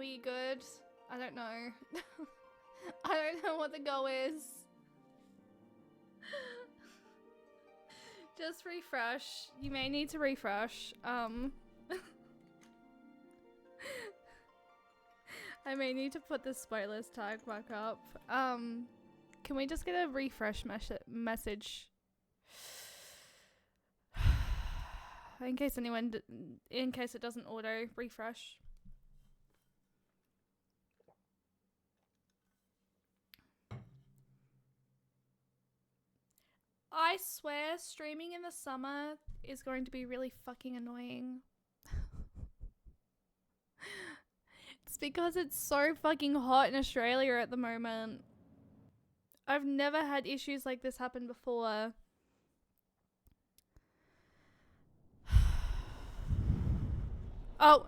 we good? I don't know. I don't know what the goal is. Just refresh. You may need to refresh. I may need to put the spoilers tag back up. Can we just get a refresh message? In case in case it doesn't auto refresh. I swear streaming in the summer is going to be really fucking annoying. It's because it's so fucking hot in Australia at the moment. I've never had issues like this happen before. Oh.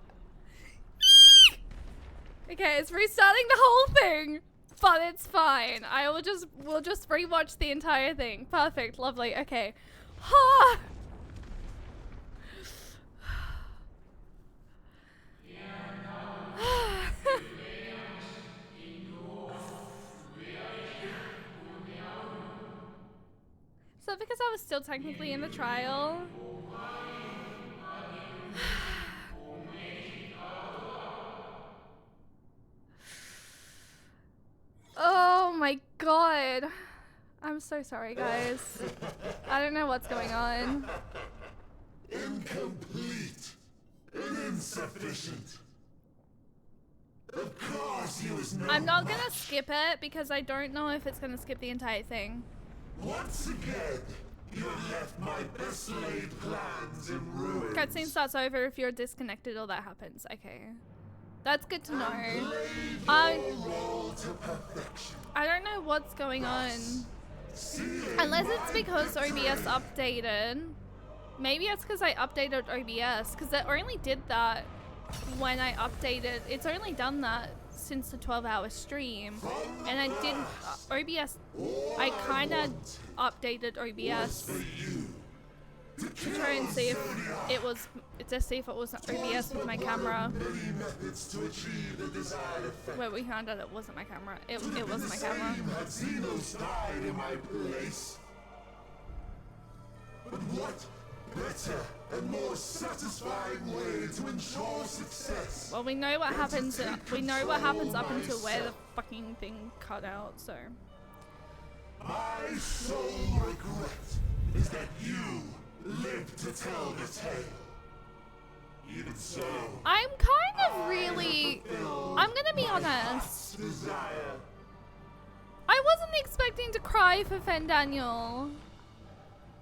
Okay, it's restarting the whole thing. But it's fine. We'll just rewatch the entire thing. Perfect, lovely. Okay. Ha! So because I was still technically in the trial. Oh my god. I'm so sorry, guys. I don't know what's going on. Incomplete and insufficient. Of course he was no I'm not gonna match. skip it because I don't know if it's gonna skip the entire thing. Once again, you have left my best laid plans in ruins. Cutscene starts over if you're disconnected or that happens. Okay. That's good to know. I don't know what's going on. Unless it's because OBS updated. Maybe it's because I updated OBS. Because it only did that when I updated. It's only done that since the 12-hour stream. And I didn't... OBS... I kind of updated OBS to try and see if it was... to see if it was OBS with my camera. Where we found out it wasn't my camera. It was my camera. But what better and more satisfying way to ensure success? Well, we know what happens. We know what happens up until where the fucking thing cut out. So. My sole regret is that you lived to tell the tale. Even so, I'm kind of really. I'm gonna be honest. desire. I wasn't expecting to cry for Fendaniel.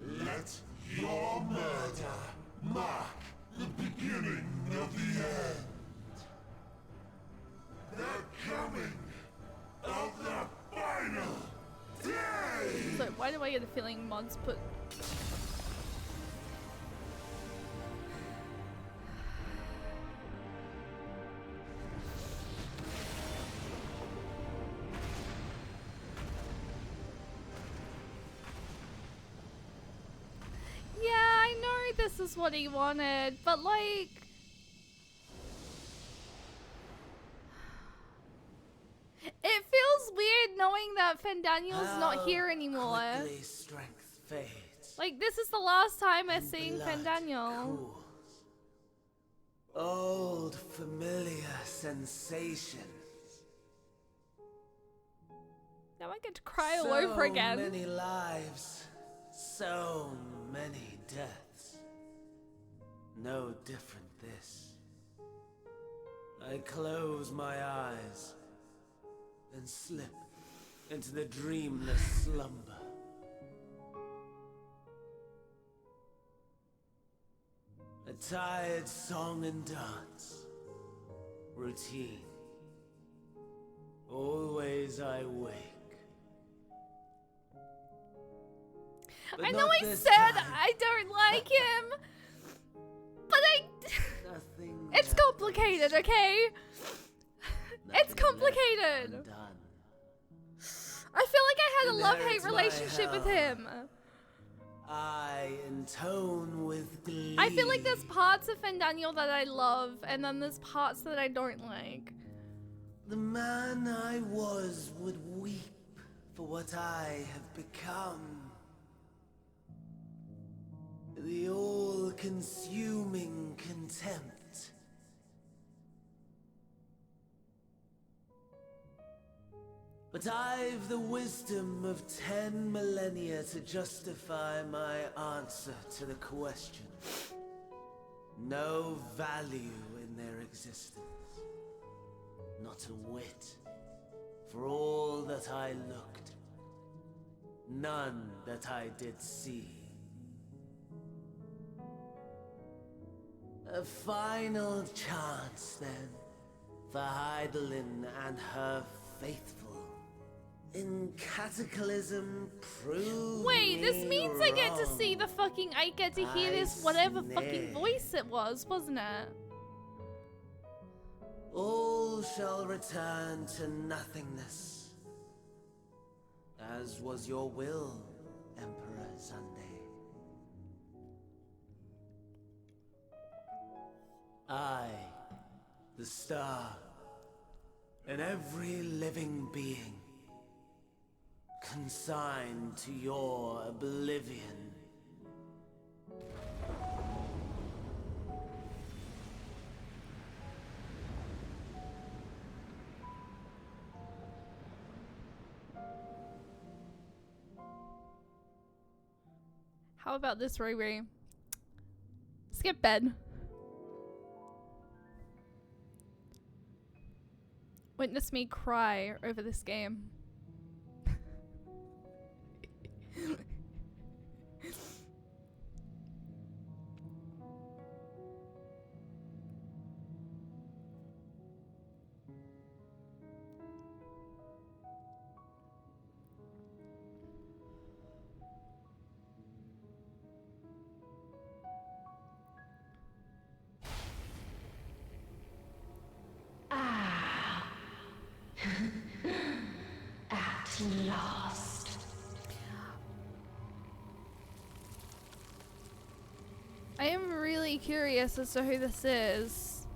Let your murder mark the beginning of the end. The coming of the final day. So why do I get the feeling mods put? Yeah, I know this is what he wanted, but like... It feels weird knowing that Fendaniel's not here anymore. Strength fades. Like, this is the last time we're seeing Blood Fendaniel. cools. Old familiar sensations. Now I get to cry all over again. So many lives, so many deaths. No different this. I close my eyes and slip into the dreamless slumber. A tired song and dance. Routine. Always I wake. But I know not I this said time. I don't like him, but Nothing it's just complicated, okay? It's nothing complicated. left undone. I feel like I had a love-hate Inherits my relationship with hell. him. I intone with glee. I feel like there's parts of Fendaniel that I love, and then there's parts that I don't like. The man I was would weep for what I have become. The all-consuming contempt. But I've the wisdom of 10 millennia to justify my answer to the question. No value in their existence. Not a whit. For all that I looked. None that I did see. A final chance, then, for Heidelin and her faithful. In Cataclysm, prove Wait, this me means I get to see wrong. the fucking, I get to hear this whatever fucking voice it was, wasn't it? All shall return to nothingness, as was your will, Emperor Sunday. I, the star, and every living being, consigned to your oblivion. How about this, Riri? Skip bed. Witness me cry over this game. At last. I am really curious as to who this is.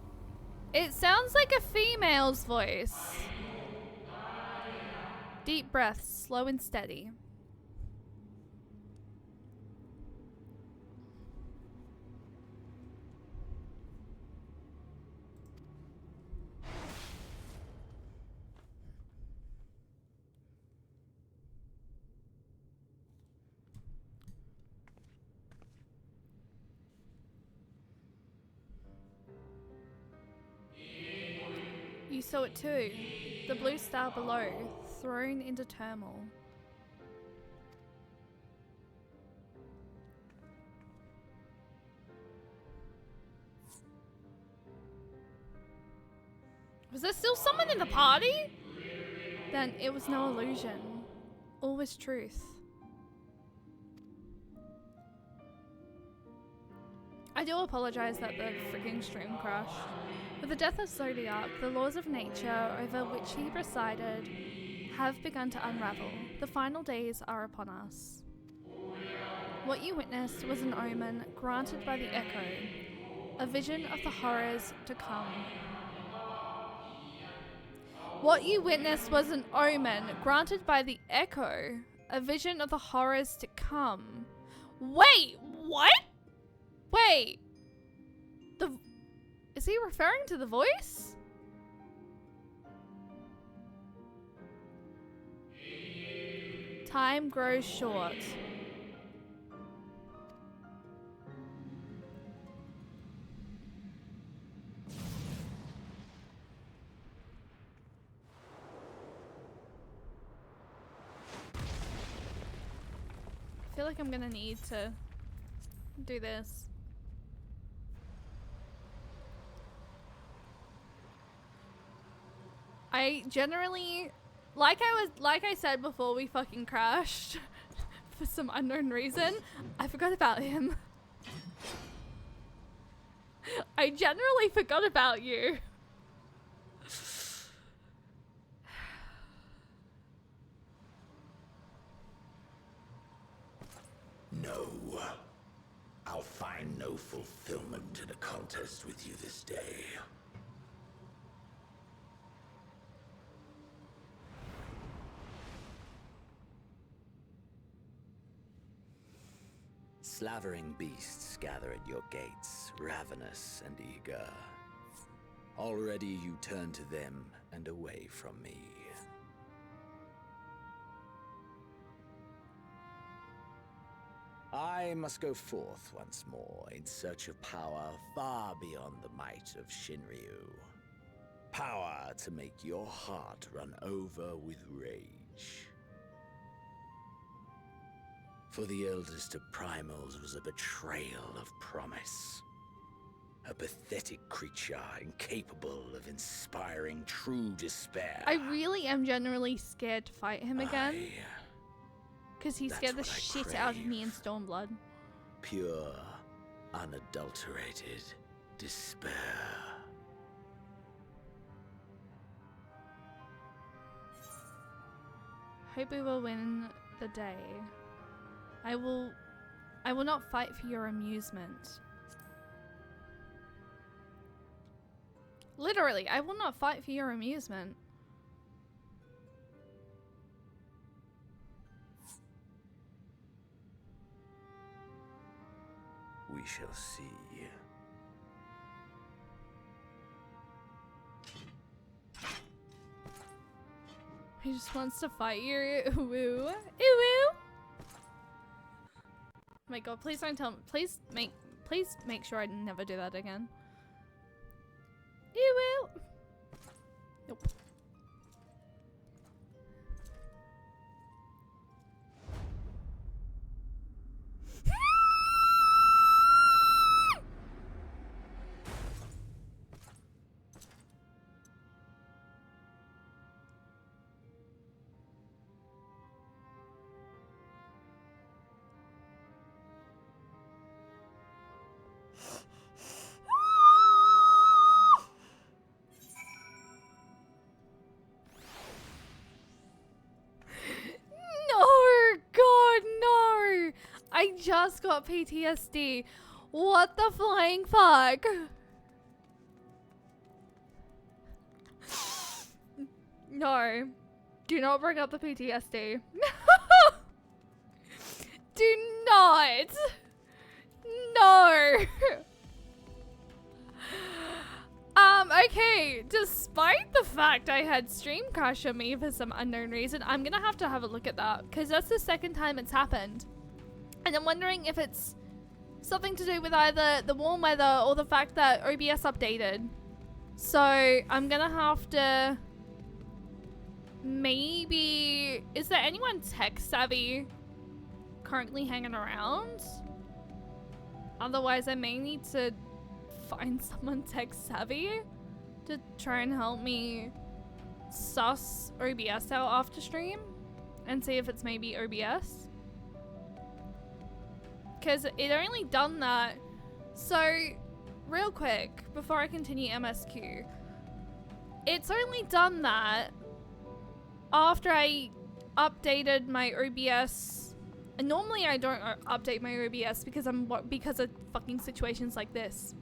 It sounds like a female's voice. Deep breaths, slow and steady. You saw it too. The blue star below, thrown into turmoil. Was there still someone in the party? Then it was no illusion. All was truth. I do apologize that the freaking stream crashed. With the death of Zodiac, the laws of nature over which he presided have begun to unravel. The final days are upon us. What you witnessed was an omen granted by the Echo, a vision of the horrors to come. What you witnessed was an omen granted by the Echo, a vision of the horrors to come. Wait, what? Wait. Is he referring to the voice? Time grows short. I feel like I'm gonna need to do this. I generally, like I said before we fucking crashed, for some unknown reason, I forgot about him. I generally forgot about you. No. I'll find no fulfillment in a contest with you this day. Slavering beasts gather at your gates, ravenous and eager. Already you turn to them and away from me. I must go forth once more in search of power far beyond the might of Shinryu. Power to make your heart run over with rage. For the eldest of primals was a betrayal of promise. A pathetic creature incapable of inspiring true despair. I really am generally scared to fight him again. Because he scared the That's what I shit out of me in crave. Stormblood. Pure, unadulterated despair. Hope we will win the day. I will not fight for your amusement. Literally, I will not fight for your amusement. We shall see. He just wants to fight you. Ooh, ooh, ooh. Oh my god, please don't tell me. Please make sure I never do that again. Ooh, ooh. Nope. I just got PTSD. What the flying fuck? No. Do not bring up the PTSD. Do not. No. Okay, despite the fact I had stream crash on me for some unknown reason, I'm gonna have to have a look at that, because that's the second time it's happened. And I'm wondering if it's something to do with either the warm weather or the fact that OBS updated. So I'm gonna have to maybe... Is there anyone tech savvy currently hanging around? Otherwise I may need to find someone tech savvy to try and help me suss OBS out after stream and see if it's maybe OBS. Because it only done that. So, real quick, before I continue MSQ, it's only done that after I updated my OBS. And normally I don't update my OBS because of fucking situations like this.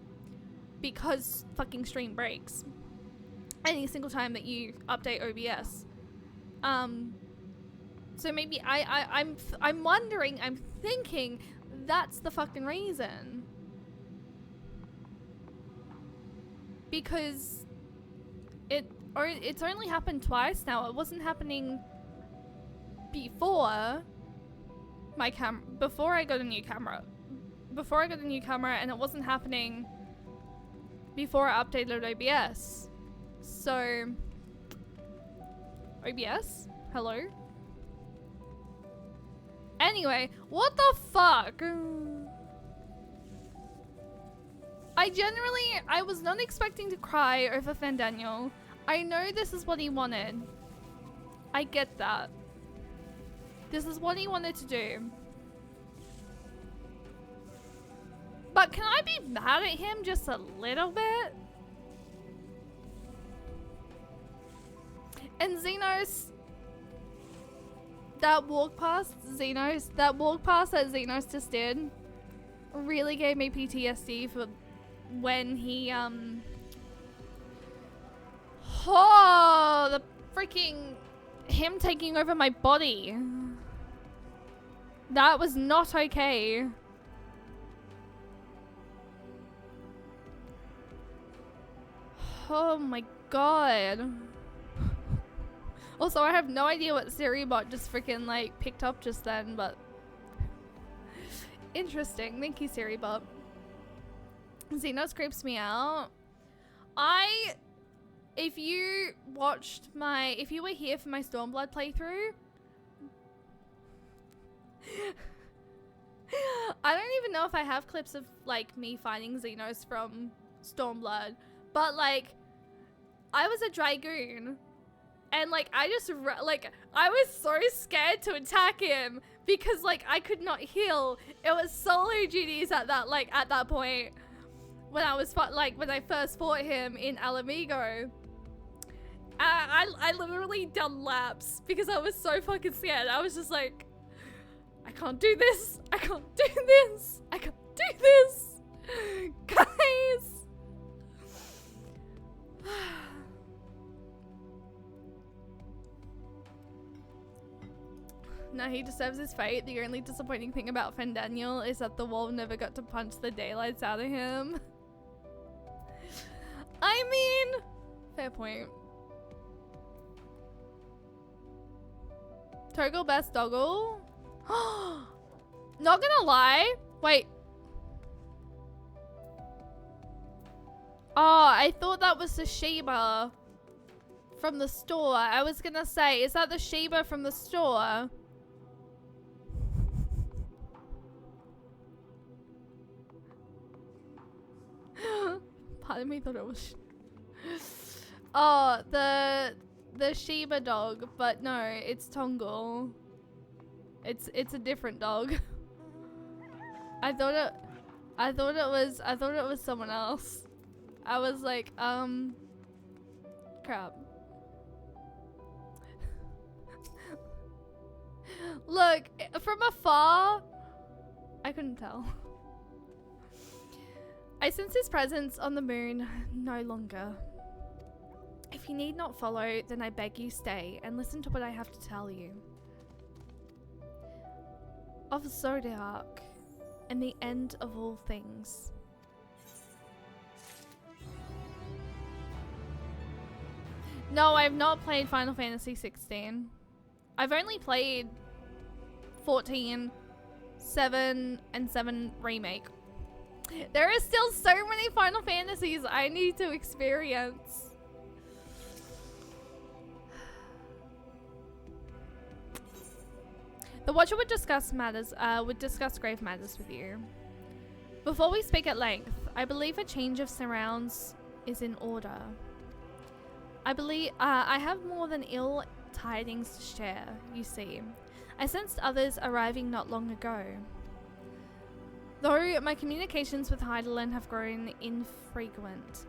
Because fucking stream breaks any single time that you update OBS. So maybe I'm wondering, I'm thinking that's the fucking reason. Because it's only happened twice now. It wasn't happening before my before I got a new camera. Before I got a new camera, and it wasn't happening before I updated OBS. So, OBS? Hello? Anyway, what the fuck? I was not expecting to cry over Fandaniel. I know this is what he wanted. I get that. This is what he wanted to do. But can I be mad at him just a little bit? And Xenos, that walk past that Xenos just did really gave me PTSD for when he, the freaking, him taking over my body. That was not okay. Oh my god. Also, I have no idea what Siribot just freaking like picked up just then, but interesting. Thank you, Siribot. Xenos creeps me out. If you were here for my Stormblood playthrough, I don't even know if I have clips of like me fighting Xenos from Stormblood, but like I was a Dragoon and like I was so scared to attack him because like I could not heal. It was solo duties at that point when I was when I first fought him in Alamigo. I literally done laps because I was so fucking scared. I was just like, I can't do this. I can't do this. I can't do this. Guys. No, he deserves his fate. The only disappointing thing about Fendaniel is that the wolf never got to punch the daylights out of him. I mean, fair point. Toggle best doggle. Not gonna lie. Wait. Oh, I thought that was the Sheba from the store. I was gonna say, is that the Sheba from the store? Part of me thought it was. Oh, the Sheba dog, but no, it's Tongle. It's a different dog. I thought it was someone else. I was like, crap. Look, from afar, I couldn't tell. I sense his presence on the moon no longer. If you need not follow, then I beg you stay and listen to what I have to tell you. Of Zodiac and the end of all things. No, I've not played Final Fantasy 16. I've only played 14, 7, and 7 Remake. There are still so many Final Fantasies I need to experience. The Watcher would discuss grave matters with you. Before we speak at length, I believe a change of surrounds is in order. I have more than ill tidings to share, you see. I sensed others arriving not long ago. Though my communications with Heidelin have grown infrequent,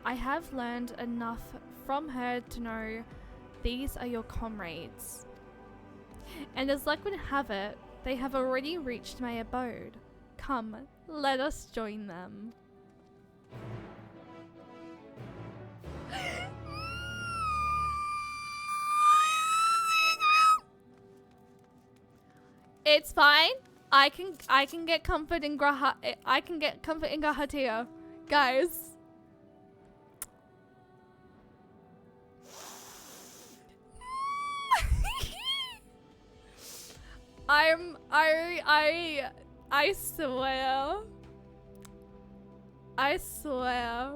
I have learned enough from her to know these are your comrades. And as luck would have it, they have already reached my abode. Come, let us join them. It's fine. I can get comfort in Gahatia, guys. I swear.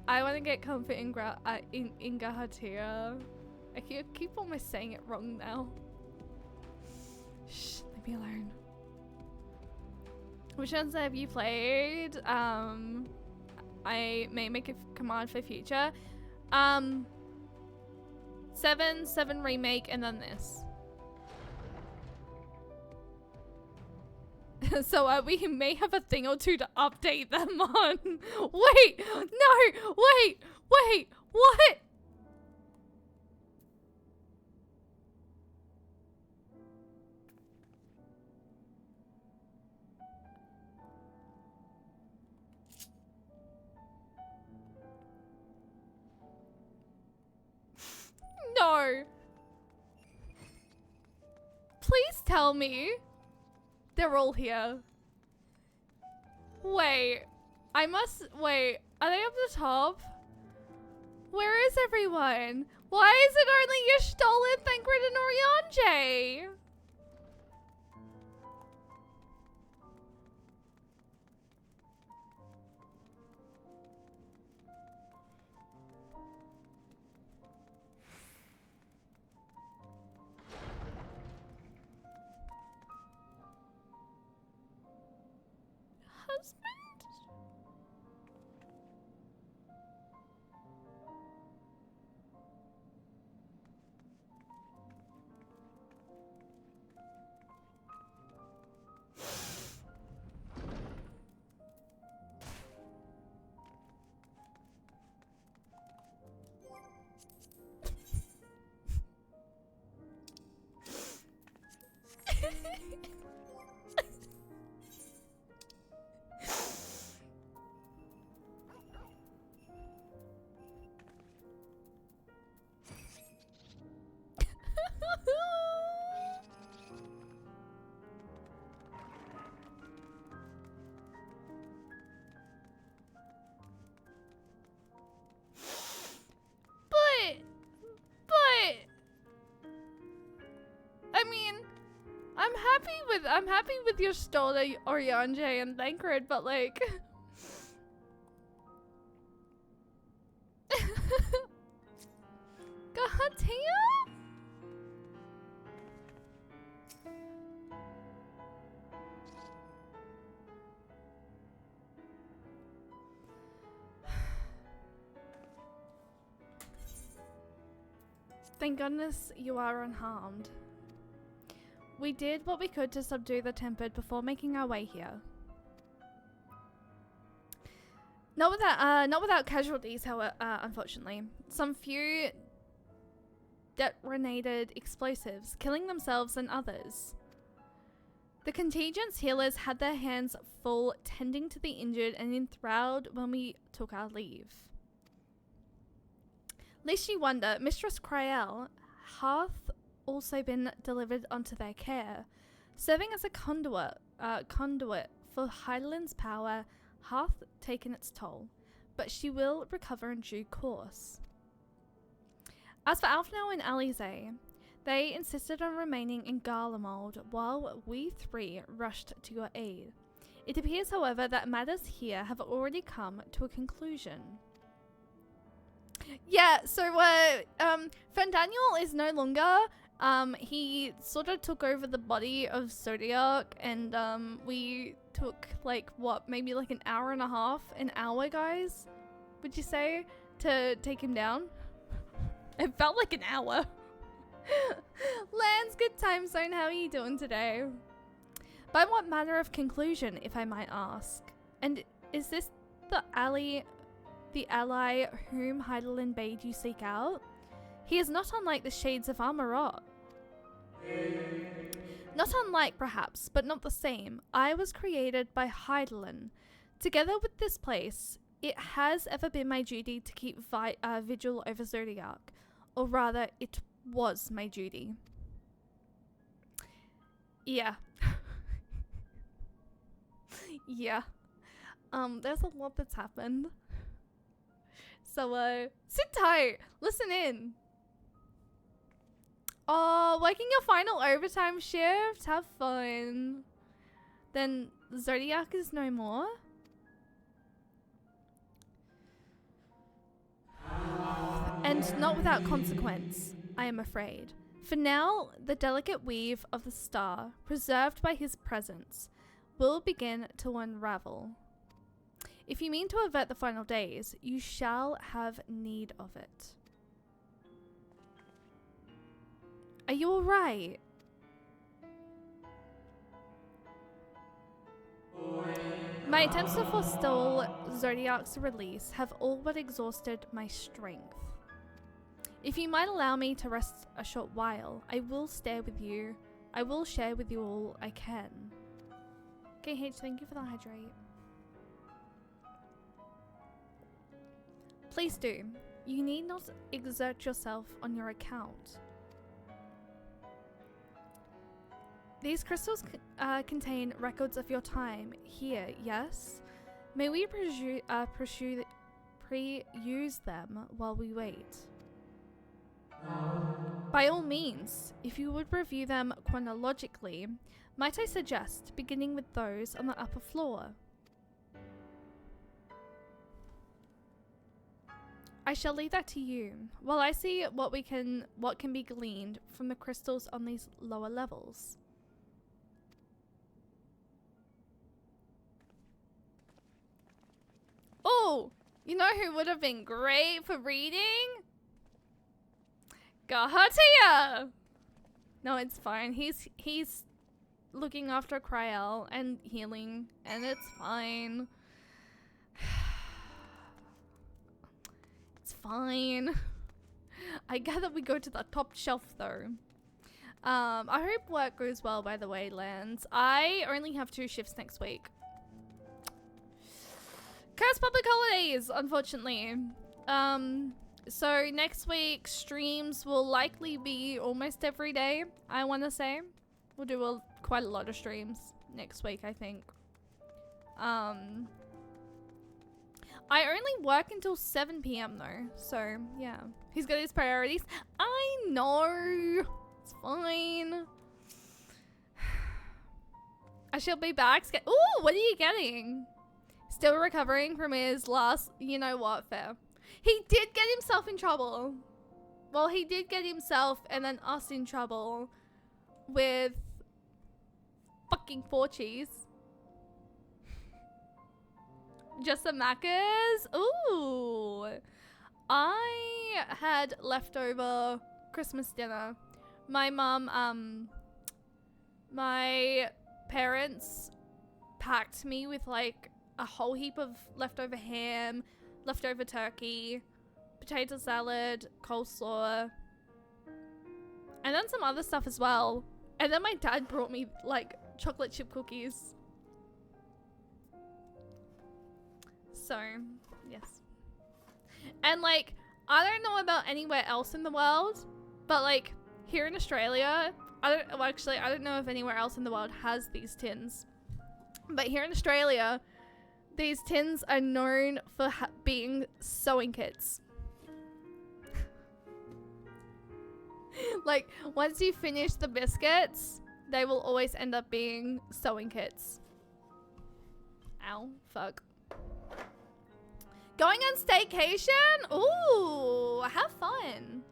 I want to get comfort in Gahatia. I keep almost saying it wrong now. Shh, leave me alone. Which ones have you played? I may make a command for future. 7 Remake, and then this. So we may have a thing or two to update them on. Wait, no, wait, what? No. Please tell me. They're all here. Wait. Wait. Are they up the top? Where is everyone? Why is it only Y'shtola, Thancred, and Oriange? Husband? But I mean, I'm happy with your Stola, Oriange, and Thancred, but like God damn. Thank goodness you are unharmed. We did what we could to subdue the Tempered before making our way here. Not without casualties, however, unfortunately. Some few detonated explosives, killing themselves and others. The contingent's healers had their hands full tending to the injured and enthralled when we took our leave. Lest you wonder, Mistress Cryel hath also been delivered onto their care, serving as a conduit for Hydaelyn's power hath taken its toll, but she will recover in due course. As for Alfnell and Alize, they insisted on remaining in Garlemald while we three rushed to your aid. It appears, however, that matters here have already come to a conclusion. Yeah, so Fandaniel is no longer. He sort of took over the body of Zodiac, and we took like what, maybe like an hour and a half, an hour, guys, would you say, to take him down? It felt like an hour. Lance, good time zone, how are you doing today? By what manner of conclusion, if I might ask? And is this the ally whom Hydaelyn bade you seek out? He is not unlike the shades of Amarot. Not unlike, perhaps, but not the same. I was created by Hydaelyn. Together with this place, it has ever been my duty to keep vigil over Zodiac. Or rather, it was my duty. Yeah. Yeah. There's a lot that's happened. So, sit tight. Listen in. Oh, working your final overtime shift? Have fun. Then Zodiac is no more? And not without consequence, I am afraid. For now, the delicate weave of the star, preserved by his presence, will begin to unravel. If you mean to avert the final days, you shall have need of it. Are you alright? My attempts to forestall Zodiac's release have all but exhausted my strength. If you might allow me to rest a short while, I will share with you all I can. KH, thank you for the hydrate. Please do. You need not exert yourself on your account. These crystals contain records of your time here, yes? May we presume pre-use them while we wait. By all means, if you would review them chronologically, might I suggest beginning with those on the upper floor? I shall leave that to you, while I see what can be gleaned from the crystals on these lower levels. Oh, you know who would have been great for reading? Gahatia! No, it's fine. He's looking after Kryel and healing, and it's fine. It's fine. I gather we go to the top shelf though. I hope work goes well, by the way, Lance. I only have 2 shifts next week. Cursed public holidays, unfortunately. So next week streams will likely be almost every day, I want to say. We'll do quite a lot of streams next week, I think. I only work until 7 PM though, so yeah. He's got his priorities. I know. It's fine. I shall be back. Ooh, what are you getting? Still recovering from his last, you know what, fair. He did get himself in trouble. Well, he did get himself and then us in trouble with fucking Porchies. Just the Maccas? Ooh. I had leftover Christmas dinner. My mum, my parents packed me with like a whole heap of leftover ham, leftover turkey, potato salad, coleslaw, and then some other stuff as well. And then my dad brought me like chocolate chip cookies. So, yes. And like, I don't know about anywhere else in the world, but like here in Australia, I don't know if anywhere else in the world has these tins. But here in Australia, these tins are known for being sewing kits. Like, once you finish the biscuits, they will always end up being sewing kits. Ow, fuck. Going on staycation? Ooh, have fun.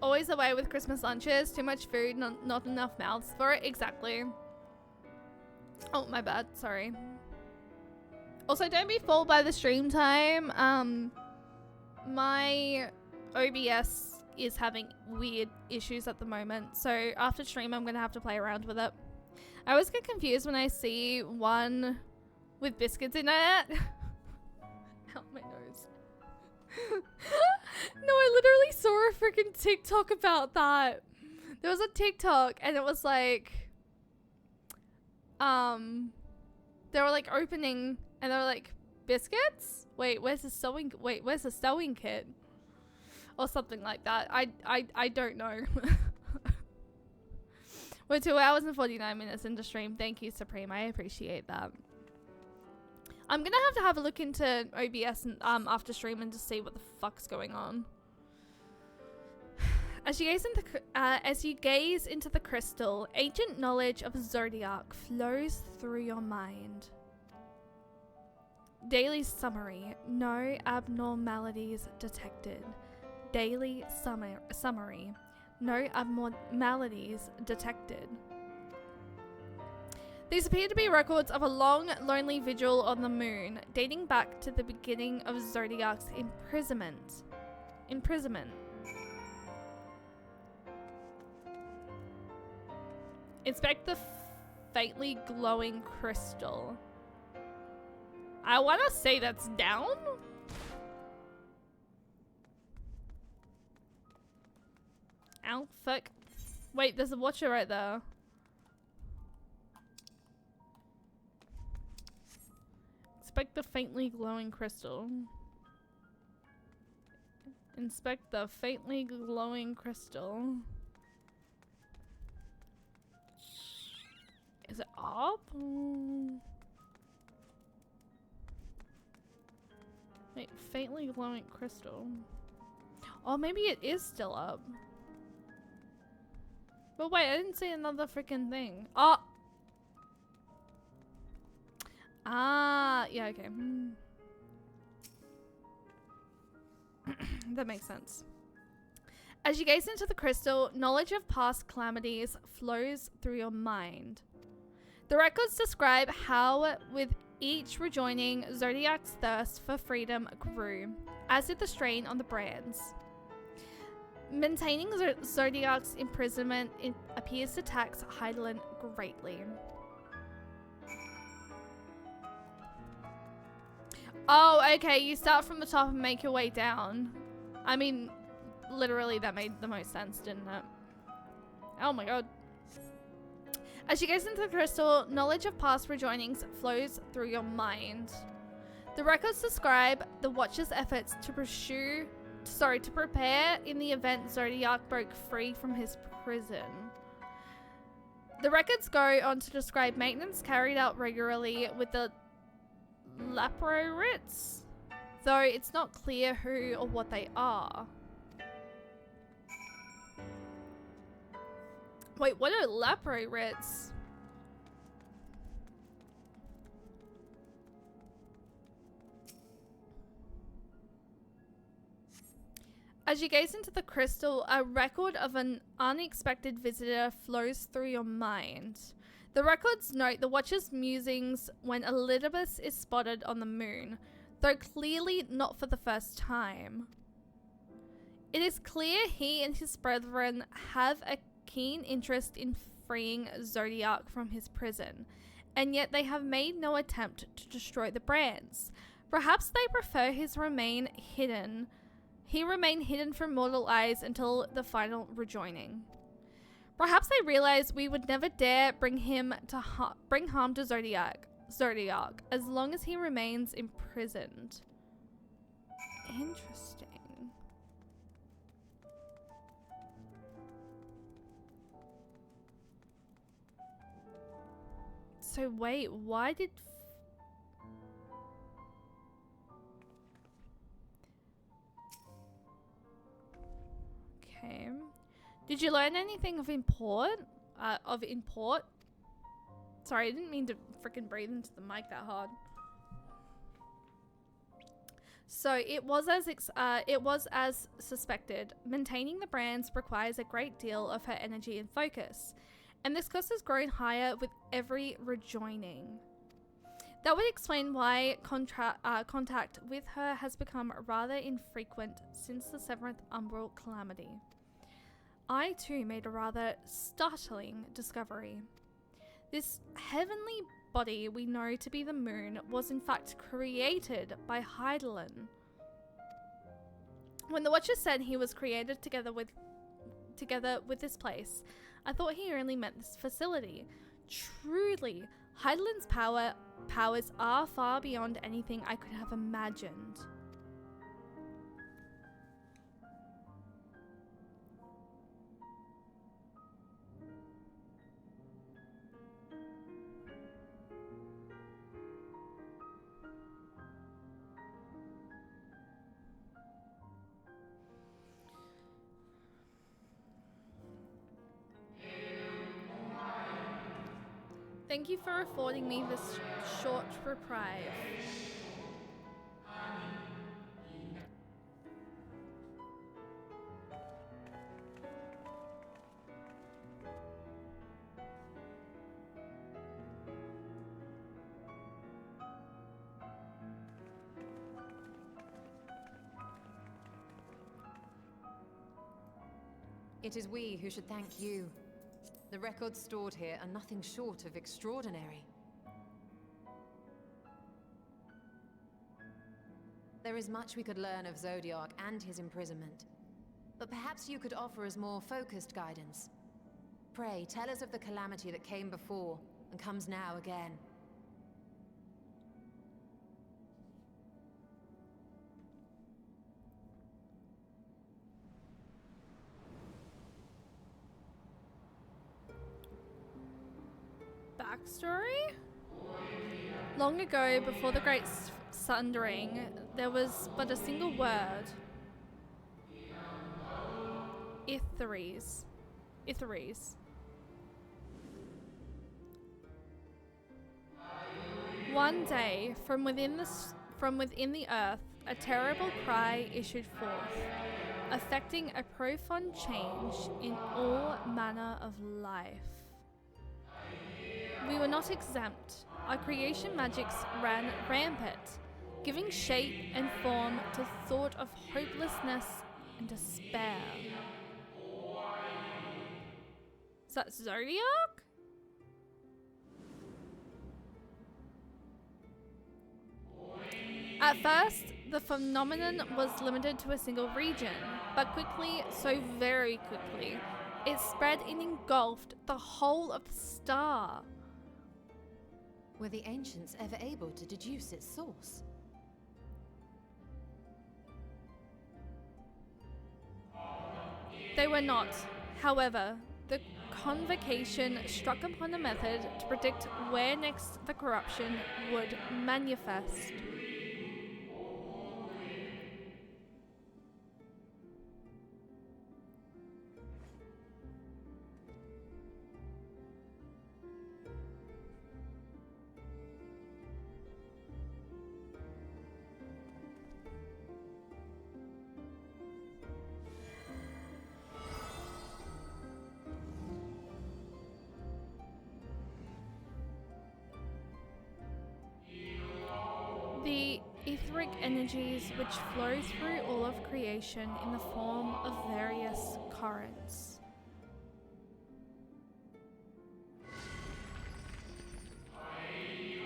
Always away with Christmas lunches. Too much food, not enough mouths for it. Exactly. Oh, my bad. Sorry. Also, don't be fooled by the stream time. My OBS is having weird issues at the moment. So after stream, I'm going to have to play around with it. I always get confused when I see one with biscuits in it. Out my nose. No, I literally saw a freaking TikTok about that. There was a TikTok and it was like, they were like opening and they were like, biscuits? Wait, where's the sewing kit? Or something like that. I don't know. We're 2 hours and 49 minutes into stream. Thank you, Supreme. I appreciate that. I'm gonna have a look into OBS and, after stream and just see what the fuck's going on. As you gaze into the crystal, ancient knowledge of Zodiac flows through your mind. Daily summary: no abnormalities detected. Daily summary: no abnormalities detected. These appear to be records of a long, lonely vigil on the moon, dating back to the beginning of Zodiac's imprisonment. Inspect the faintly glowing crystal. I want to say that's down? Ow, fuck. Wait, there's a watcher right there. Inspect the faintly glowing crystal. Inspect the faintly glowing crystal. Is it up? Wait, faintly glowing crystal. Oh, maybe it is still up. But wait, I didn't see another freaking thing. Oh! Ah, yeah, okay. That makes sense. As you gaze into the crystal, knowledge of past calamities flows through your mind. The records describe how, with each rejoining, Zodiac's thirst for freedom grew, as did the strain on the brands. Maintaining Zodiac's imprisonment appears to tax Heidelin greatly. Oh, okay, you start from the top and make your way down. I mean, literally that made the most sense, didn't it? Oh my god. As you gaze into the crystal, knowledge of past rejoinings flows through your mind. The records describe the Watcher's efforts to prepare in the event Zodiac broke free from his prison. The records go on to describe maintenance carried out regularly with the Laprorits, though it's not clear who or what they are. Wait, what are Laprorits? As you gaze into the crystal, a record of an unexpected visitor flows through your mind. The records note the Watcher's musings when Elizabeth is spotted on the moon, though clearly not for the first time. It is clear he and his brethren have a keen interest in freeing Zodiac from his prison, and yet they have made no attempt to destroy the brands. Perhaps they prefer he remain hidden from mortal eyes until the final rejoining. Perhaps they realize we would never dare bring harm to Zodiac as long as he remains imprisoned. Interesting. So wait, why did... Okay. Did you learn anything of import? Sorry, I didn't mean to freaking breathe into the mic that hard. So it was as suspected. Maintaining the brands requires a great deal of her energy and focus, and this cost has grown higher with every rejoining. That would explain why contact with her has become rather infrequent since the 7th Umbral Calamity. I too made a rather startling discovery. This heavenly body we know to be the moon was in fact created by Heidelin. When the Watcher said he was created together with this place, I thought he only meant this facility. Truly, Heidelin's powers are far beyond anything I could have imagined. Thank you for affording me this short reprieve. It is we who should thank you. The records stored here are nothing short of extraordinary. There is much we could learn of Zodiac and his imprisonment, but perhaps you could offer us more focused guidance. Pray, tell us of the calamity that came before and comes now again. Backstory? Long ago, before the Great Sundering, there was but a single word. Ithries. Ithries. One day, from within the earth, a terrible cry issued forth, affecting a profound change in all manner of life. We were not exempt. Our creation magics ran rampant, giving shape and form to thought of hopelessness and despair. Is that Zodiac? At first, the phenomenon was limited to a single region, but quickly, so very quickly, it spread and engulfed the whole of the star. Were the ancients ever able to deduce its source? They were not. However, the convocation struck upon a method to predict where next the corruption would manifest. The etheric energies which flow through all of creation in the form of various currents.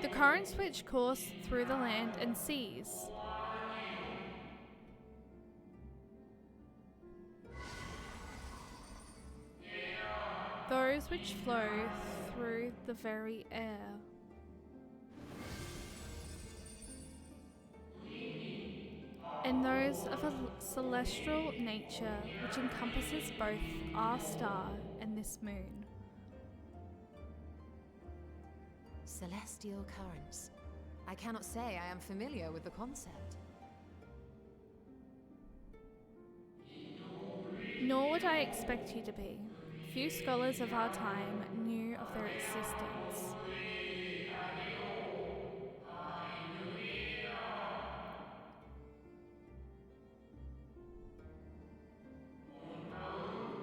The currents which course through the land and seas. Those which flow through the very air. And those of a celestial nature which encompasses both our star and this moon. Celestial currents. I cannot say I am familiar with the concept. Nor would I expect you to be. Few scholars of our time knew of their existence.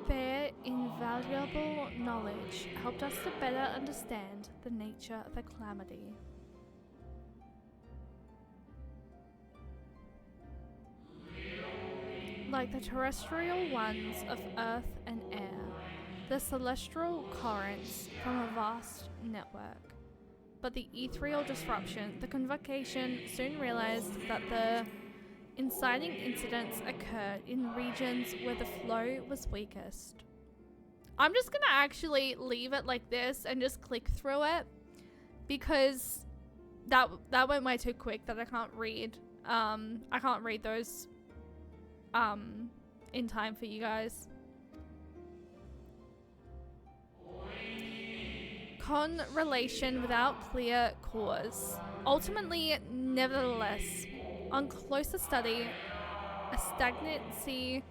Their invaluable knowledge helped us to better understand the nature of the calamity. Like the terrestrial ones of earth and air, the celestial currents from a vast network. But the ethereal disruption, the convocation soon realized that the inciting incidents occurred in regions where the flow was weakest. I'm just gonna actually leave it like this and just click through it because that went way too quick that I can't read. I can't read those in time for you guys. Correlation without clear cause. Ultimately, nevertheless, on closer study, a stagnancy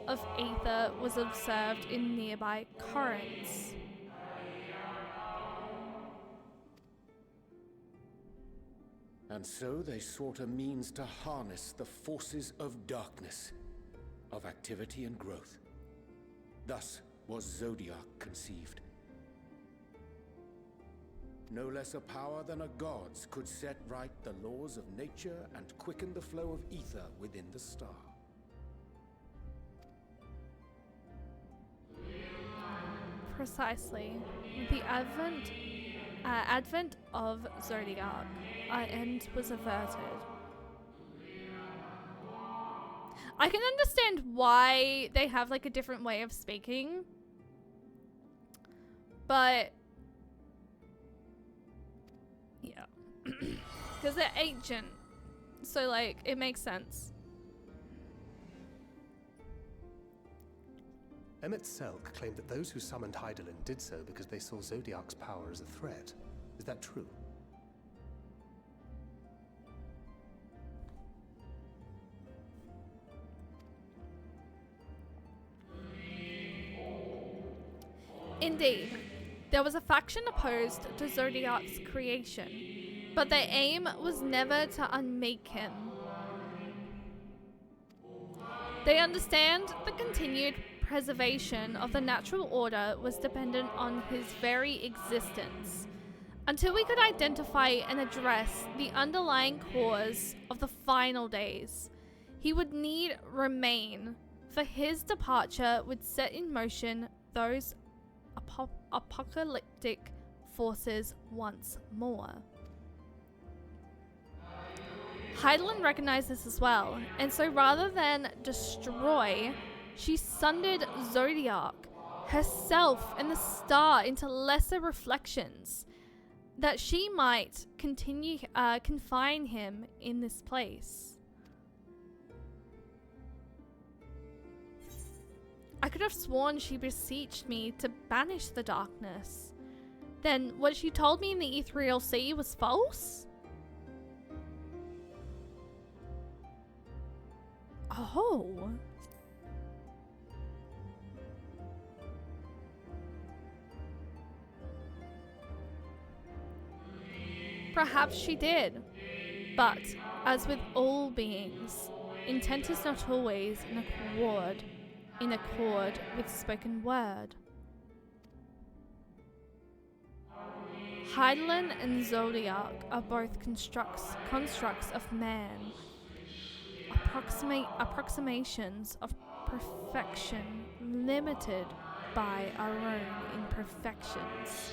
of ether was observed in nearby currents. And so they sought a means to harness the forces of darkness, of activity and growth. Thus was Zodiac conceived. No less a power than a god's could set right the laws of nature and quicken the flow of ether within the star. Precisely. With the advent of Zodiac, our end was averted. I can understand why they have like a different way of speaking, but yeah, because they're ancient, so like it makes sense. Emmett Selk claimed that those who summoned Hydaelyn did so because they saw Zodiac's power as a threat. Is that true? Indeed, there was a faction opposed to Zodiac's creation, but their aim was never to unmake him. They understand the continued preservation of the natural order was dependent on his very existence. Until we could identify and address the underlying cause of the final days, he would need remain, for his departure would set in motion those apocalyptic forces once more. Hydaelyn recognized this as well, and so rather than destroy, she sundered Zodiac, herself and the star into lesser reflections, that she might continue confine him in this place. I could have sworn she beseeched me to banish the darkness. Then what she told me in the Ethereal Sea was false? Oh. Perhaps she did, but as with all beings, intent is not always in accord with spoken word. Hydaelyn and Zodiac are both constructs of man, approximations of perfection limited by our own imperfections.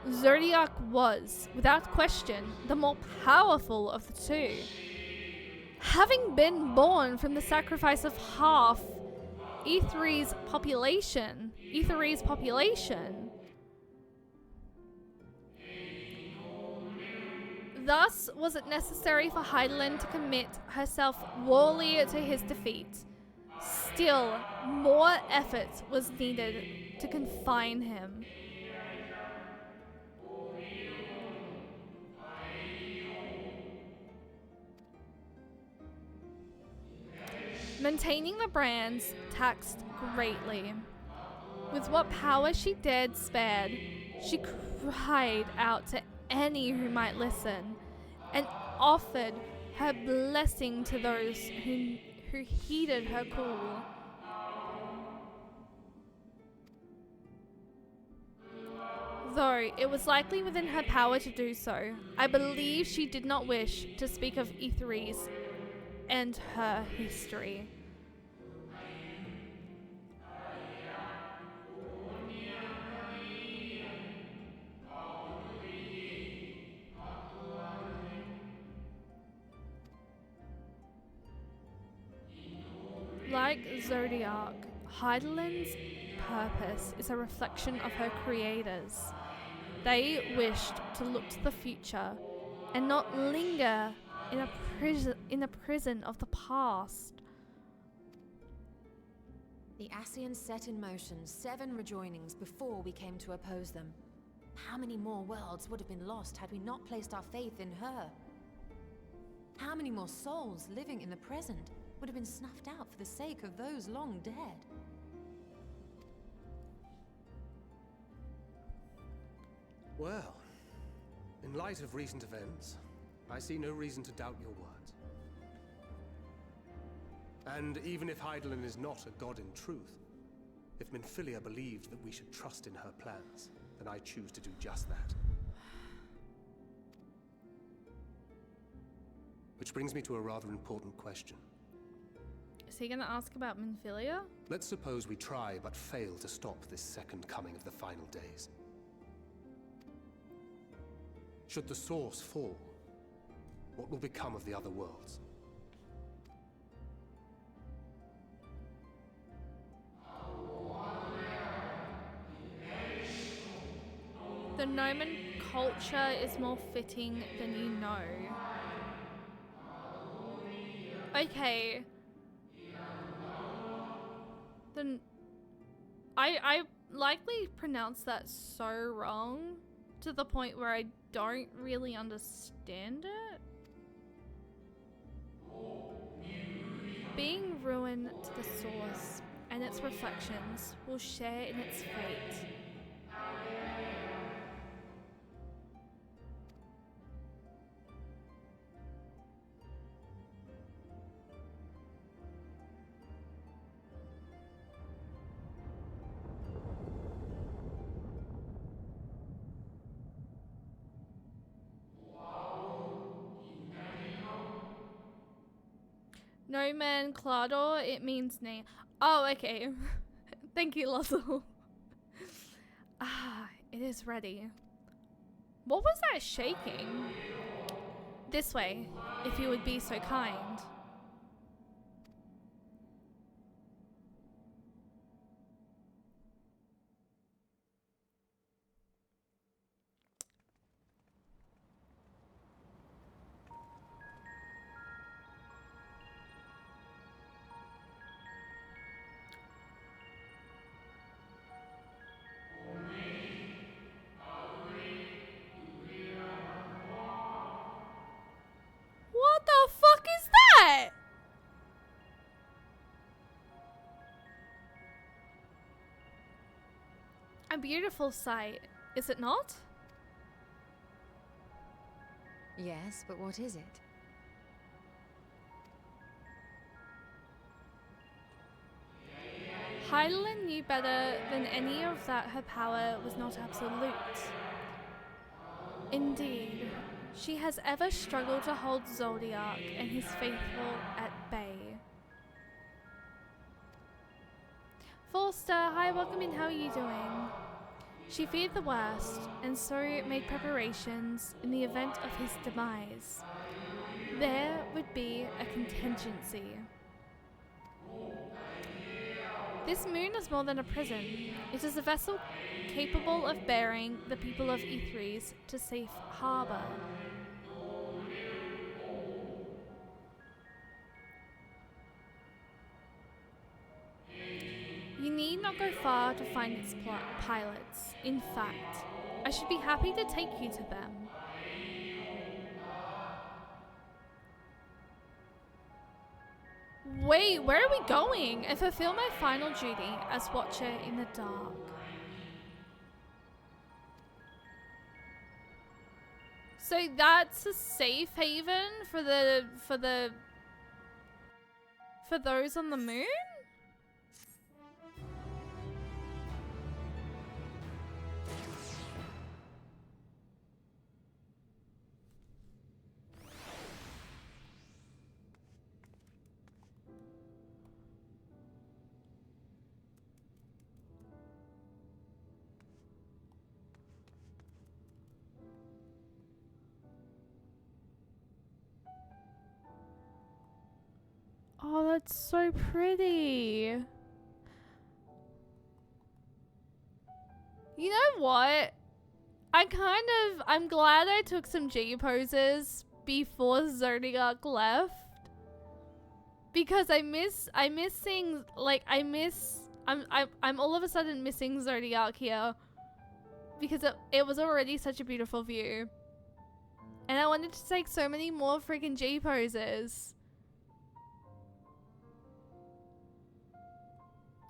Zodiac was, without question, the more powerful of the two. Having been born from the sacrifice of half Aethere's population, thus was it necessary for Hydaelyn to commit herself wholly to his defeat. Still, more effort was needed to confine him. Maintaining the brands taxed greatly. With what power she dared spared, she cried out to any who might listen, and offered her blessing to those who heeded her call. Though it was likely within her power to do so, I believe she did not wish to speak of Aethere's and her history. Like Zodiac, Hydaelyn's purpose is a reflection of her creators. They wished to look to the future and not linger in a prison of the past. The Ascians set in motion 7 rejoinings before we came to oppose them. How many more worlds would have been lost had we not placed our faith in her? How many more souls living in the present would have been snuffed out for the sake of those long dead? Well, in light of recent events, I see no reason to doubt your words. And even if Hydaelyn is not a god in truth, if Minfilia believed that we should trust in her plans, then I choose to do just that. Which brings me to a rather important question. Is he going to ask about Minfilia? Let's suppose we try but fail to stop this second coming of the final days. Should the source fall, what will become of the other worlds? The Gnomon culture is more fitting than you know. Okay. Then I likely pronounced that so wrong to the point where I don't really understand it. Being ruin to the source and its reflections will share in its fate. Nomenclator, it means name. Oh, okay. Thank you, Lozzle. Ah, it is ready. What was that shaking? This way, if you would be so kind. What the fuck is that? A beautiful sight, is it not? Yes, but what is it? Hydaelyn knew better than any of that her power was not absolute. Indeed, she has ever struggled to hold Zodiac and his faithful at bay. Forster, hi, welcome in, how are you doing? She feared the worst, and so made preparations in the event of his demise. There would be a contingency. This moon is more than a prison. It is a vessel capable of bearing the people of Ithres to safe harbor. You need not go far to find its pilots. In fact, I should be happy to take you to them. Wait, where are we going? And fulfill my final duty as Watcher in the Dark. So that's a safe haven for those on the moon? Oh, that's so pretty. You know what? I'm glad I took some G poses before Zodiac left. Because I'm all of a sudden missing Zodiac here. Because it was already such a beautiful view. And I wanted to take so many more freaking G poses.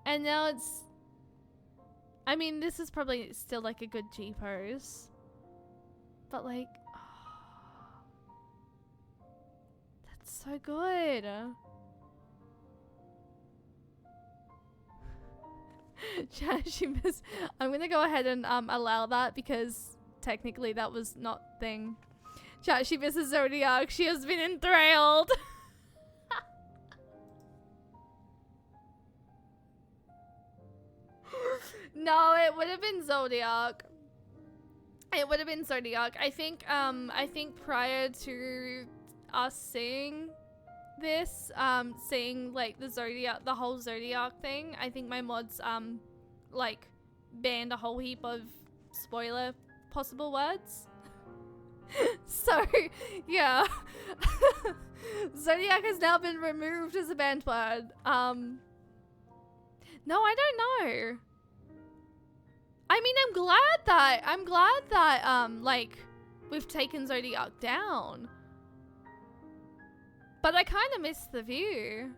And now it's... I mean, this is probably still like a good G pose. But like... Oh, that's so good. I'm gonna go ahead and allow that because technically that was not thing. Chat, she misses Zodiac. She has been enthralled. No, it would have been Zodiac. It would have been Zodiac. I think prior to us seeing this, seeing like the whole Zodiac thing, I think my mods like banned a whole heap of spoiler possible words. So yeah. Zodiac has now been removed as a banned word. No, I don't know. I mean, I'm glad that like we've taken Zodiac down. But I kind of miss the view.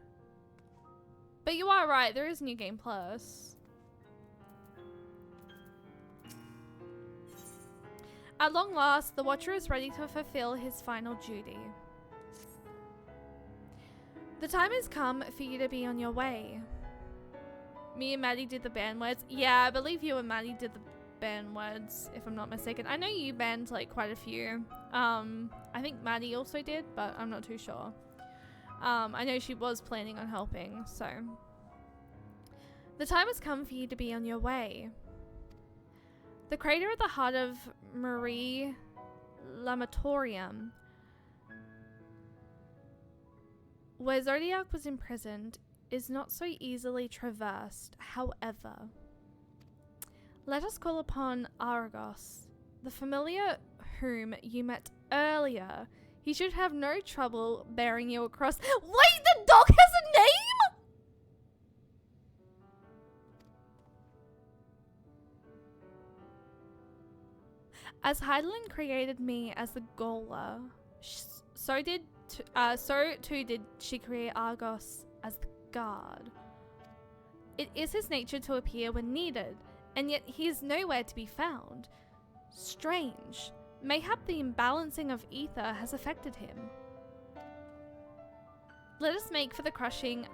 But you are right, there is New Game Plus. At long last, the Watcher is ready to fulfill his final duty. The time has come for you to be on your way. Me and Maddie did the band words. Yeah, I believe you and Maddie did the band words, if I'm not mistaken. I know you banned like quite a few. I think Maddie also did, but I'm not too sure. I know she was planning on helping, so. The time has come for you to be on your way. The crater at the heart of Marie Lamatorium, where Zodiac was imprisoned, is not so easily traversed. However, let us call upon Argos, the familiar whom you met earlier. He should have no trouble bearing you across. Wait, the dog has a name? As Heidelin created me as the Gola, so too did she create Argos as the guard. It is his nature to appear when needed, and yet he is nowhere to be found. Strange. Mayhap the imbalancing of ether has affected him. Let us make for the crushing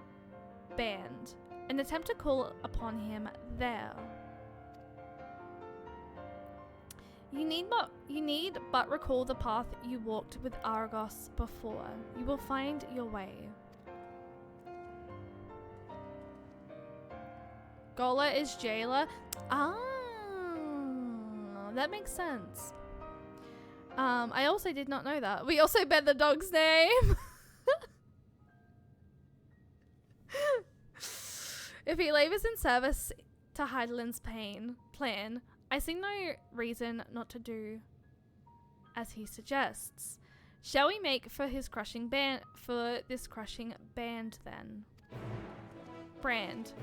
band and attempt to call upon him there. You need but recall the path you walked with Argos before. You will find your way. Gola is jailer. Ah, that makes sense. I also did not know that. We also bet the dog's name. If he labors in service to Heidelin's plan, I see no reason not to do as he suggests. Shall we make for this crushing band then? Brand.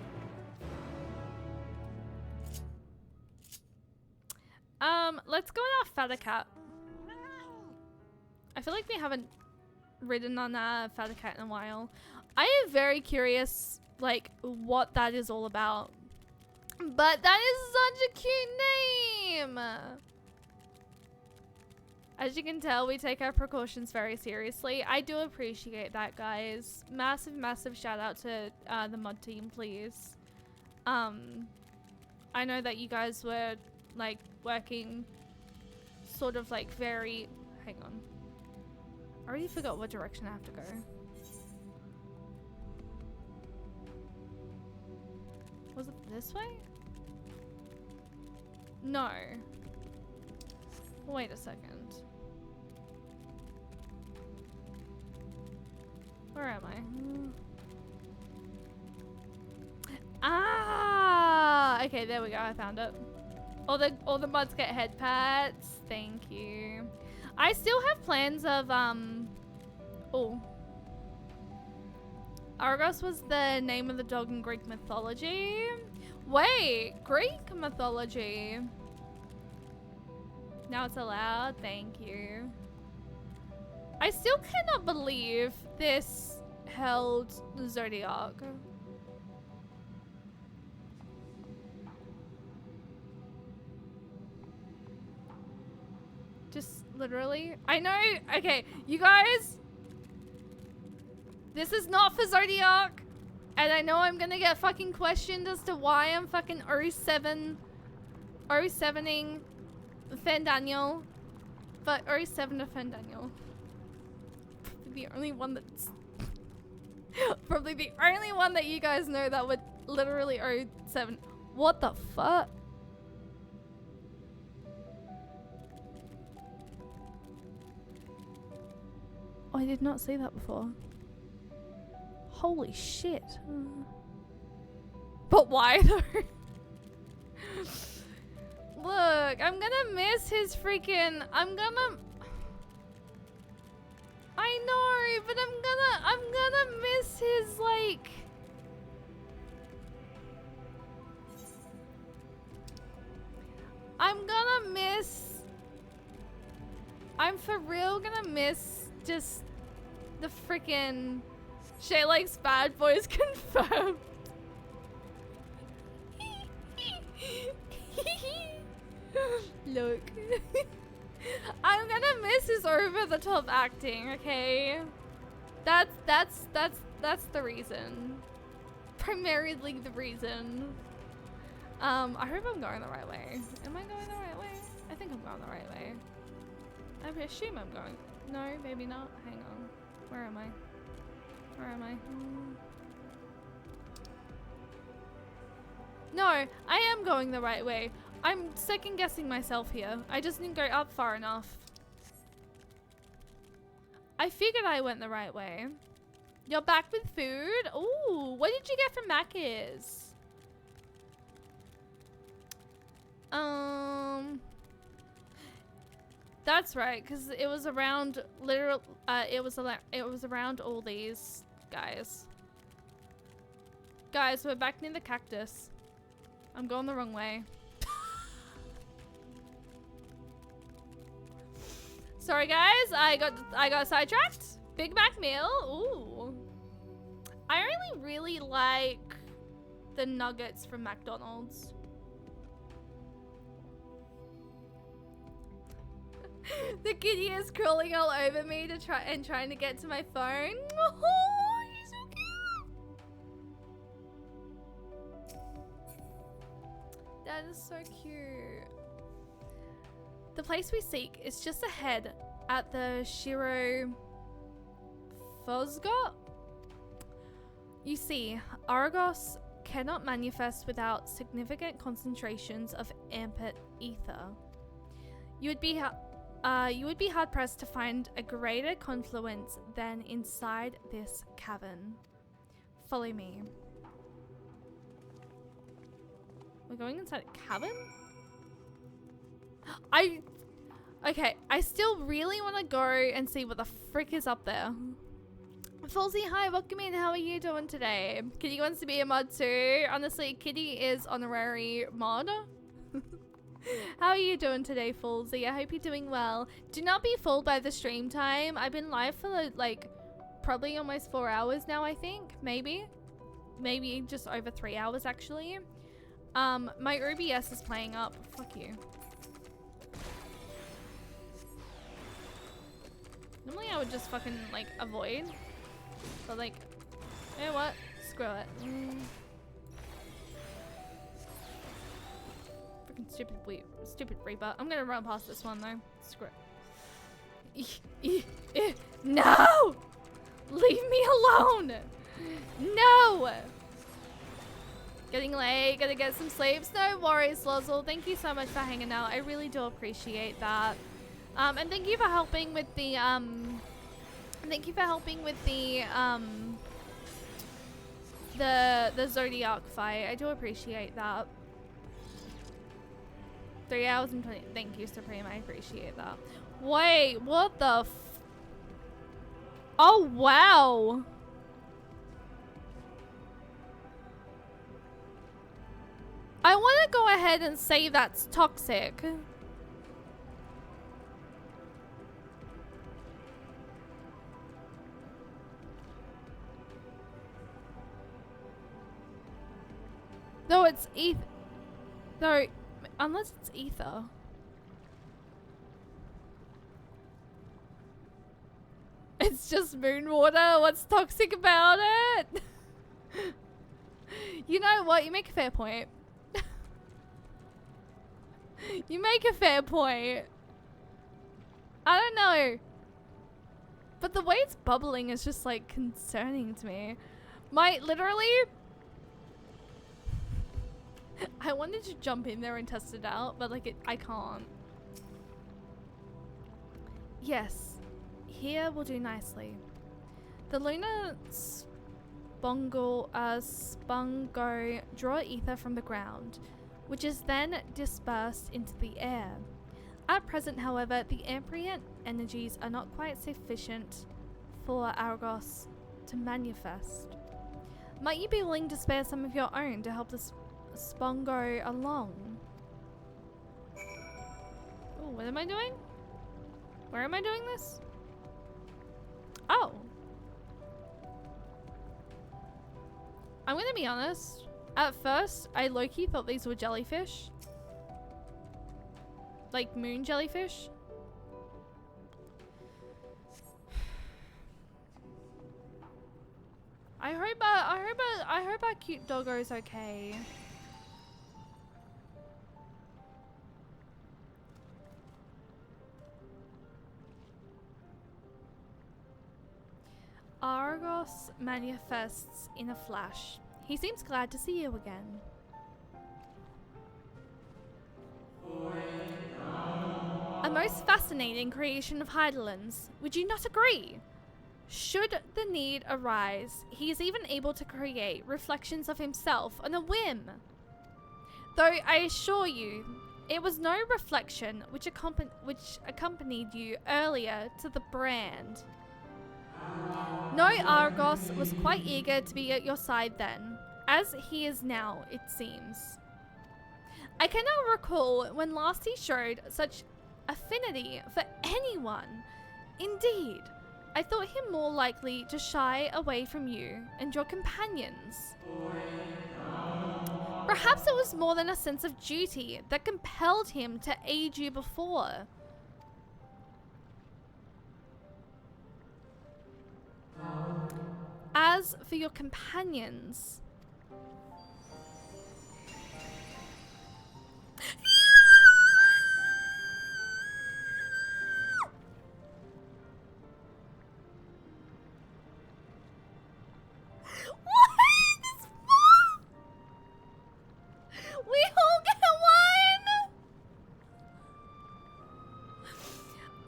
Let's go on our Fatter Cat. I feel like we haven't ridden on our Fatter Cat in a while. I am very curious, like, what that is all about. But that is such a cute name! As you can tell, we take our precautions very seriously. I do appreciate that, guys. Massive, massive shout out to the mod team, please. I know that you guys were, like, working sort of, like, very... Hang on. I already forgot what direction I have to go. Was it this way? No. Wait a second. Where am I? Ah! Okay, there we go. I found it. All the mods get head pats. Thank you. I still have plans of oh. Argos was the name of the dog in Greek mythology. Wait, Greek mythology. Now it's allowed. Thank you. I still cannot believe this held Zodiac. Just literally. I know. Okay, you guys. This is not for Zodiac. And I know I'm gonna get fucking questioned as to why I'm fucking 07ing Fendaniel. But 07 to Fendaniel. The only one that's probably the only one that you guys know that would literally 07. What the fuck? Oh, I did not see that before. Holy shit. But why though? Look, I'm gonna miss his freaking... I know, but I'm gonna miss his, like... I'm for real gonna miss just the freaking Shay likes bad boys confirmed. Look. I'm gonna miss his over-the-top acting, okay? That's the reason. Primarily the reason. I hope I'm going the right way. Am I going the right way? I think I'm going the right way. I assume I'm going. No, maybe not. Hang on. Where am I? Where am I? No, I am going the right way. I'm second guessing myself here. I just didn't go up far enough. I figured I went the right way. You're back with food? Ooh, what did you get from Macca's? That's right, because it was around it was around all these guys. Guys, we're back near the cactus. I'm going the wrong way. Sorry guys, I got sidetracked. Big Mac meal. Ooh. I only really like the nuggets from McDonald's. The kitty is crawling all over me to trying to get to my phone. Oh, he's so cute. That is so cute. The place we seek is just ahead at the Shiro Fosgot. You see, Argos cannot manifest without significant concentrations of ambient ether. You would be hard-pressed to find a greater confluence than inside this cavern. Follow me. We're going inside a cavern? Okay, I still really want to go and see what the frick is up there. Falsey, hi, welcome in. How are you doing today? Kitty wants to be a mod too. Honestly, Kitty is honorary mod. How are you doing today, Falsey? I hope you're doing well. Do not be fooled by the stream time. I've been live for like probably almost 4 hours now, I think. Maybe just over 3 hours actually. My OBS is playing up. Fuck you. Normally I would just fucking like avoid. But like, you know what? Screw it. Freaking stupid Reaper. I'm gonna run past this one though. Screw it. No! Leave me alone! No! Getting late, gotta get some sleeps. No worries, Lozzle. Thank you so much for hanging out. I really do appreciate that. And thank you for helping with the the Zodiac fight. I do appreciate that. 3 hours and 20. Thank you, Supreme. I appreciate that. Wait, what the f— oh, wow. I want to go ahead and say that's toxic. No, it's ether. No, unless it's ether. It's just moon water. What's toxic about it? You know what? You make a fair point. You make a fair point. I don't know. But the way it's bubbling is just like concerning to me. Literally, I wanted to jump in there and test it out, but like I can't. Yes, here will do nicely. The lunar spungo draw ether from the ground, which is then dispersed into the air. At present, however, the ambient energies are not quite sufficient for Argos to manifest. Might you be willing to spare some of your own to help the Spongo along? Oh, what am I doing? Where am I doing this? Oh. I'm gonna be honest. At first, I low-key thought these were jellyfish. like moon jellyfish. I hope our cute doggo's okay. Argos manifests in a flash. He seems glad to see you again. A most fascinating creation of Heidelberg's. Would you not agree? Should the need arise, he is even able to create reflections of himself on a whim. Though I assure you, it was no reflection which accompanied you earlier to the brand. No, Argos was quite eager to be at your side then, as he is now, it seems. I cannot recall when last he showed such affinity for anyone. Indeed, I thought him more likely to shy away from you and your companions. Perhaps it was more than a sense of duty that compelled him to aid you before. As for your companions... We all get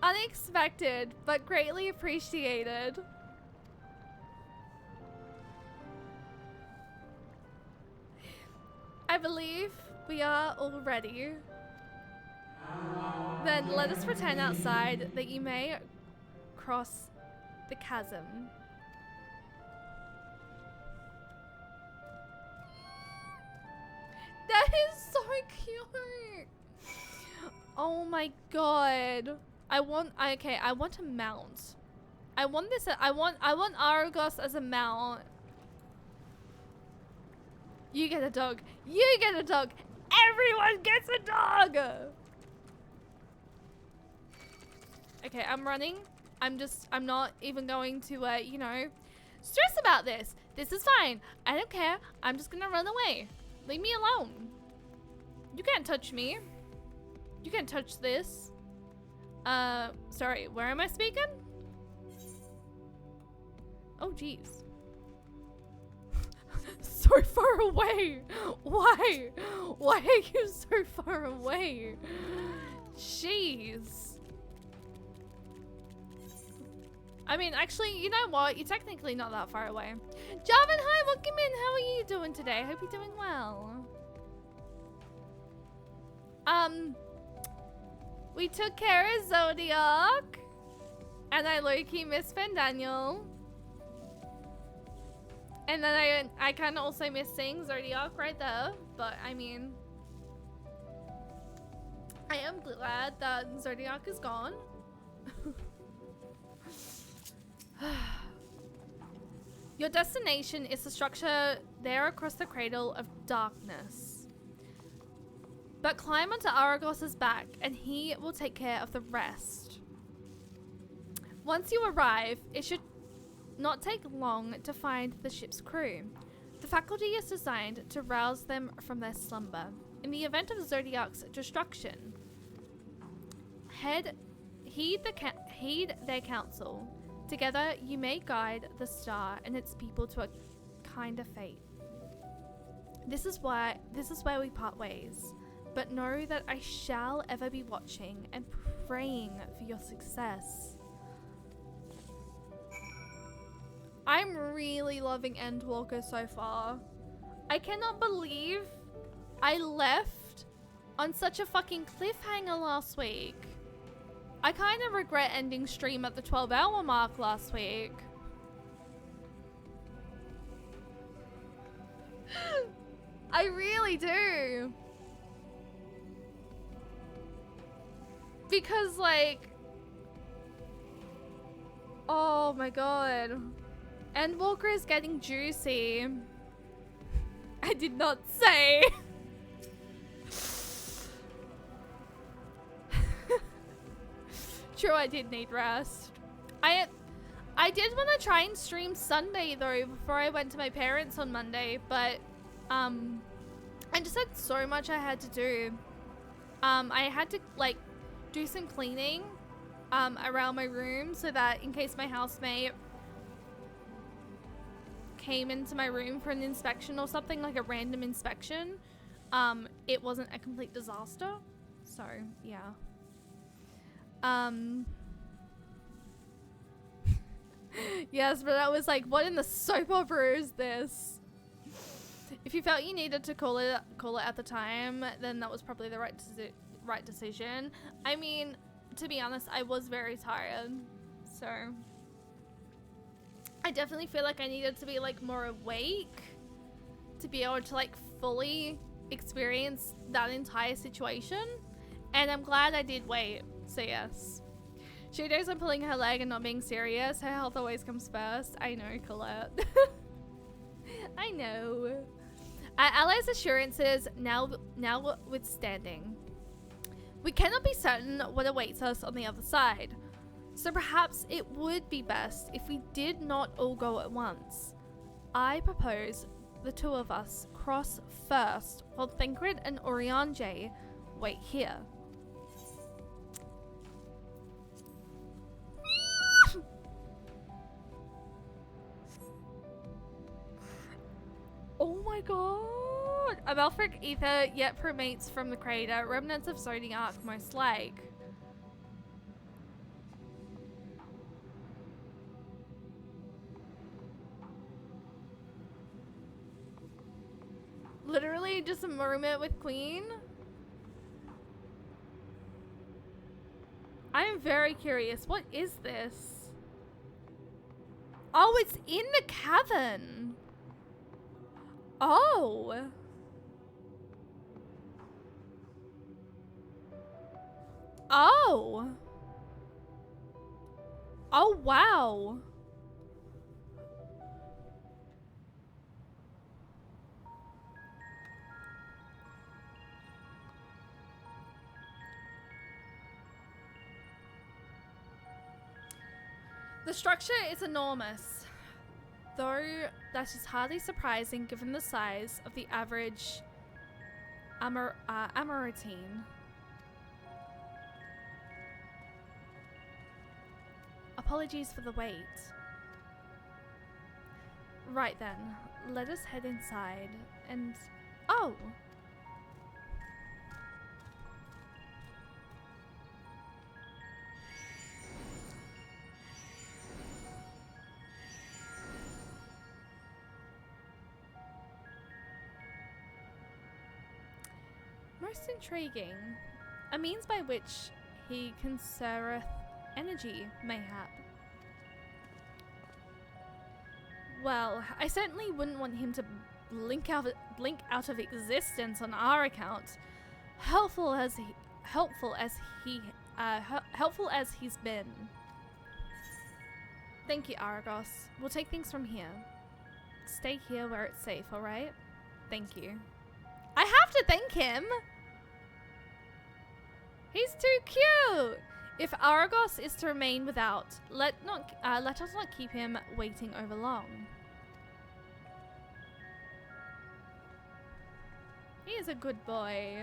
one! Unexpected, but greatly appreciated. I believe we are all ready. Then let us return outside that you may cross the chasm. That is so cute. Oh my god. I want a mount. I want this. I want Argos as a mount. You get a dog. You get a dog. Everyone gets a dog. Okay, I'm running. I'm not even going to, you know, stress about this. This is fine. I don't care. I'm just gonna run away. Leave me alone. You can't touch me. You can't touch this. Sorry, where am I speaking? Oh, jeez. So far away. Why? Why are you so far away? Jeez. I mean, actually, you know what? You're technically not that far away. Javin, hi, welcome in. How are you doing today? I hope you're doing well. We took care of Zodiac. And I low-key miss Daniel. And then I kind of also miss seeing Zodiac right there. But, I mean... I am glad that Zodiac is gone. Your destination is the structure there across the cradle of darkness. But climb onto Aragos's back and he will take care of the rest. Once you arrive, it should not take long to find the ship's crew. The faculty is designed to rouse them from their slumber. In the event of Zodiac's destruction, heed their counsel. Together, you may guide the star and its people to a kinder fate. This is where we part ways. But know that I shall ever be watching and praying for your success. I'm really loving Endwalker so far. I cannot believe I left on such a fucking cliffhanger last week. I kind of regret ending stream at the 12-hour mark last week. I really do. Because, like... Oh my god. Endwalker is getting juicy. I did not say. true, I did need rest. I did want to try and stream Sunday though before I went to my parents on Monday, but I just had so much I had to do. I had to like do some cleaning around my room so that in case my housemate came into my room for an inspection or something, like a random inspection, it wasn't a complete disaster. So yeah. Yes, but I was like, what in the soap opera is this? If you felt you needed to call it at the time, then that was probably the right decision. I mean, to be honest, I was very tired, so I definitely feel like I needed to be like more awake to be able to like fully experience that entire situation, and I'm glad I did wait. So yes. She knows I'm pulling her leg and not being serious. Her health always comes first. I know, Colette. I know. Allies' assurances notwithstanding, we cannot be certain what awaits us on the other side. So perhaps it would be best if we did not all go at once. I propose the two of us cross first, while Thancred and Oriange wait here. Oh my god! A Belfric ether yet permeates from the crater, remnants of Zodiac most like. Literally just a moment with Queen. I am very curious. What is this? Oh, it's in the cavern. Oh. Oh. Oh, wow. The structure is enormous, though that is hardly surprising given the size of the average Amaritine. Apologies for the wait. Right then, let us head inside and... Oh! Most intriguing. A means by which he conserveth energy, mayhap. Well, I certainly wouldn't want him to blink out of existence on our account. Helpful as he's been. Thank you, Argos. We'll take things from here. Stay here where it's safe, alright? Thank you. I have to thank him! He's too cute! If Argos is to remain without, let us not keep him waiting over long. He is a good boy.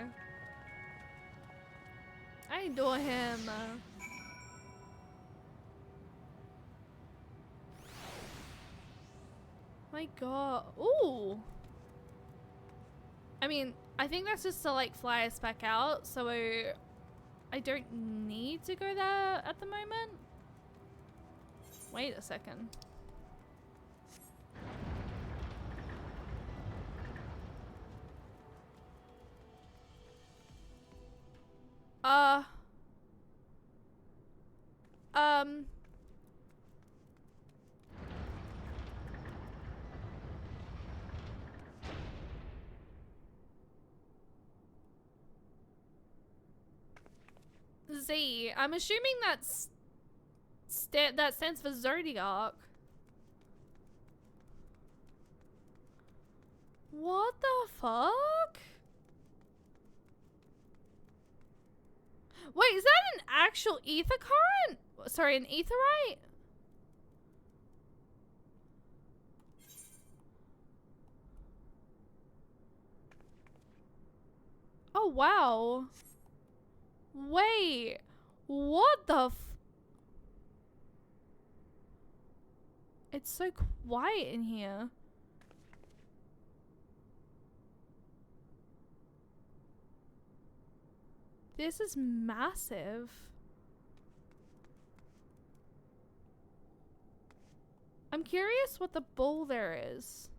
I adore him. My god. Ooh! I mean, I think that's just to like fly us back out, so I don't need to go there at the moment. Wait a second. Z. I'm assuming that's that stands for Zodiac. What the fuck? Wait, is that an actual ether current? Sorry, an etherite? Oh, wow. Wait. What the f... It's so quiet in here. This is massive. I'm curious what the bowl there is.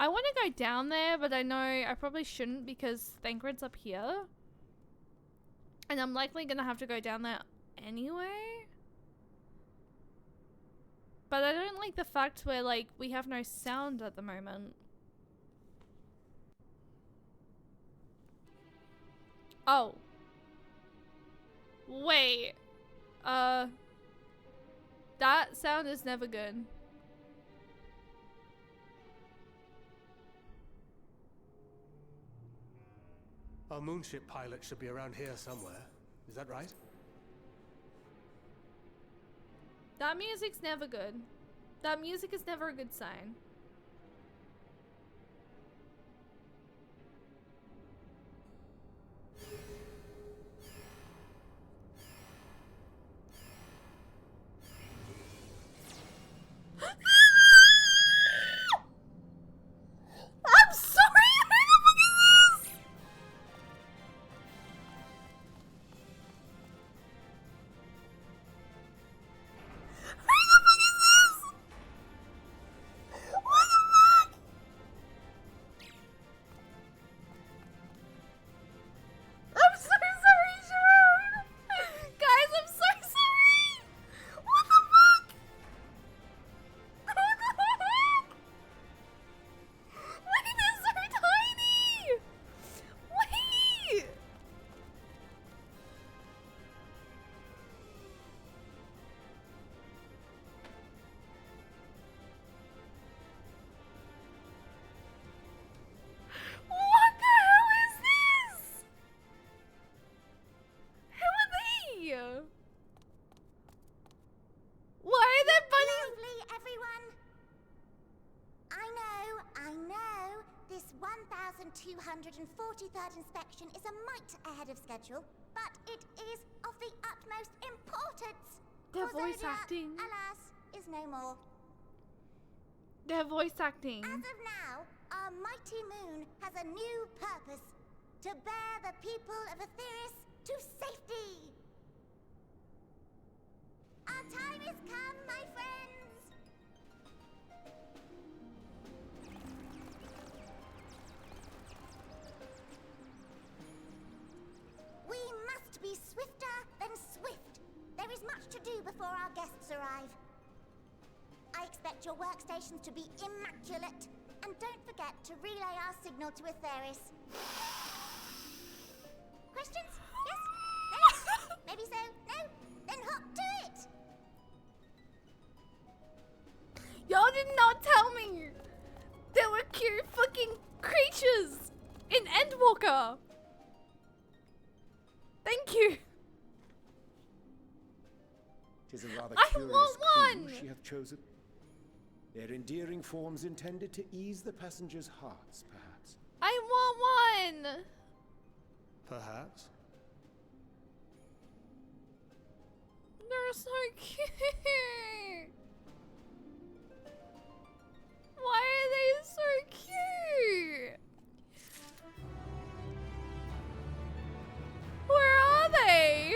I want to go down there, but I know I probably shouldn't because Thancred's up here. And I'm likely going to have to go down there anyway. But I don't like the fact where, like, we have no sound at the moment. Oh. Wait. That sound is never good. Our moonship pilot should be around here somewhere. Is that right? That music's never good. That music is never a good sign. I'm sorry! Who the fuck is this? Who the fuck is this? What the fuck? I'm so sorry, Sharon! Guys, I'm so sorry! What the fuck? What the fuck? Wait, they're so tiny! Wait! What the hell is this? Who are they? Why are there bunnies? Lively, everyone! I know. This 1243rd inspection is a mite ahead of schedule, but it is of the utmost importance. Their For voice Zodiac, acting. alas, is no more. Their voice acting. As of now, our mighty moon has a new purpose: to bear the people of Etheris to safety. Our time has come, my friends. We must be swifter than swift. There is much to do before our guests arrive. I expect your workstations to be immaculate, and don't forget to relay our signal to Etheris. Questions? Yes? No? Maybe so? No? Then hop to it! Y'all did not tell me there were cute fucking creatures in Endwalker. Thank you. Tis a rather I curious want crew one! she hath chosen. Their endearing forms intended to ease the passengers' hearts, perhaps. I want one. Perhaps. They're so cute. Why are they so cute? Where are they?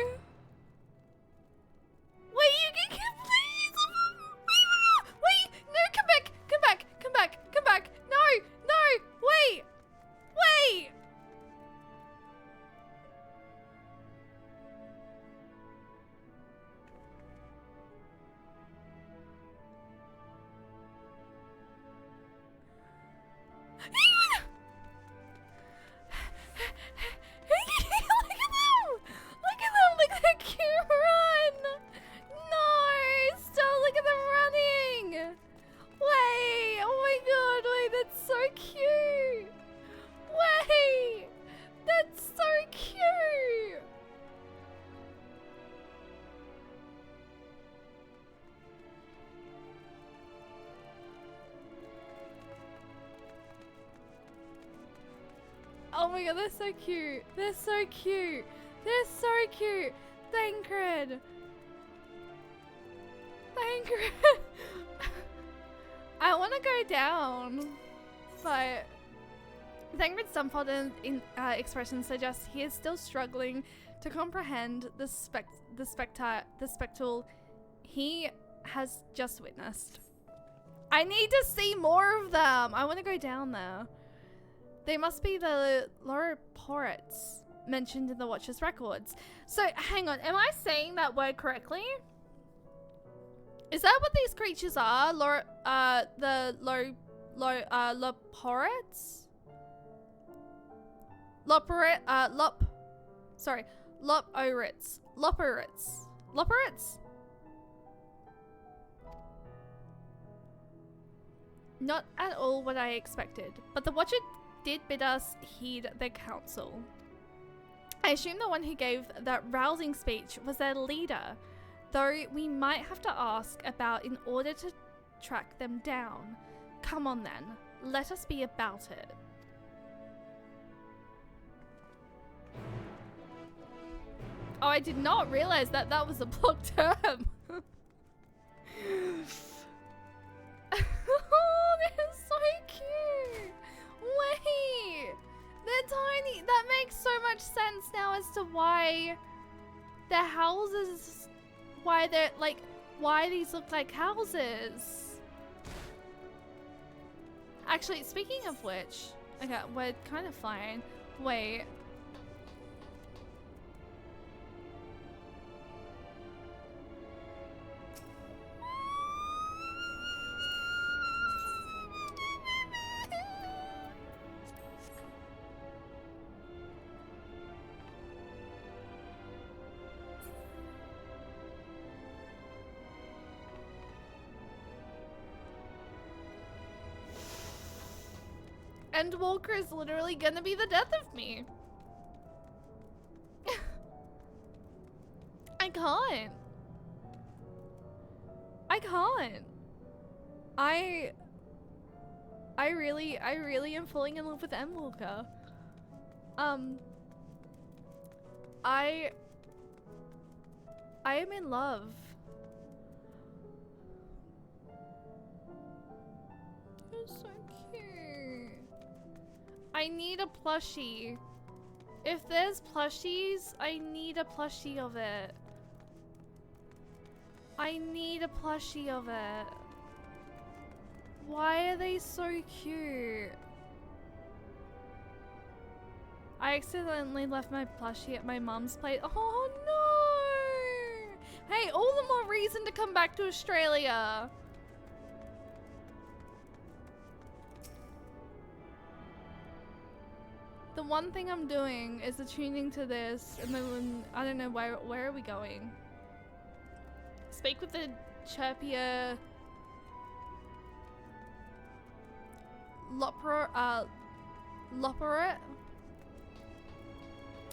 Wait, you can please. Wait, no, come back, come back, come back, come back. No, no, wait, wait. Oh my god, they're so cute. They're so cute. They're so cute. Thancred. Thancred. I want to go down, but Thancred's dumbfounded expression suggests he is still struggling to comprehend the spectacle he has just witnessed. I need to see more of them. I want to go down there. They must be the Loroporets mentioned in the Watcher's records. So, hang on. Am I saying that word correctly? Is that what these creatures are? Loporets? Loporets. Loporets? Not at all what I expected, but the Watcher did bid us heed their counsel. I assume the one who gave that rousing speech was their leader, though we might have to ask about in order to track them down. Come on then, let us be about it. Oh, I did not realize that that was a block term. Oh, they're so cute. Wait, they're tiny. That makes so much sense now as to why their houses, why they're like, why these look like houses. Actually, speaking of which, okay, we're kind of fine. Wait. Endwalker is literally gonna be the death of me. I can't. I can't. I really am falling in love with Endwalker. I am in love. You're so cute. I need a plushie. If there's plushies, I need a plushie of it. I need a plushie of it. Why are they so cute? I accidentally left my plushie at my mom's place. Oh no! Hey, all the more reason to come back to Australia. The one thing I'm doing is attuning to this, and then I don't know where are we going? Speak with the chirpier Loperet.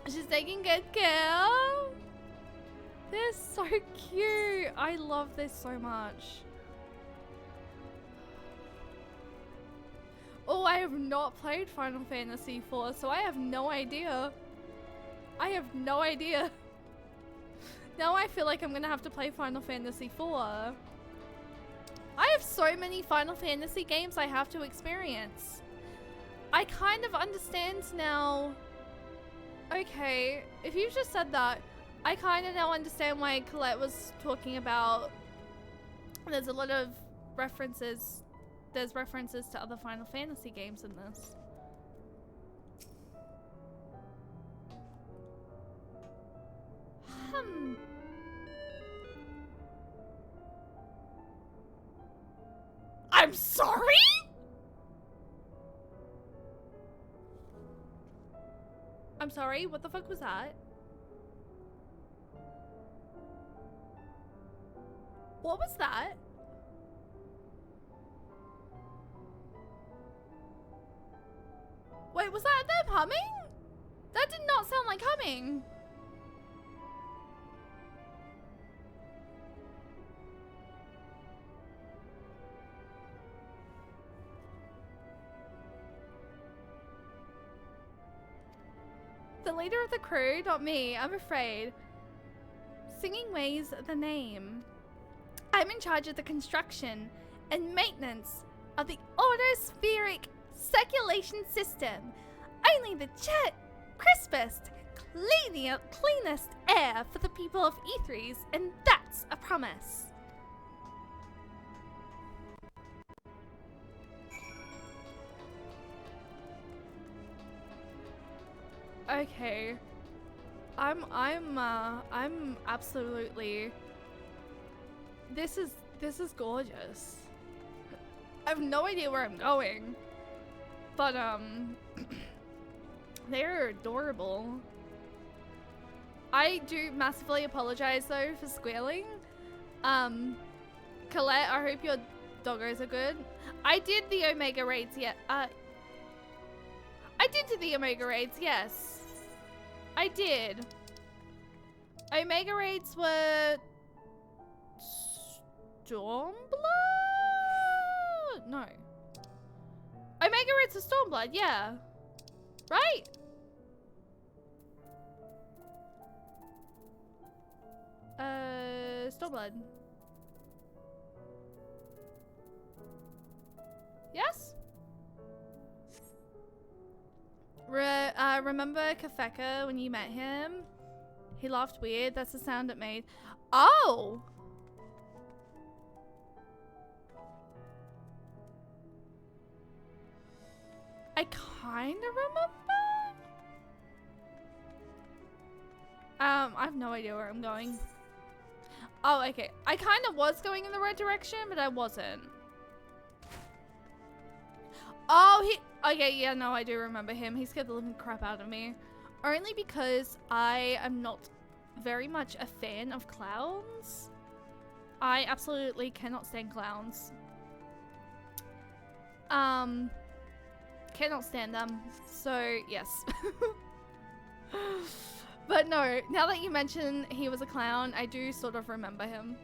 She's taking good care. They're so cute. I love this so much. Oh, I have not played Final Fantasy IV, so I have no idea. I have no idea. Now I feel like I'm gonna have to play Final Fantasy IV. I have so many Final Fantasy games I have to experience. I kind of understand now. Okay, if you just said that, I kind of now understand why Colette was talking about there's a lot of references. There's references to other Final Fantasy games in this. I'm sorry? I'm sorry, what the fuck was that? What was that? Wait, was that them humming? That did not sound like humming. the leader of the crew, not me, I'm afraid. Singing Way's the name. I'm in charge of the construction and maintenance of the autospheric circulation system. Only the crispest, cleanest air for the people of Ethres, and that's a promise. Okay. I'm absolutely. This is gorgeous. I have no idea where I'm going, but they're adorable. I do massively apologize though for squealing. Colette, I hope your doggos are good. I did the Omega raids yet. I did do the Omega raids, yes. I did. Omega raids were Stormblood? No. Omega raids are Stormblood, yeah. Right? Stormblood. Yes? Remember Kafeka when you met him? He laughed weird. That's the sound it made. Oh! I kind of remember. I have no idea where I'm going. Oh, okay. I kind of was going in the right direction, but I wasn't. Oh, okay, yeah, no, I do remember him. He scared the living crap out of me. Only because I am not very much a fan of clowns. I absolutely cannot stand clowns. Cannot stand them. So, yes. But no, now that you mention he was a clown, I do sort of remember him.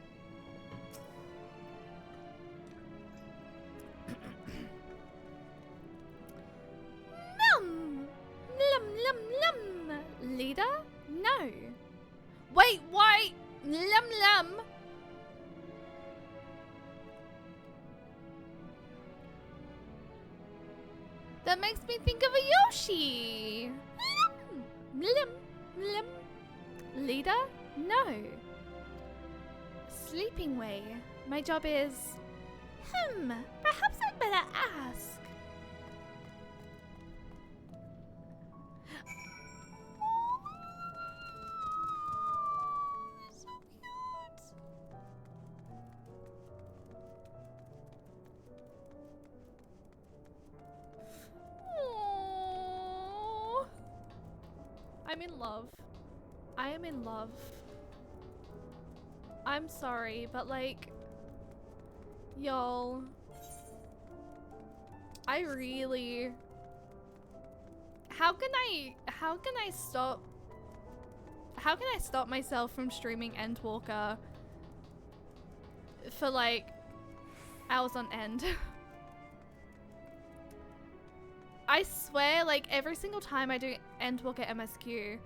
Leader? No. Wait, why? Lum. That makes me think of a Yoshi. Lum. Leader? No. Sleeping Way. My job is... perhaps I'd better ask. So cute. Aww. I'm in love. I am in love. I'm sorry, but like, y'all, I really, how can I stop myself from streaming Endwalker for like hours on end? I swear, like every single time I do Endwalker MSQ,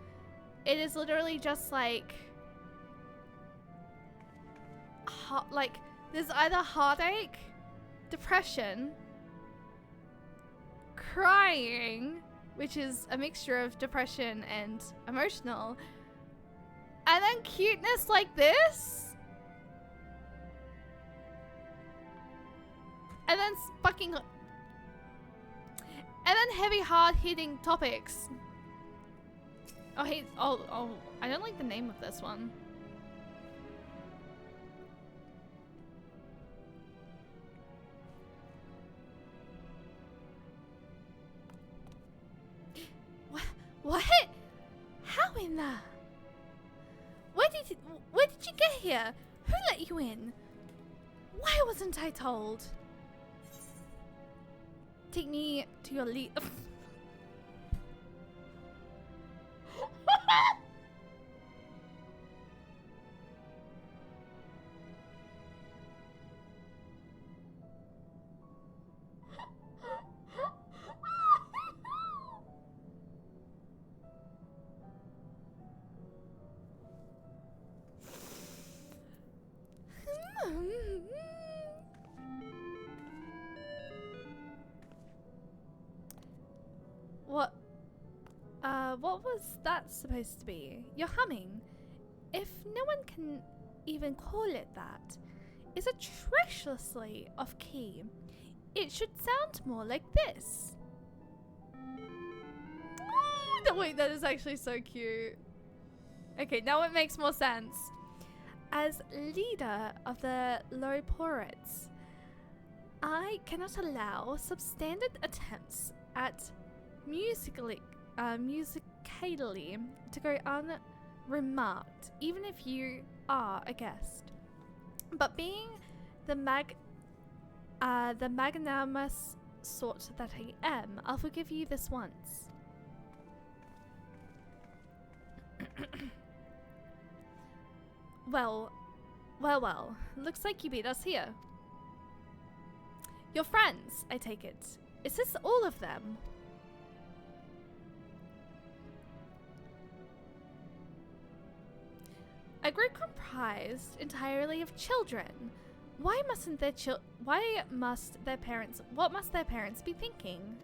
it is literally just like, there's either heartache, depression, crying, which is a mixture of depression and emotional, and then cuteness like this, and then fucking, and then heavy, hard-hitting topics. Oh, I don't like the name of this one. What? How in the... Where did you get here? Who let you in? Why wasn't I told? Take me to your lead... what was that supposed to be? You're humming. If no one can even call it that, is atrociously off key. It should sound more like this. Oh, no, wait, that is actually so cute. Okay, now it makes more sense. As leader of the Loriporites, I cannot allow substandard attempts at musically to go unremarked, even if you are a guest. But being the magnanimous sort that I am, I'll forgive you this once. Well. Looks like you beat us here. Your friends, I take it. Is this all of them? A group comprised entirely of children. What must their parents be thinking?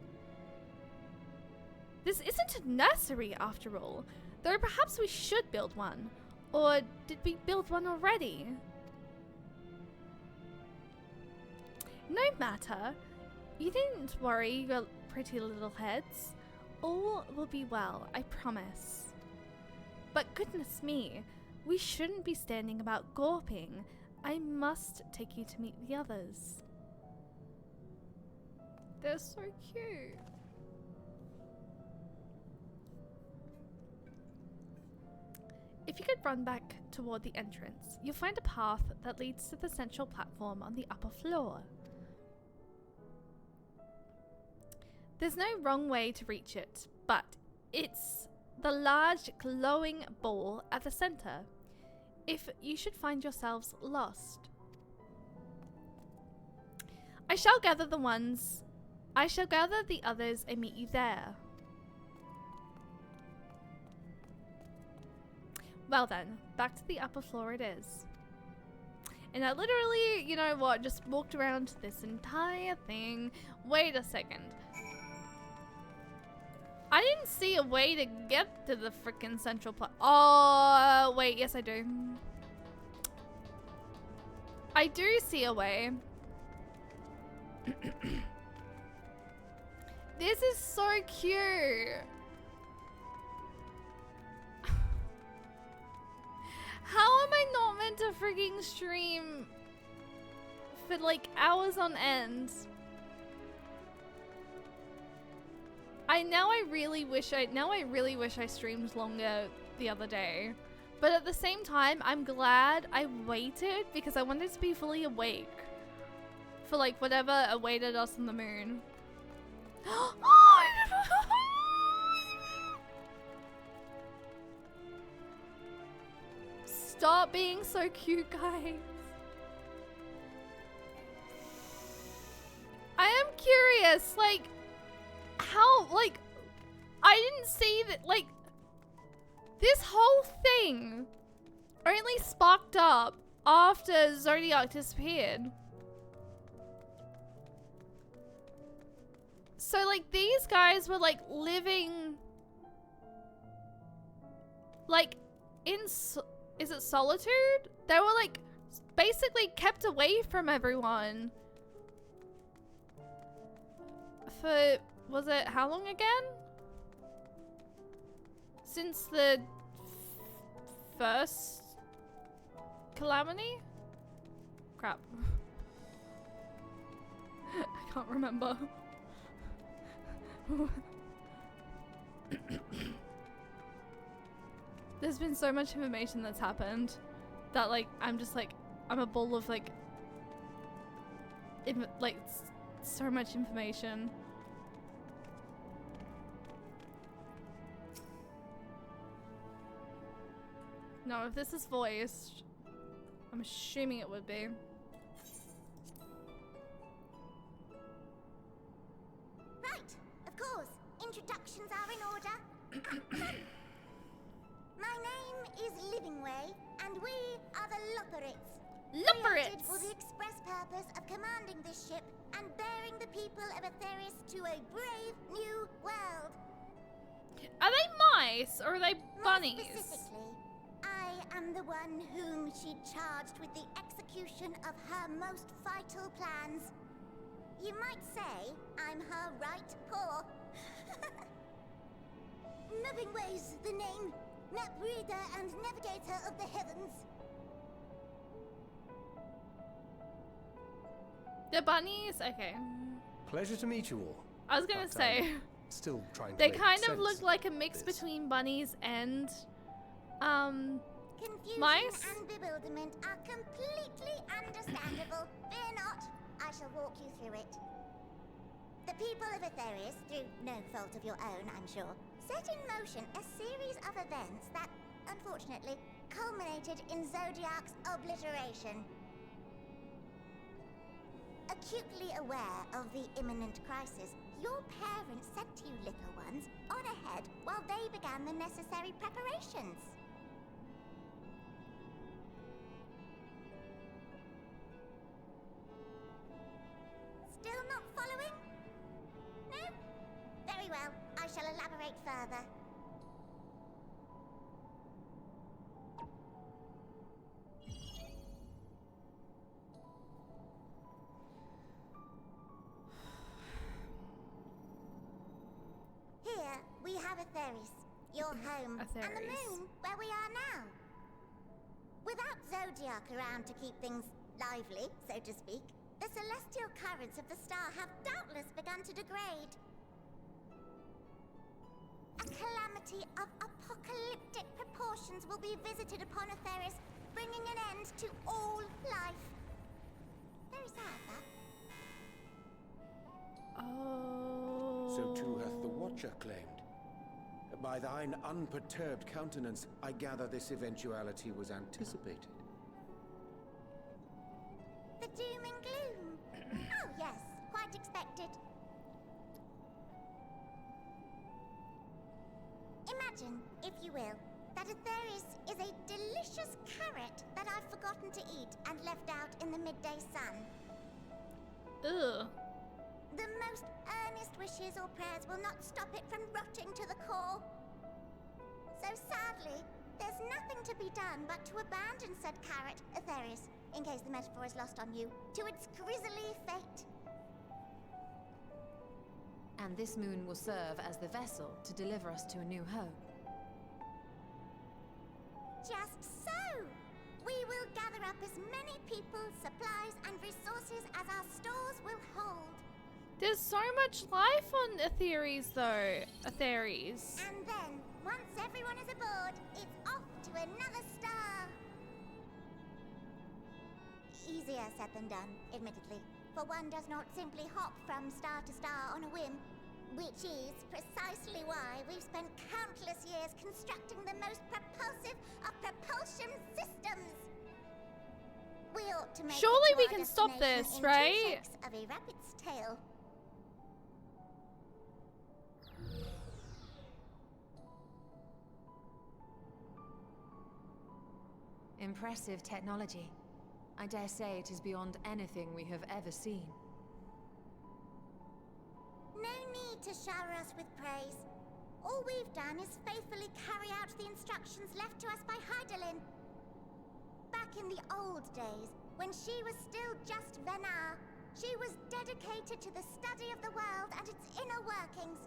This isn't a nursery after all, though perhaps we should build one. Or did we build one already? No matter. You needn't worry your pretty little heads. All will be well, I promise. But goodness me, we shouldn't be standing about gawping. I must take you to meet the others. They're so cute. If you could run back toward the entrance, you'll find a path that leads to the central platform on the upper floor. There's no wrong way to reach it, but it's the large glowing ball at the center. If you should find yourselves lost, I shall gather the others and meet you there. Well then, back to the upper floor it is. And I literally, you know what, just walked around this entire thing. Wait a second. I didn't see a way to get to the frickin' central oh, wait, yes I do. I do see a way. This is so cute. How am I not meant to freaking stream for like hours on end? I really wish I streamed longer the other day. But at the same time, I'm glad I waited because I wanted to be fully awake for like whatever awaited us on the moon. Stop being so cute, guys. I am curious, like, how, like, I didn't see that, like, this whole thing only sparked up after Zodiac disappeared. So, like, these guys were, like, living, like, in, is it solitude? They were, like, basically kept away from everyone. For, was it how long again? Since the first calamity? Crap. I can't remember. There's been so much information that's happened that, like, I'm just like, I'm a ball of like so much information. No, if this is voiced, I'm assuming it would be. Right, of course. Introductions are in order. My name is Livingway, and we are the Loperites. Created for the express purpose of commanding this ship and bearing the people of Atheris to a brave new world. Are they mice or are they bunnies? More specifically, I am the one whom she charged with the execution of her most vital plans. You might say I'm her right paw. Moving Ways, the name, map reader and navigator of the heavens. The bunnies? Okay. Pleasure to meet you all. I was gonna But, say, still trying to they make kind of sense look like a mix this. between bunnies and, Confusion mice? and bewilderment are completely understandable. Fear not, I shall walk you through it. The people of Aetherius, through no fault of your own, I'm sure, set in motion a series of events that, unfortunately, culminated in Zodiac's obliteration. Acutely aware of the imminent crisis, your parents said to you little ones, on ahead while they began the necessary preparations. Still not following? No? Very well, I shall elaborate further. Here, we have Aetherius, your home, and the Aetherius. moon, where we are now. Without Zodiac around to keep things lively, so to speak, the celestial currents of the star have doubtless begun to degrade. A calamity of apocalyptic proportions will be visited upon Aetherius, bringing an end to all life. Very sad, that. oh. So too hath the Watcher claimed. By thine unperturbed countenance, I gather this eventuality was anticipated. The doom and gloom. Oh yes, quite expected. Imagine, if you will, that Aetherius is a delicious carrot that I've forgotten to eat and left out in the midday sun. Ugh. The most earnest wishes or prayers will not stop it from rotting to the core. So sadly, there's nothing to be done but to abandon said carrot, Aetherius, in case the metaphor is lost on you, to its grisly fate. And this moon will serve as the vessel to deliver us to a new home. Just so! We will gather up as many people, supplies, and resources as our stores will hold. There's so much life on Aetherius, though. Aetherius. And then, once everyone is aboard, it's off to another star. Easier said than done, admittedly, for one does not simply hop from star to star on a whim, which is precisely why we've spent countless years constructing the most propulsive of propulsion systems. We ought to make Surely it to we our can stop destination this, in right? 2 shakes of a rabbit's tail. Impressive technology. I dare say it is beyond anything we have ever seen. No need to shower us with praise. All we've done is faithfully carry out the instructions left to us by Hydaelyn. Back in the old days, when she was still just Venar, she was dedicated to the study of the world and its inner workings.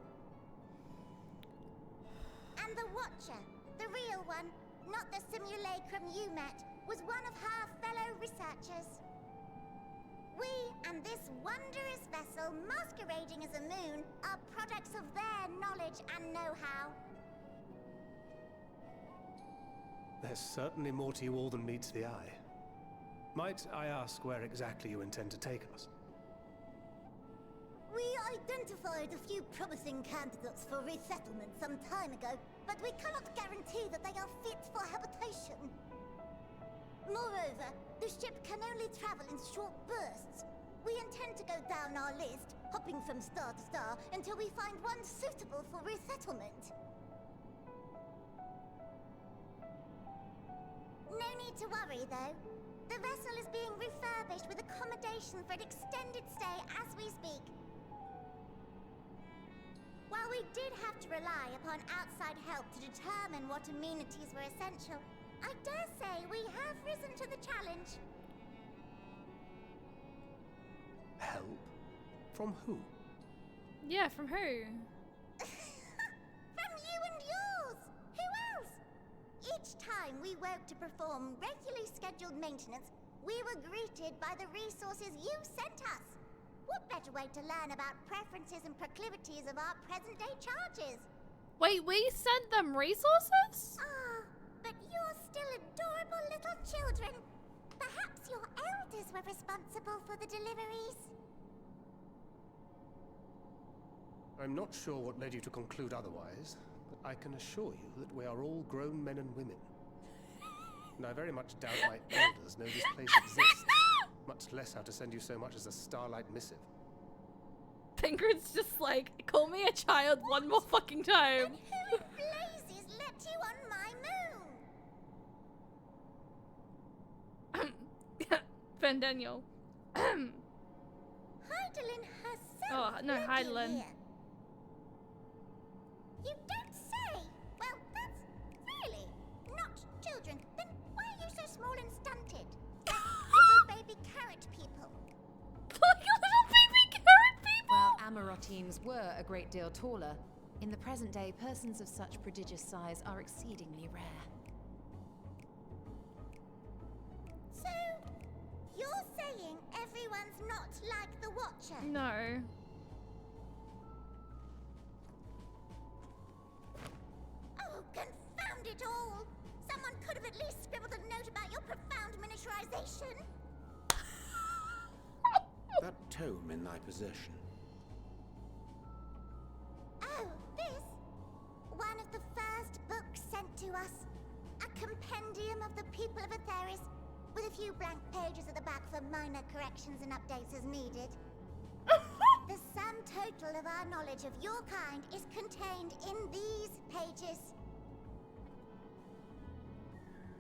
And the Watcher, the real one, not the simulacrum you met, was one of her fellow researchers. We and this wondrous vessel masquerading as a moon are products of their knowledge and know-how. There's certainly more to you all than meets the eye. Might I ask where exactly you intend to take us? We identified a few promising candidates for resettlement some time ago, but we cannot guarantee that they are fit for habitation. Moreover, the ship can only travel in short bursts. We intend to go down our list, hopping from star to star, until we find one suitable for resettlement. No need to worry, though. The vessel is being refurbished with accommodation for an extended stay as we speak. While While we did have to rely upon outside help to determine what amenities were essential, I dare say we have risen to the challenge. Help? From who? Yeah, from who? From you and yours! Who else? Each time we woke to perform regularly scheduled maintenance, we were greeted by the resources you sent us. What better way to learn about preferences and proclivities of our present-day charges? Wait, we sent them resources? Ah, but you're still adorable little children. Perhaps your elders were responsible for the deliveries. I'm not sure what led you to conclude otherwise, but I can assure you that we are all grown men and women. And I very much doubt my elders know this place exists, much less how to send you so much as a starlight missive. Penguin's just like, call me a child one more fucking time. And who in blazes let you on my moon? Ben Daniel. Heidelin herself. Oh, no, led you Heidelin. here. You don't say! Well, that's really not children. Then why are you so small and stunted? Like little baby carrot people. Like little baby carrot people! While Amarotines were a great deal taller, in the present day, persons of such prodigious size are exceedingly rare. So, you're saying everyone's not like the Watcher? No. Oh, confound it all! Someone could have at least scribbled a note about your profound miniaturization. That tome in thy possession. Oh, this? One of the first books sent to us. A compendium of the people of Aetheris, with a few blank pages at the back for minor corrections and updates as needed. The sum total of our knowledge of your kind is contained in these pages.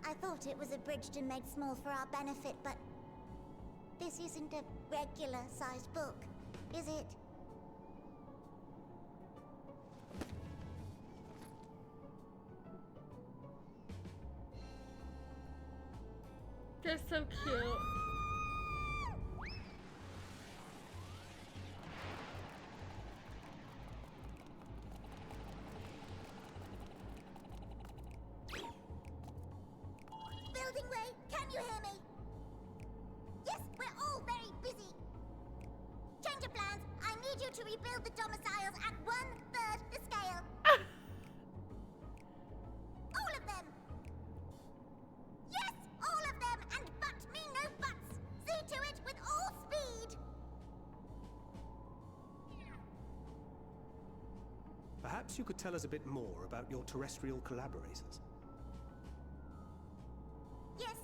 I thought it was abridged and made small for our benefit, but this isn't a regular-sized book, is it? They're so cute. Building Way, can you hear me? Yes, we're all very busy. Change of plans. I need you to rebuild the domiciles at 1/3 the scale. All of them. Yes, all of them, and but me no buts. See to it with all speed. Perhaps you could tell us a bit more about your terrestrial collaborators. Yes,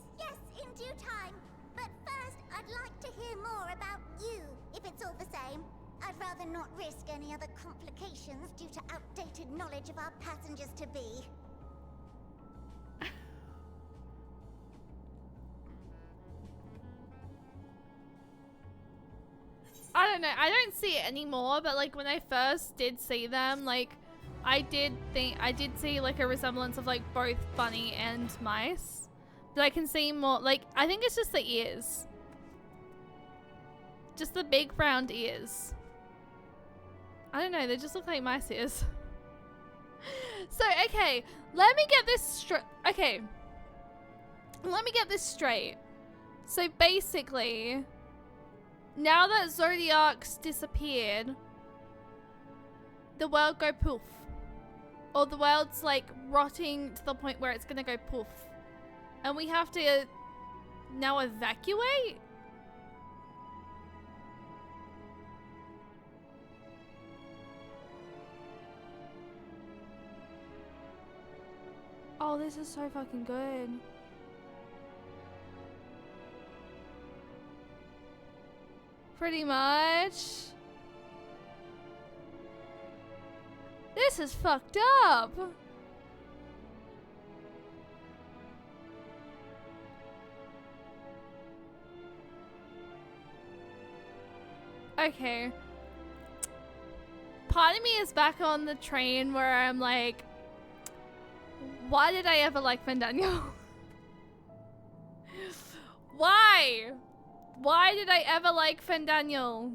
in due time. But first, I'd like to hear more about you, if it's all the same. I'd rather not risk any other complications due to outdated knowledge of our passengers-to-be. I don't know. I don't see it anymore, but like when I first did see them, like I did see like a resemblance of like both bunny and mice. But I can see more, like I think it's just the ears. Just the big round ears. I don't know, they just look like mice ears. So, okay, let me get this straight. Okay. Let me get this straight. So basically, now that Zodiac's disappeared, the world go poof. Or the world's like rotting to the point where it's gonna go poof. And we have to now evacuate? Oh, this is so fucking good. Pretty much. This is fucked up. Okay. part of me is back on the train where I'm like, why did I ever like Fandaniel? Why? Why did I ever like Fandaniel?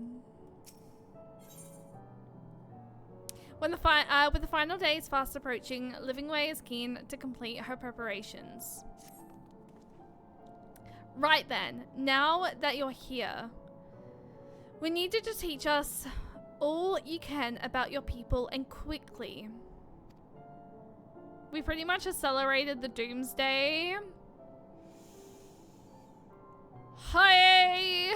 With the final days fast approaching, Livingway is keen to complete her preparations. Right then, now that you're here, we need you to teach us all you can about your people and quickly. We pretty much accelerated the doomsday. Hi!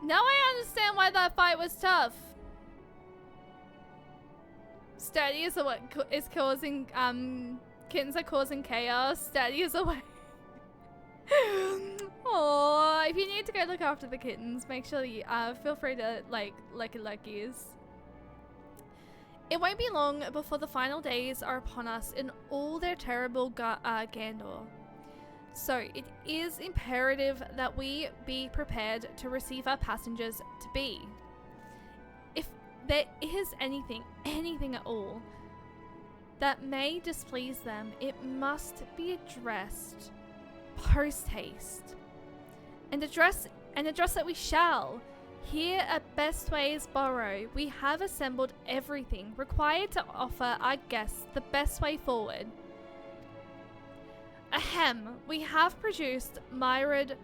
Now I understand why that fight was tough. Sturdy is what is causing, kittens are causing chaos. Sturdy is away. Oh, if you need to go look after the kittens, make sure you, feel free to, like, luckies. It won't be long before the final days are upon us in all their terrible Gandor. So it is imperative that we be prepared to receive our passengers to be. If there is anything at all that may displease them, it must be addressed post haste. And address that we shall. Here at Best Ways Borrow, we have assembled everything required to offer our guests the best way forward. Ahem, we have produced myriad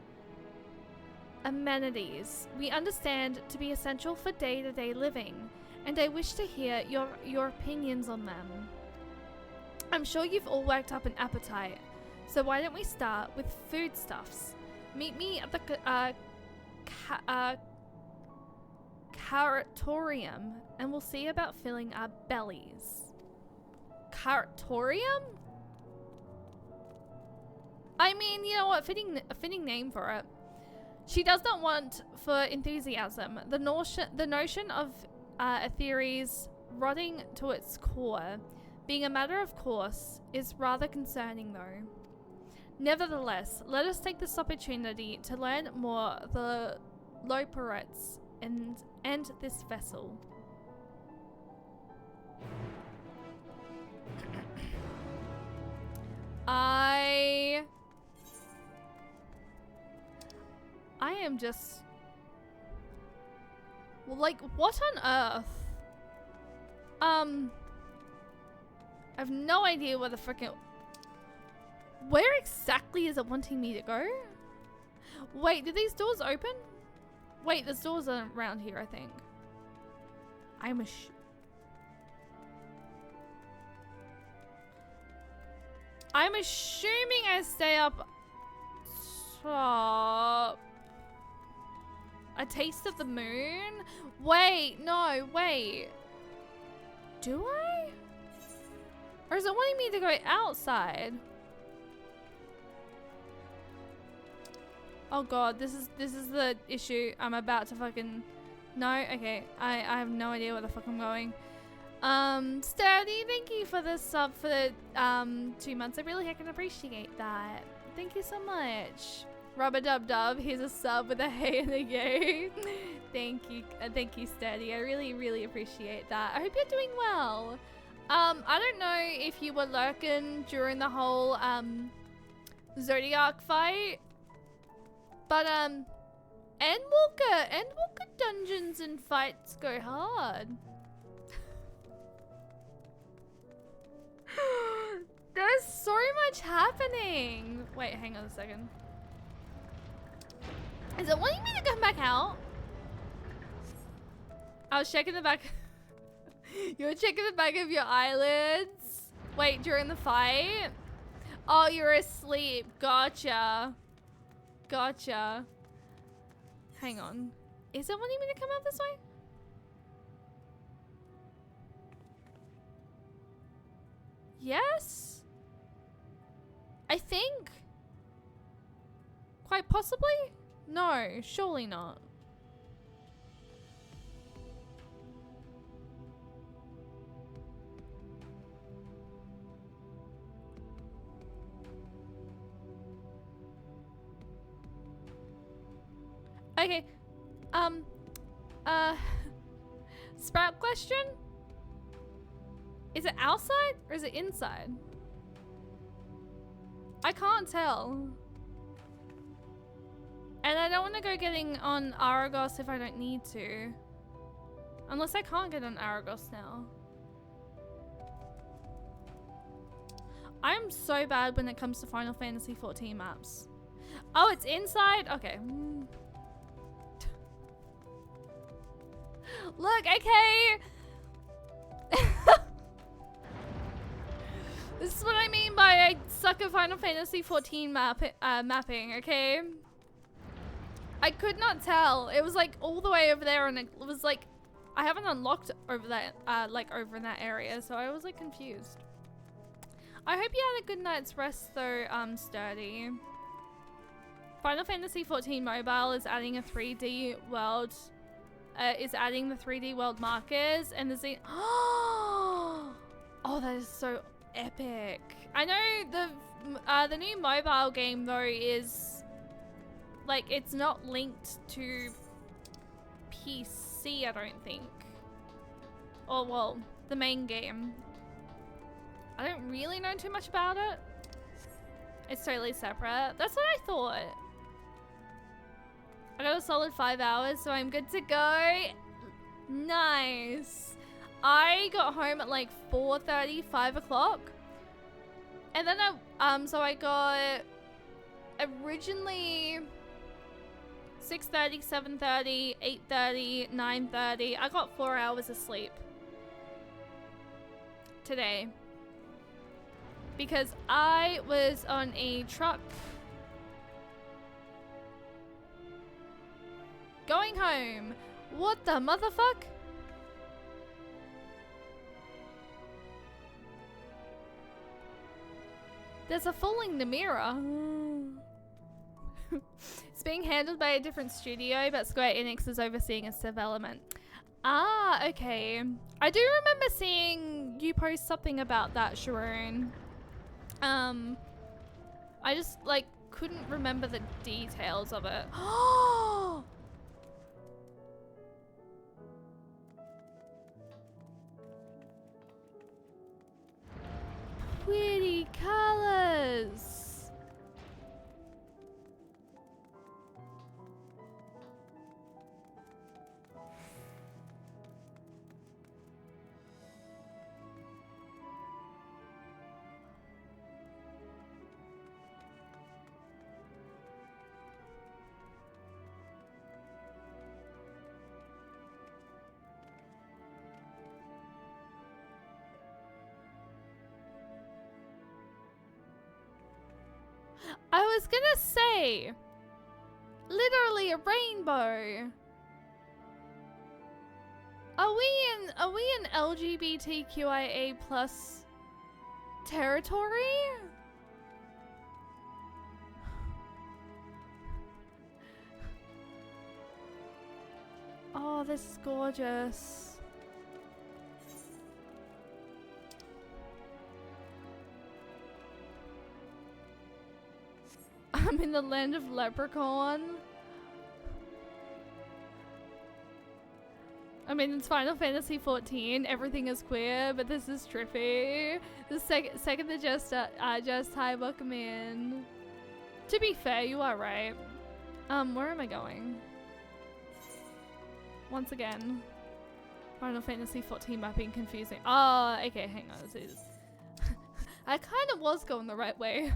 amenities we understand to be essential for day-to-day living, and I wish to hear your opinions on them. I'm sure you've all worked up an appetite, so why don't we start with foodstuffs? Meet me at the Caratorium, and we'll see about filling our bellies. Caratorium? I mean, you know what? A fitting name for it. She does not want for enthusiasm. The notion of Aetheri's rotting to its core, being a matter of course, is rather concerning though. Nevertheless, let us take this opportunity to learn more of the Loporets and this vessel. I am just... like, what on earth? I have no idea where the frickin... where exactly is it wanting me to go? Wait, did these doors open? Wait, there's doors around here, I think. I'm assuming I stay up top. A taste of the moon? Wait, no, wait. Do I? Or is it wanting me to go outside? Oh god, this is the issue. I'm about to fucking... No? Okay. I have no idea where the fuck I'm going. Sturdy, thank you for the sub for the 2 months. I really heckin' appreciate that. Thank you so much. Rubber Dub Dub, here's a sub with a hey and a yay. Thank you, Sturdy. I really appreciate that. I hope you're doing well. I don't know if you were lurking during the whole Zodiac fight, but Endwalker dungeons and fights go hard. There's so much happening. Wait, hang on a second. Is it wanting me to come back out? I was checking the back. You were checking the back of your eyelids? Wait, during the fight? Oh, you're asleep. Gotcha. Gotcha. Hang on. Is it wanting me to come out this way? Yes? I think. Quite possibly? No, surely not. Okay. Sprout question? Is it outside or is it inside? I can't tell. And I don't want to go getting on Aragos if I don't need to. Unless I can't get on Aragos now. I'm so bad when it comes to Final Fantasy XIV maps. Oh, it's inside? Okay. Look, okay. This is what I mean by I suck at Final Fantasy XIV mapping, okay? I could not tell. It was like all the way over there and it was like, I haven't unlocked over that, like over in that area, so I was like confused. I hope you had a good night's rest though, Sturdy. Final Fantasy XIV Mobile is adding a 3D world, is adding the 3D world markers and there's a, oh, that is so epic. I know the new mobile game though is like it's not linked to PC, I don't think. Or well, the main game. I don't really know too much about it. It's totally separate. That's what I thought. I got a solid 5 hours, so I'm good to go. Nice. I got home at like 4:30, 5 o'clock. And then so I got originally 6:30, 7:30, 8:30, 9:30. I got 4 hours of sleep today because I was on a truck going home. What the motherfuck? There's a falling the mirror. It's being handled by a different studio, but Square Enix is overseeing its development. Ah, okay. I do remember seeing you post something about that, Sharon. I just like couldn't remember the details of it. Oh! Pretty colors. I was gonna say, literally a rainbow. Are we in LGBTQIA plus territory? Oh, this is gorgeous. I'm in the land of Leprechaun. I mean, it's Final Fantasy XIV. Everything is queer, but this is trippy. The second the just hi, welcome in. To be fair, you are right. Where am I going? Once again, Final Fantasy XIV mapping confusing. Oh, okay, hang on. This is I kind of was going the right way.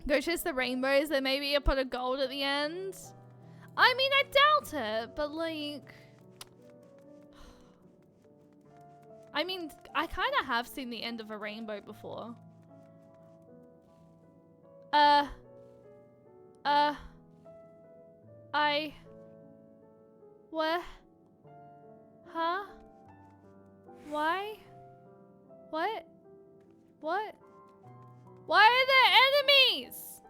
Go chase the rainbows, then maybe a pot of gold at the end. I mean, I doubt it, but like, I mean, I kind of have seen the end of a rainbow before. What? Huh? Why? What? What? Why are there enemies?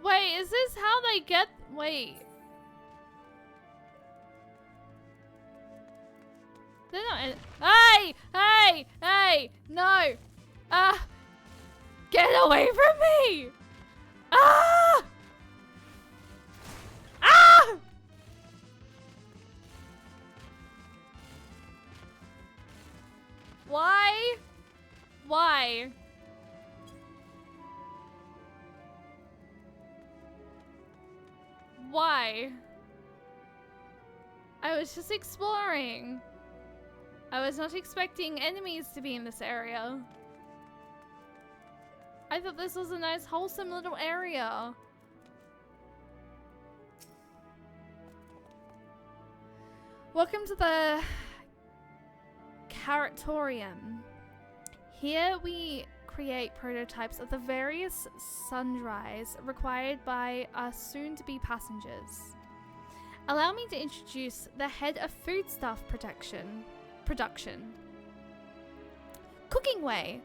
Wait, is this how they get... Wait. They're not. Hey! Hey! Hey! No! Get away from me! Ah! Ah! Why? Why? Why? I was just exploring. I was not expecting enemies to be in this area. I thought this was a nice, wholesome little area. Welcome to the Caratorium. Here we create prototypes of the various sundries required by our soon-to-be passengers. Allow me to introduce the head of foodstuff production. Cooking Way.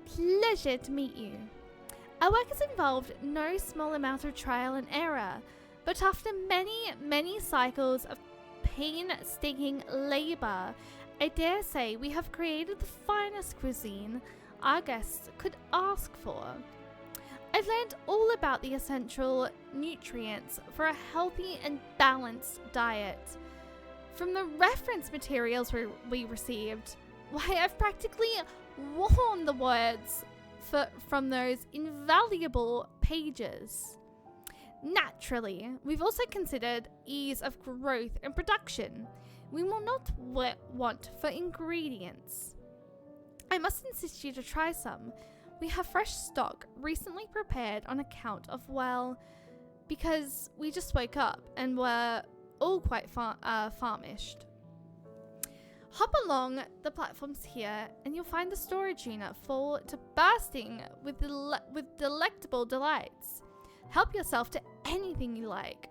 Pleasure to meet you. Our work has involved no small amount of trial and error, but after many cycles of painstaking labor, I dare say we have created the finest cuisine our guests could ask for. I've learned all about the essential nutrients for a healthy and balanced diet. From the reference materials we received, why, I've practically worn the words from those invaluable pages. Naturally, we've also considered ease of growth and production. We will not want for ingredients. I must insist you to try some. We have fresh stock recently prepared on account of, well, because we just woke up and were all quite famished. Hop along the platforms here and you'll find the storage unit full to bursting with delectable delights. Help yourself to anything you like.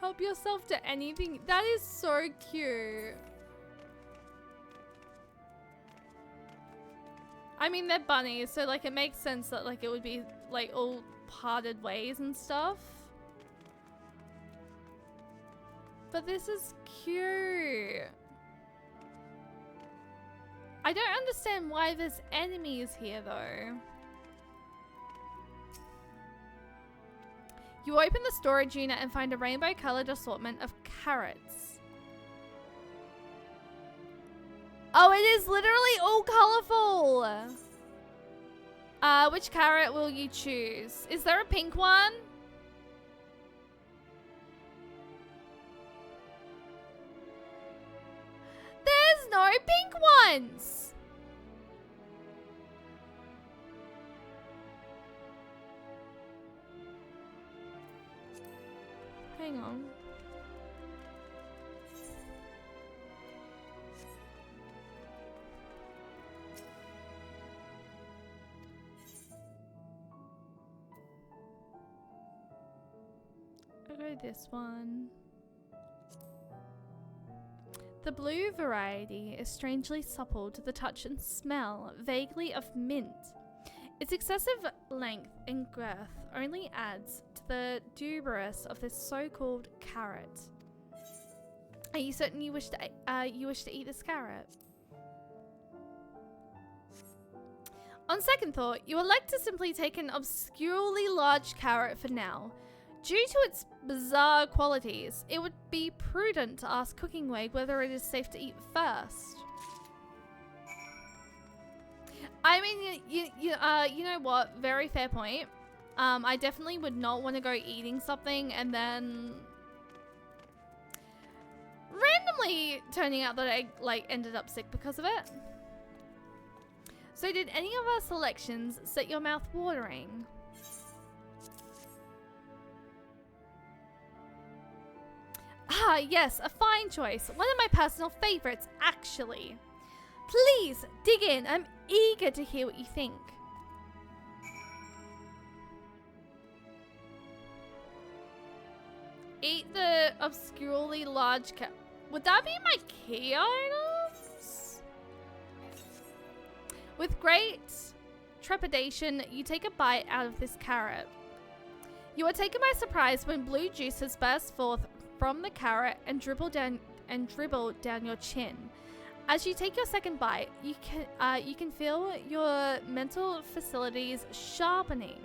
Help yourself to anything. That is so cute. I mean, they're bunnies, so like it makes sense that like it would be like all parted ways and stuff. But this is cute. I don't understand why there's enemies here though. You open the storage unit and find a rainbow-colored assortment of carrots. Oh, it is literally all colorful. Which carrot will you choose? Is there a pink one? There's no pink ones. Hang on. I'll go this one. The blue variety is strangely supple to the touch and smell, vaguely of mint. Its excessive length and girth only adds to the dubious of this so-called carrot. Are you certain you wish to eat this carrot? On second thought, you elect to simply take an obscurely large carrot for now. Due to its bizarre qualities, it would be prudent to ask Cooking Way whether it is safe to eat first. I mean, you know what? Very fair point. I definitely would not want to go eating something and then randomly turning out that I like ended up sick because of it. So did any of our selections set your mouth watering? Ah, yes, a fine choice. One of my personal favorites, actually. Please, dig in. I'm eager to hear what you think. Eat the obscurely large cat. Would that be my key items? With great trepidation, you take a bite out of this carrot. You are taken by surprise when blue juices burst forth from the carrot and dribble down your chin. As you take your second bite, you can feel your mental facilities sharpening.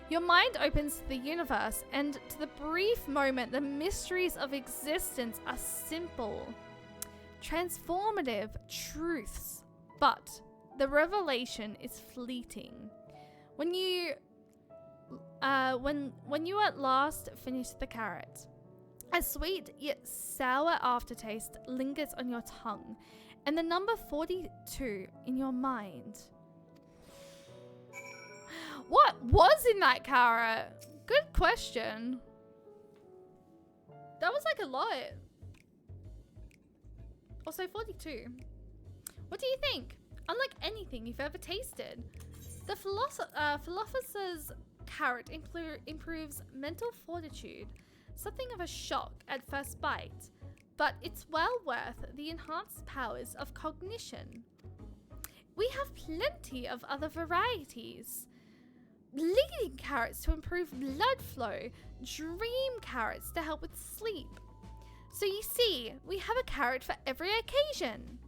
Your mind opens to the universe, and to the brief moment, the mysteries of existence are simple, transformative truths, but the revelation is fleeting. When you at last finish the carrot, a sweet yet sour aftertaste lingers on your tongue, and the number 42 in your mind. What was in that carrot? Good question. That was like a lot. Also 42. What do you think? Unlike anything you've ever tasted, the philosopher's carrot improves mental fortitude, something of a shock at first bite, but it's well worth the enhanced powers of cognition. We have plenty of other varieties. Bleeding carrots to improve blood flow, dream carrots to help with sleep. So you see, we have a carrot for every occasion.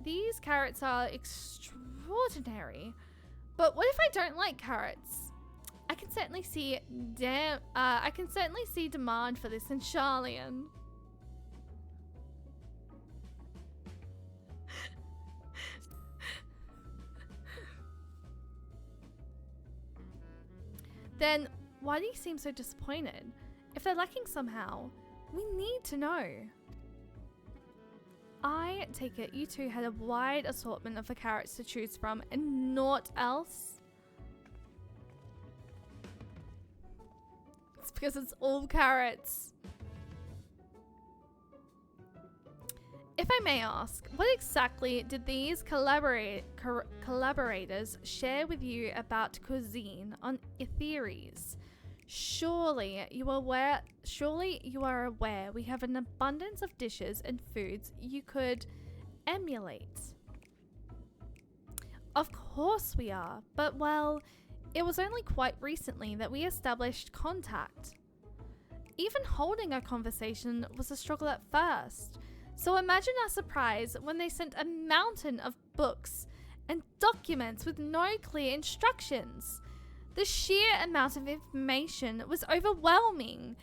These carrots are extraordinary, but what if I don't like carrots? I can certainly see demand for this in Charlian. Then why do you seem so disappointed? If they're lacking somehow, we need to know. I take it you two had a wide assortment of the carrots to choose from and naught else? It's because it's all carrots. If I may ask, what exactly did these collaborators share with you about cuisine on Etheres? Surely you are aware we have an abundance of dishes and foods you could emulate. Of course we are, but well, it was only quite recently that we established contact. Even holding a conversation was a struggle at first. So imagine our surprise when they sent a mountain of books and documents with no clear instructions. The sheer amount of information was overwhelming.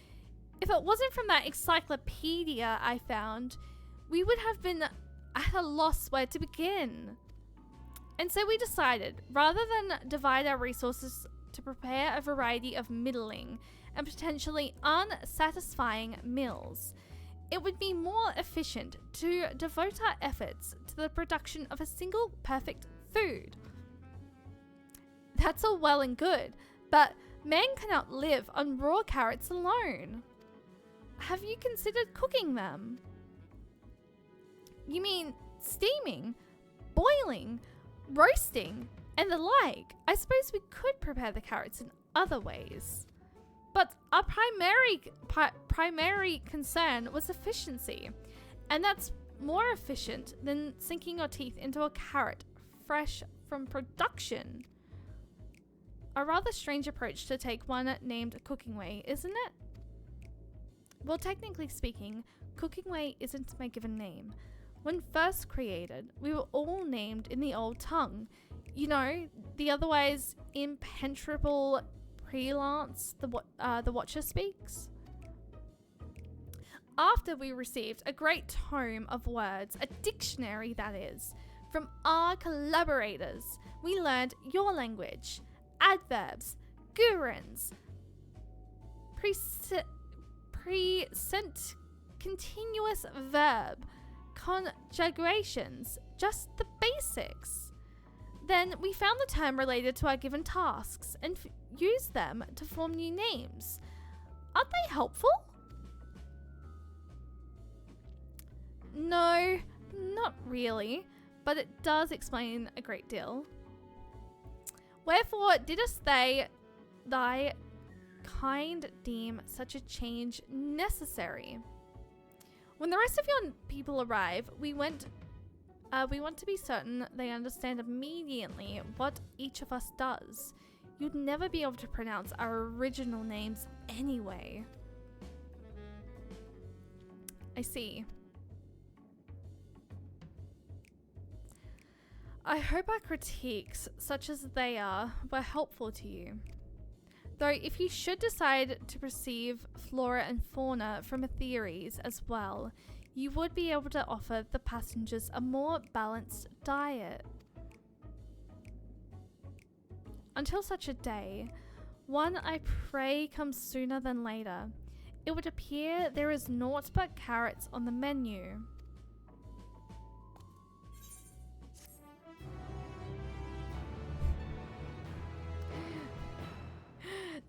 If it wasn't from that encyclopedia I found, we would have been at a loss where to begin. And so we decided, rather than divide our resources to prepare a variety of middling and potentially unsatisfying meals, it would be more efficient to devote our efforts to the production of a single perfect food. That's all well and good, but man cannot live on raw carrots alone. Have you considered cooking them? You mean steaming, boiling, roasting, and the like? I suppose we could prepare the carrots in other ways. But our primary concern was efficiency, and that's more efficient than sinking your teeth into a carrot fresh from production. A rather strange approach to take one named Cooking Way, isn't it? Well, technically speaking, Cooking Way isn't my given name. When first created, we were all named in the old tongue. You know, the otherwise impenetrable Prelance the Watcher speaks. After we received a great tome of words, a dictionary that is, from our collaborators, we learned your language, adverbs, gerunds, present continuous verb, conjugations, just the basics. Then we found the term related to our given tasks and used them to form new names. Aren't they helpful? No, not really, but it does explain a great deal. Wherefore didst thy kind deem such a change necessary? When the rest of your people arrive, we went We want to be certain they understand immediately what each of us does. You'd never be able to pronounce our original names anyway. I see. I hope our critiques, such as they are, were helpful to you. Though if you should decide to perceive flora and fauna from theories as well, you would be able to offer the passengers a more balanced diet. Until such a day, one I pray comes sooner than later, it would appear there is naught but carrots on the menu.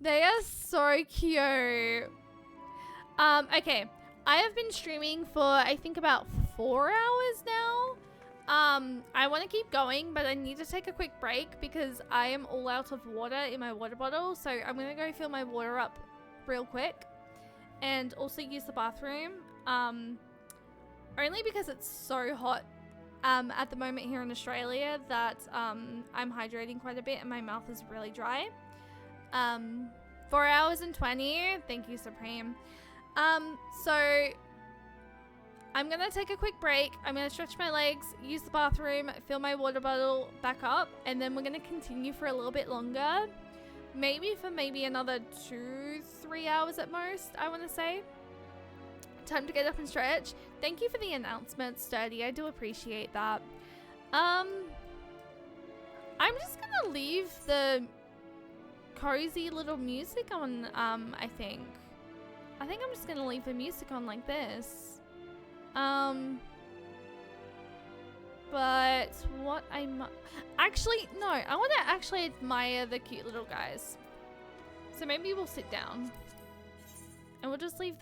They are so cute. Okay. I have been streaming for, I think, about 4 hours now. I want to keep going, but I need to take a quick break because I am all out of water in my water bottle. So I'm going to go fill my water up real quick and also use the bathroom. Only because it's so hot at the moment here in Australia that I'm hydrating quite a bit and my mouth is really dry. 4 hours and 20. Thank you, Supreme. So I'm gonna take a quick break. I'm gonna stretch my legs, use the bathroom, fill my water bottle back up, and then we're gonna continue for a little bit longer. Maybe for another 2-3 hours at most, I want to say. Time to get up and stretch. Thank you for the announcement, Sturdy. I do appreciate that. I'm just gonna leave the cozy little music on, I think I'm just gonna leave the music on like this. But what actually, no, I want to actually admire the cute little guys. So maybe we'll sit down. And we'll just leave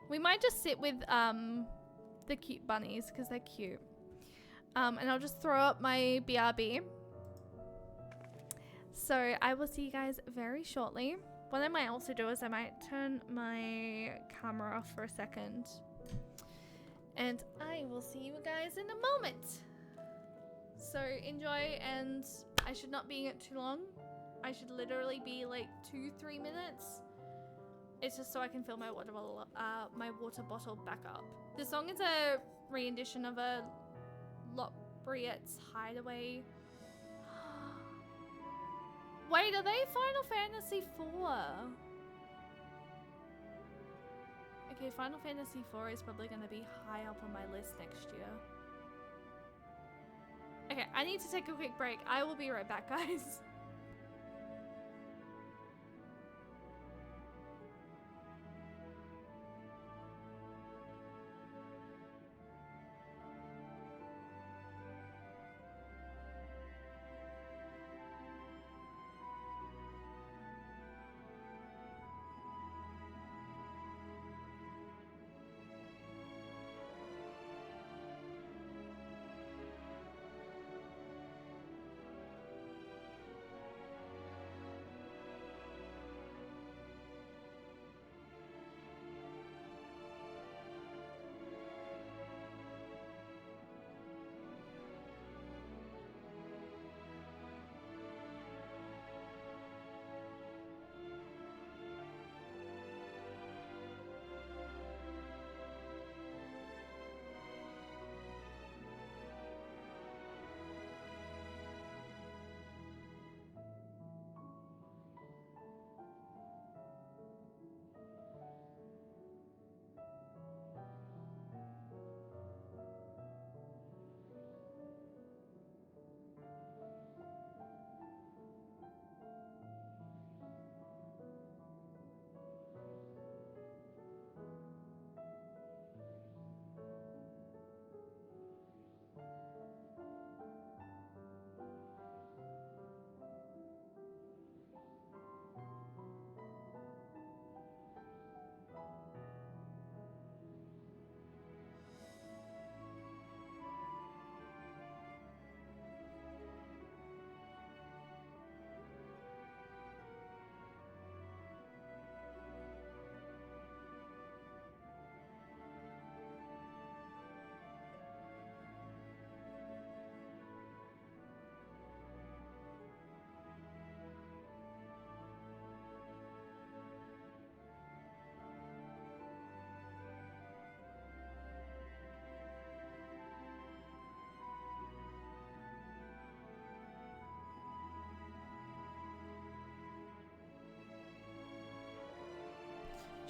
we might just sit with, the cute bunnies, because they're cute. And I'll just throw up my BRB. So I will see you guys very shortly. What I might also do is I might turn my camera off for a second. And I will see you guys in a moment. So enjoy, and I should not be in it too long. I should literally be like 2-3 minutes. It's just so I can fill my water bottle back up. The song is a rendition of a Lotbriet's Hideaway. Wait, are they Final Fantasy IV? Okay, Final Fantasy IV is probably going to be high up on my list next year. Okay, I need to take a quick break. I will be right back, guys.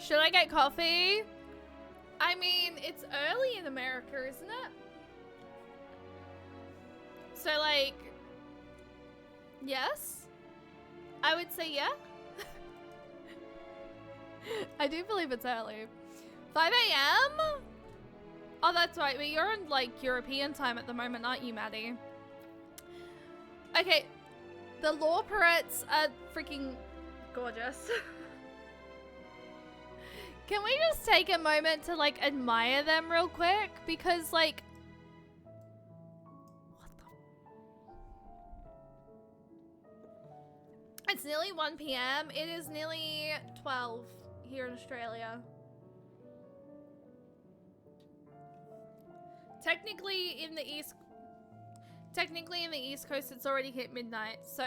Should I get coffee? I mean, it's early in America, isn't it? So, like, yes? I would say yeah. I do believe it's early. 5 a.m.? Oh, that's right. But you're on, like, European time at the moment, aren't you, Maddie? Okay. The law parrots are freaking gorgeous. Can we just take a moment to, like, admire them real quick? Because, like... What the... It's nearly 1 p.m. It is nearly 12 here in Australia. Technically in the East Coast, it's already hit midnight, so...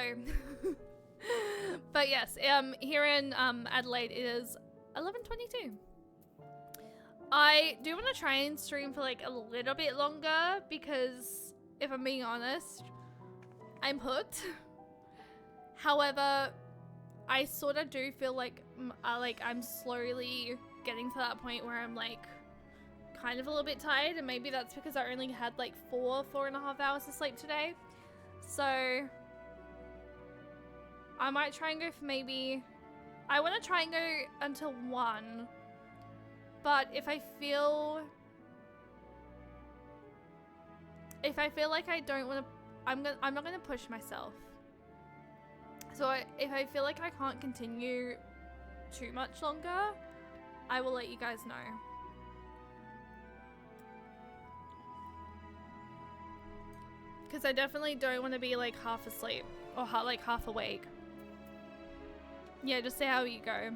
But yes, here in Adelaide, it is 11:22. I do want to try and stream for like a little bit longer because, if I'm being honest, I'm hooked. However, I sort of do feel like I'm slowly getting to that point where I'm like kind of a little bit tired, and maybe that's because I only had like 4.5 hours of sleep today. So I might try and go for maybe... I want to try and go until 1. But if I feel like I don't want to... I'm not going to push myself. So if I feel like I can't continue too much longer, I will let you guys know. Because I definitely don't want to be like half asleep or like half awake. Yeah, just see how you go.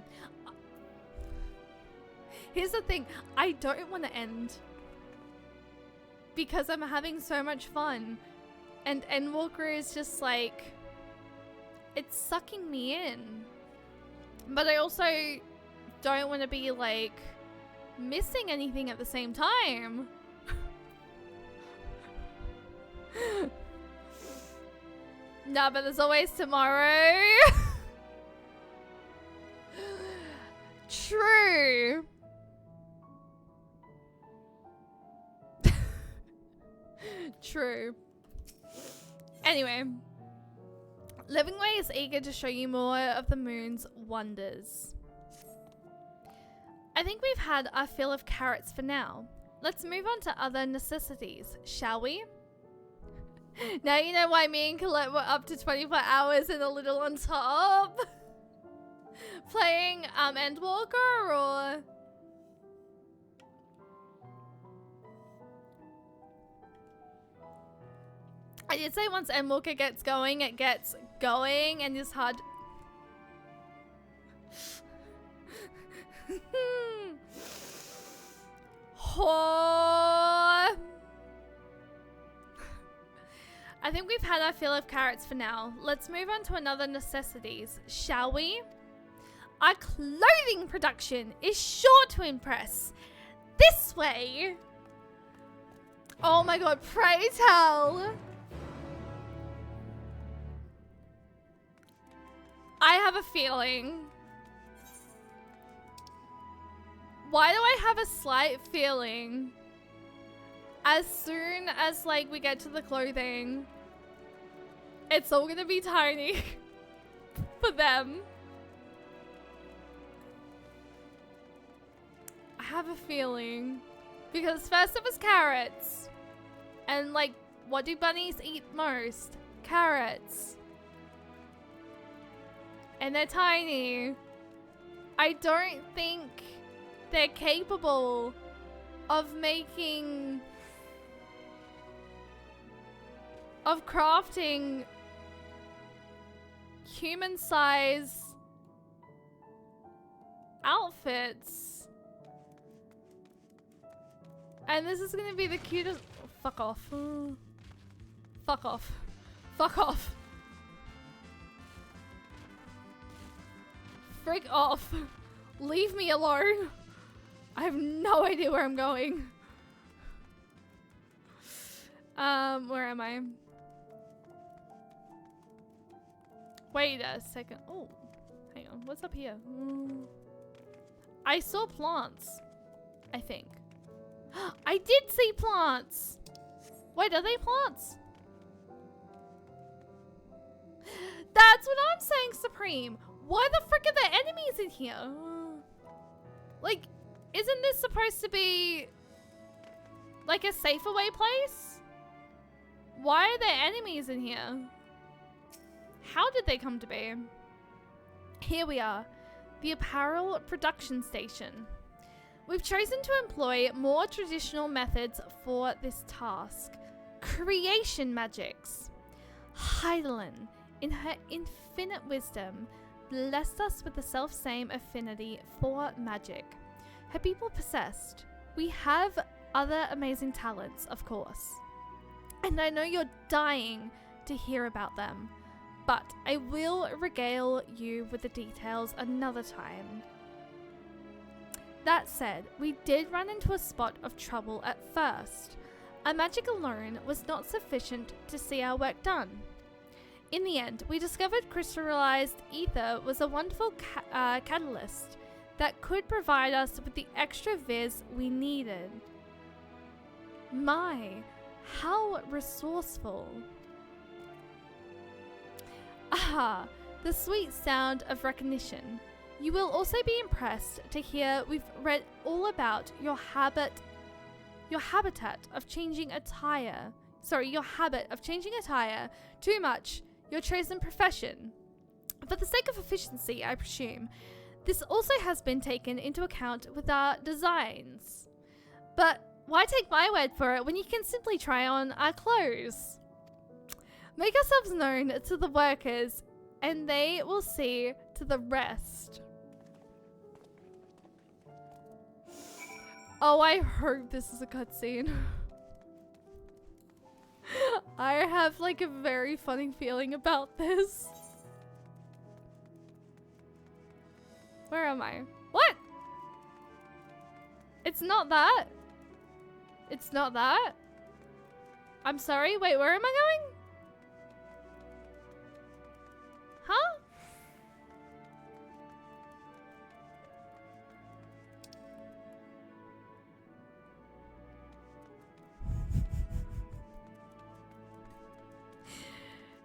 Here's the thing, I don't want to end because I'm having so much fun, and Endwalker is just like, it's sucking me in. But I also don't want to be like missing anything at the same time. Nah, but there's always tomorrow. True. True. Anyway, Living Way is eager to show you more of the moon's wonders. I think we've had our fill of carrots for now. Let's move on to other necessities, shall we? Now you know why me and Colette were up to 24 hours and a little on top. Playing Endwalker, or... I did say once Endwalker gets going, it gets going and is hard. I think we've had our fill of carrots for now. Let's move on to another necessities, shall we? Our clothing production is sure to impress. This way. Oh my god, pray tell. I have a feeling. Why do I have a slight feeling? As soon as like we get to the clothing, it's all gonna be tiny for them. I have a feeling. Because first it was carrots. And like, what do bunnies eat most? Carrots. And they're tiny. I don't think they're capable of making... of crafting human-size outfits. And this is gonna be the cutest... Oh, fuck off. Fuck off. Fuck off. Frick off. Leave me alone. I have no idea where I'm going. Where am I? Wait a second. Oh, hang on. What's up here? I saw plants, I think. I did see plants. Wait, are they plants? That's what I'm saying, Supreme. Why the frick are there enemies in here? Like, isn't this supposed to be like a safe away place? Why are there enemies in here? How did they come to be? Here we are, the apparel production station. We've chosen to employ more traditional methods for this task. Creation magics. Heidelin, in her infinite wisdom, blessed us with the self-same affinity for magic. Her people possessed. We have other amazing talents, of course. And I know you're dying to hear about them, but I will regale you with the details another time. That said, we did run into a spot of trouble at first. Our magic alone was not sufficient to see our work done. In the end, we discovered crystallized ether was a wonderful catalyst that could provide us with the extra viz we needed. My, how resourceful. Aha, the sweet sound of recognition. You will also be impressed to hear we've read all about your habit of changing attire. Sorry, your habit of changing attire too much, your chosen profession. For the sake of efficiency, I presume, this also has been taken into account with our designs. But why take my word for it when you can simply try on our clothes? Make ourselves known to the workers and they will see to the rest. Oh, I hope this is a cutscene. I have like a very funny feeling about this. Where am I? What? It's not that. It's not that. I'm sorry. Wait, where am I going? Huh?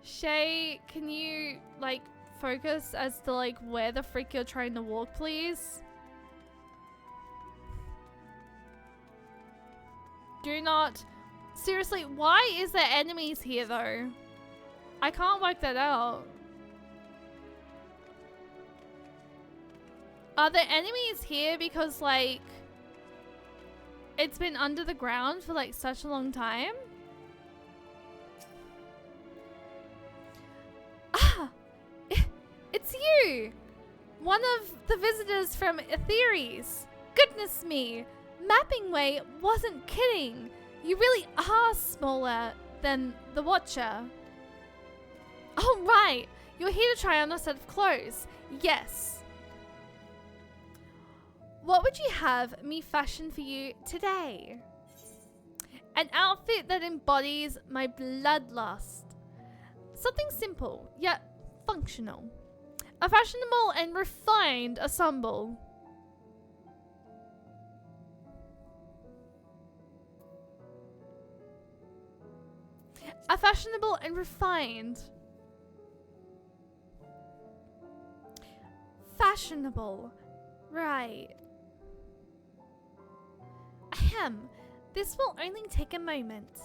Shay, can you like focus as to like where the frick you're trying to walk, please? Do not. Seriously, why is there enemies here though? I can't work that out. Are there enemies here because like it's been under the ground for like such a long time? Ah! It's you! One of the visitors from Aetheres. Goodness me! Mapping Way wasn't kidding. You really are smaller than the Watcher. Oh right! You're here to try on a set of clothes. Yes. What would you have me fashion for you today? An outfit that embodies my bloodlust. Something simple, yet functional. A fashionable and refined ensemble. A fashionable and refined. Fashionable. Right. Ahem. This will only take a moment.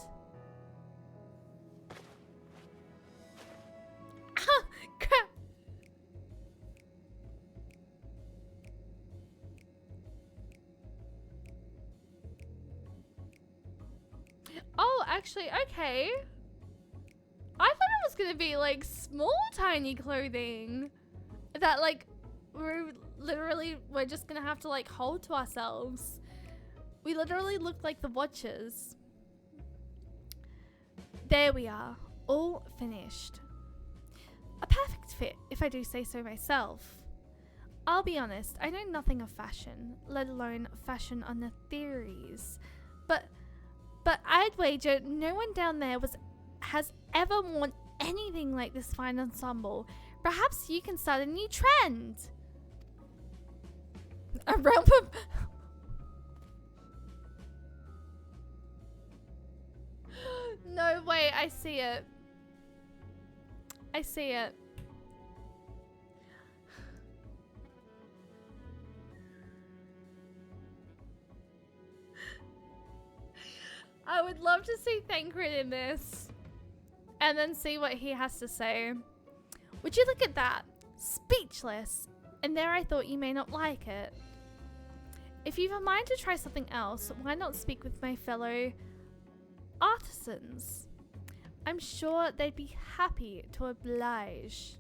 Ah! Crap! Oh, actually, okay. I thought it was gonna be like small, tiny clothing that like we're just gonna have to like hold to ourselves. We literally look like the Watchers. There we are, all finished. A perfect fit, if I do say so myself. I'll be honest, I know nothing of fashion, let alone fashion on the theories. But I'd wager no one down there has ever worn anything like this fine ensemble. Perhaps you can start a new trend. A realm of... No, wait, I see it. I see it. I would love to see Thancred in this. And then see what he has to say. Would you look at that? Speechless. And there I thought you may not like it. If you've a mind to try something else, why not speak with my fellow artisans? I'm sure they'd be happy to oblige.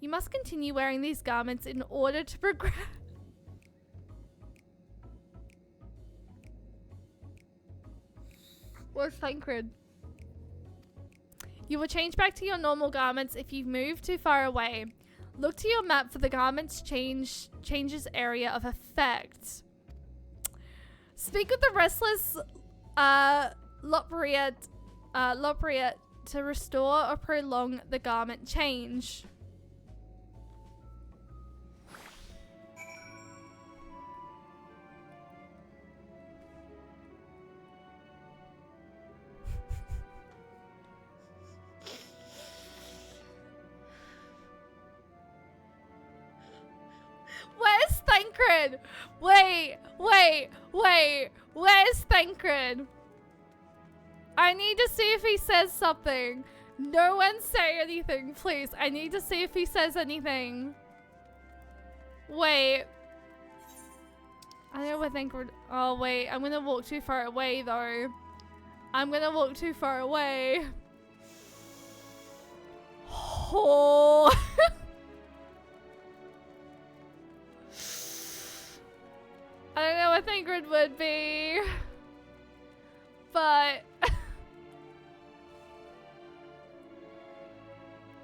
You must continue wearing these garments in order to progress. Where's Thancred? You will change back to your normal garments if you move too far away. Look to your map for the garments changes area of effect. Speak with the restless Lopriet to restore or prolong the garment change. Where's Thancred? Wait. Where's Thancred? I need to see if he says something. No one say anything, please. I need to see if he says anything. Wait. I don't know where Thancred... Oh, wait. I'm gonna walk too far away, though. I'm gonna walk too far away. Oh... I don't know what Thancred would be, but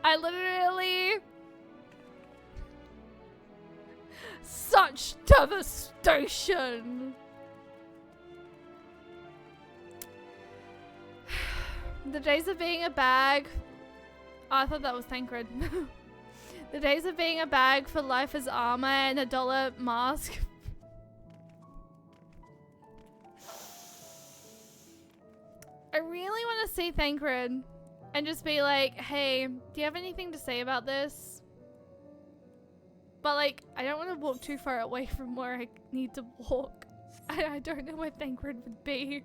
I literally... Such devastation! The days of being a bag... Oh, I thought that was Thancred. The days of being a bag for life as armor and $1 mask... I really want to see Thancred and just be like, hey, do you have anything to say about this? But like, I don't want to walk too far away from where I need to walk. I don't know where Thancred would be.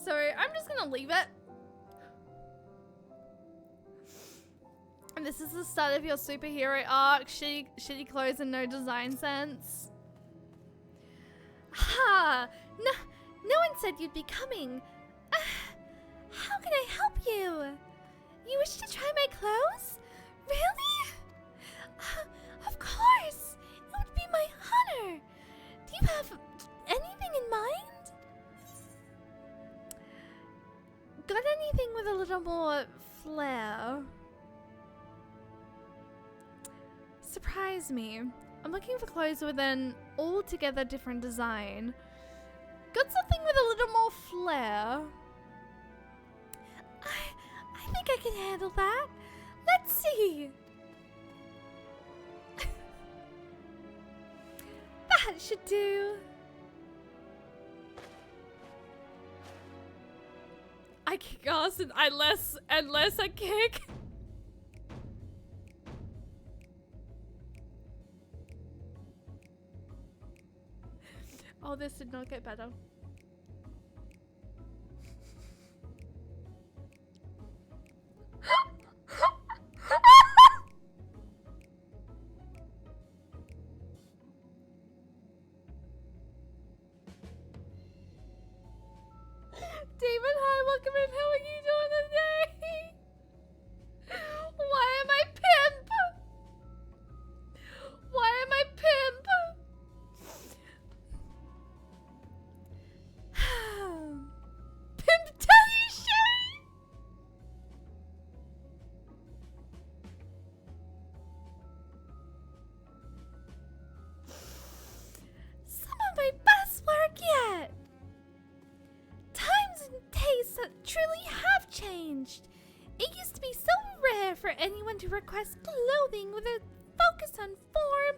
So I'm just gonna leave it. And this is the start of your superhero arc. Shitty clothes and no design sense. Ha! No one said you'd be coming. How can I help you? You wish to try my clothes? Really? Of course. It would be my honor. Do you have anything in mind? Got anything with a little more flair? Surprise me. I'm looking for clothes with an altogether different design. Got something with a little more flair. I think I can handle that. Let's see. That should do. I kick ass and unless I kick. Oh, this did not get better. David, hi, welcome in. How are you doing today? Why am I pimp? Why am I pimp? for anyone to request clothing with a focus on form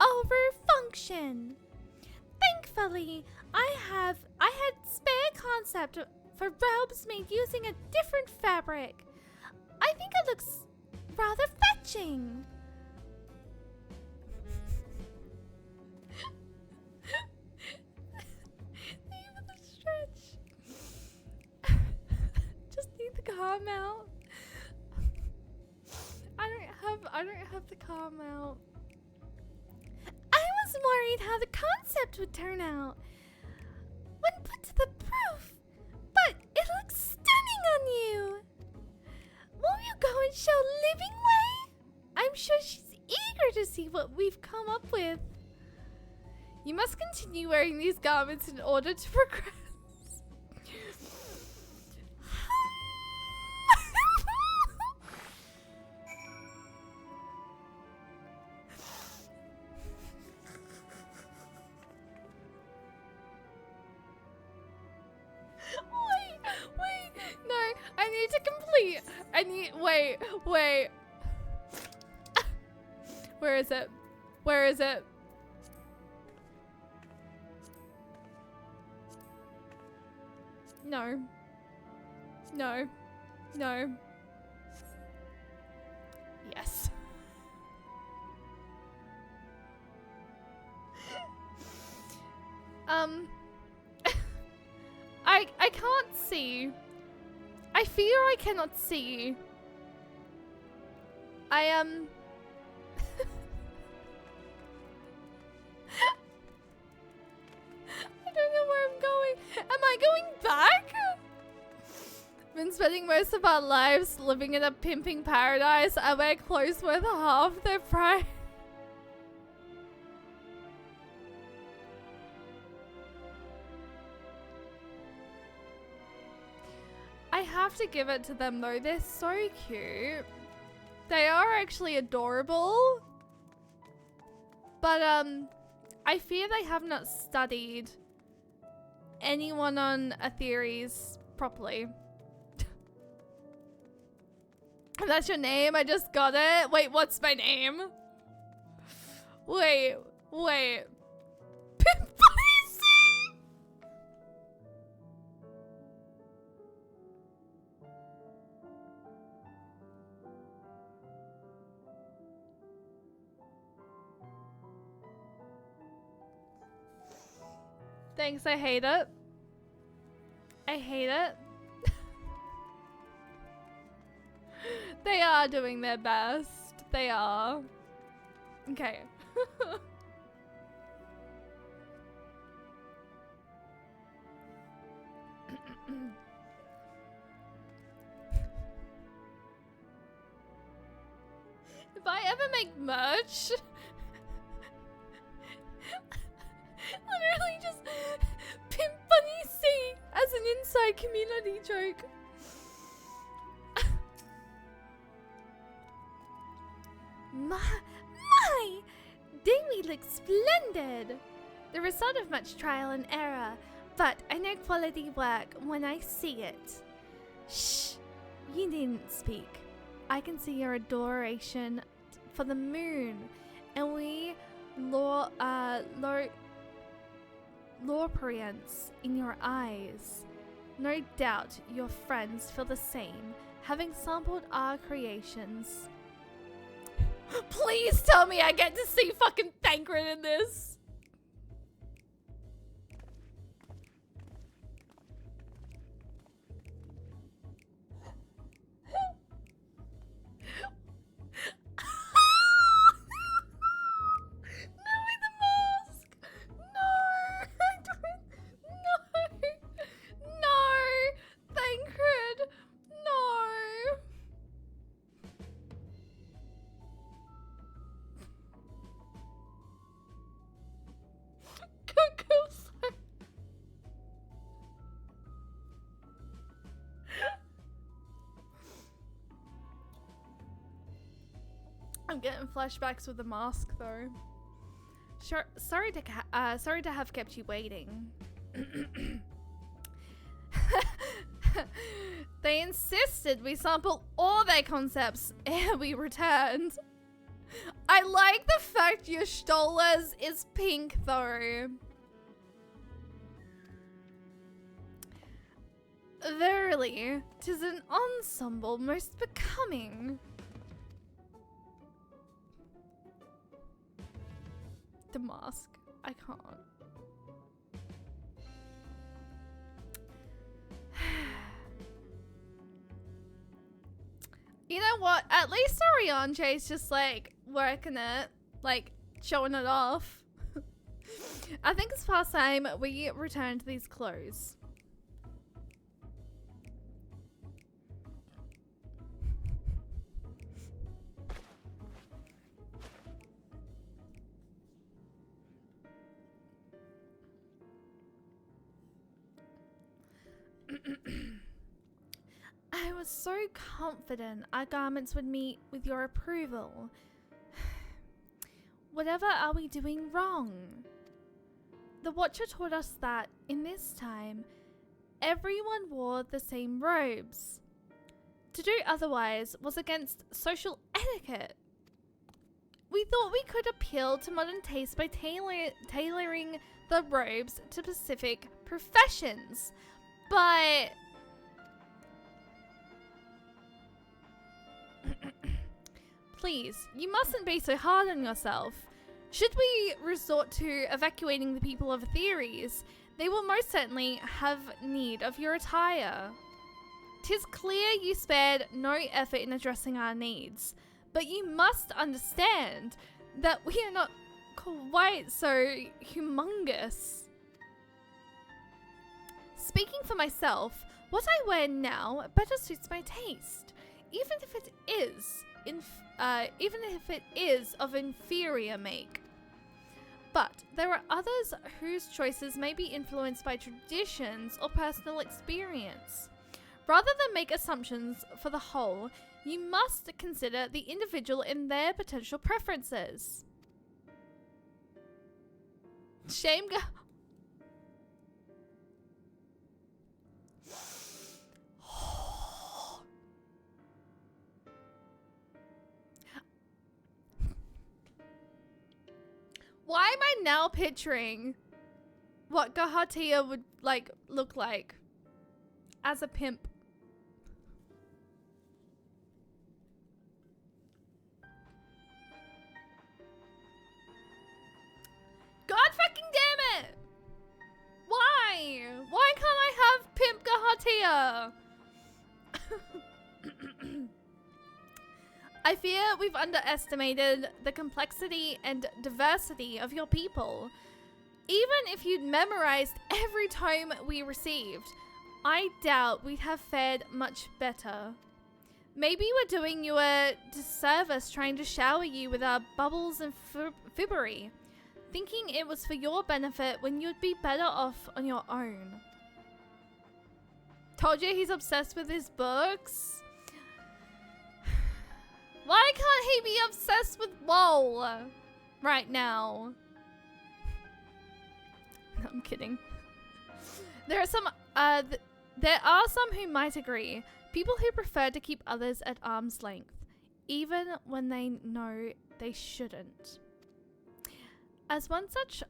over function. Thankfully, I had spare concept for robes made using a different fabric. I think it looks rather fetching. Even the stretch. Just need the car mount. I don't have the car mount. I was worried how the concept would turn out when put to the proof, but it looks stunning on you. Will you go and show Living Way? I'm sure she's eager to see what we've come up with. You must continue wearing these garments in order to progress. Wait, no, I need to complete. Wait. Where is it? Where is it? No. Yes. I can't see. I fear I cannot see. I don't know where I'm going. Am I going back? Been spending most of our lives living in a pimping paradise. I wear clothes worth half their price. I have to give it to them though, they're so cute. They are actually adorable. But I fear they have not studied anyone on Aetheres properly. And that's your name? I just got it. Wait, what's my name? Wait. Thanks, I hate it. I hate it. They are doing their best. They are. Okay. If I ever make merch, literally just Pimp Bunny C as an inside community joke. My! Dingly looks splendid! The result of much trial and error, but I know quality work when I see it. Shh! You needn't speak. I can see your adoration for the moon, and we Lorperients in your eyes. No doubt your friends feel the same, having sampled our creations. Please tell me I get to see fucking Thancred in this. I'm getting flashbacks with the mask though. Sure, sorry to have kept you waiting. They insisted we sample all their concepts ere we returned. I like the fact your Stolas is pink though. Verily, 'tis an ensemble most becoming. The mask. I can't. You know what? At least Orianche's just like working it, like showing it off. I think it's past time we return to these clothes. I was so confident our garments would meet with your approval. Whatever are we doing wrong? The Watcher taught us that, in this time, everyone wore the same robes. To do otherwise was against social etiquette. We thought we could appeal to modern taste by tailoring the robes to specific professions, but... Please, you mustn't be so hard on yourself. Should we resort to evacuating the people of Atheres, they will most certainly have need of your attire. 'Tis clear you spared no effort in addressing our needs, but you must understand that we are not quite so humongous. Speaking for myself, what I wear now better suits my taste, even if it is of inferior make. But there are others whose choices may be influenced by traditions or personal experience. Rather than make assumptions for the whole, you must consider the individual and their potential preferences. Shame go. Why am I now picturing what Gahatia would look like as a pimp? God fucking damn it! Why? Why can't I have pimp Gahatia? I fear we've underestimated the complexity and diversity of your people. Even if you'd memorized every tome we received, I doubt we'd have fared much better. Maybe we're doing you a disservice trying to shower you with our bubbles and fibbery, thinking it was for your benefit when you'd be better off on your own. Told you he's obsessed with his books. Why can't he be obsessed with WoW right now? No, I'm kidding. There are some who might agree. People who prefer to keep others at arm's length, even when they know they shouldn't. As one such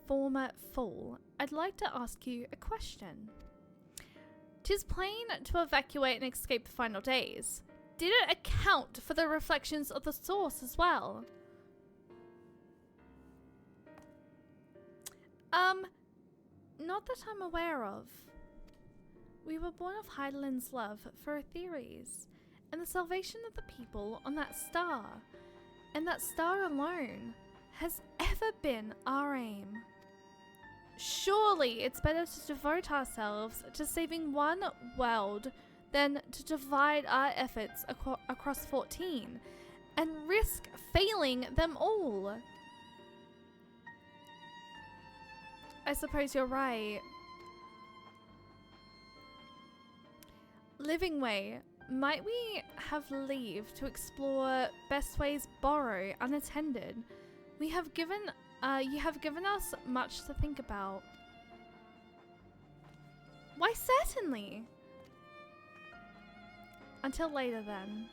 former fool, I'd like to ask you a question. 'Tis plain to evacuate and escape the final days. Did it account for the reflections of the source as well? Not that I'm aware of. We were born of Heidelin's love for Atheres, and the salvation of the people on that star, and that star alone, has ever been our aim. Surely it's better to devote ourselves to saving one world than to divide our efforts across 14 and risk failing them all. I suppose you're right. Living Way, might we have leave to explore best ways borrow unattended? You have given us much to think about. Why, certainly. Until later then.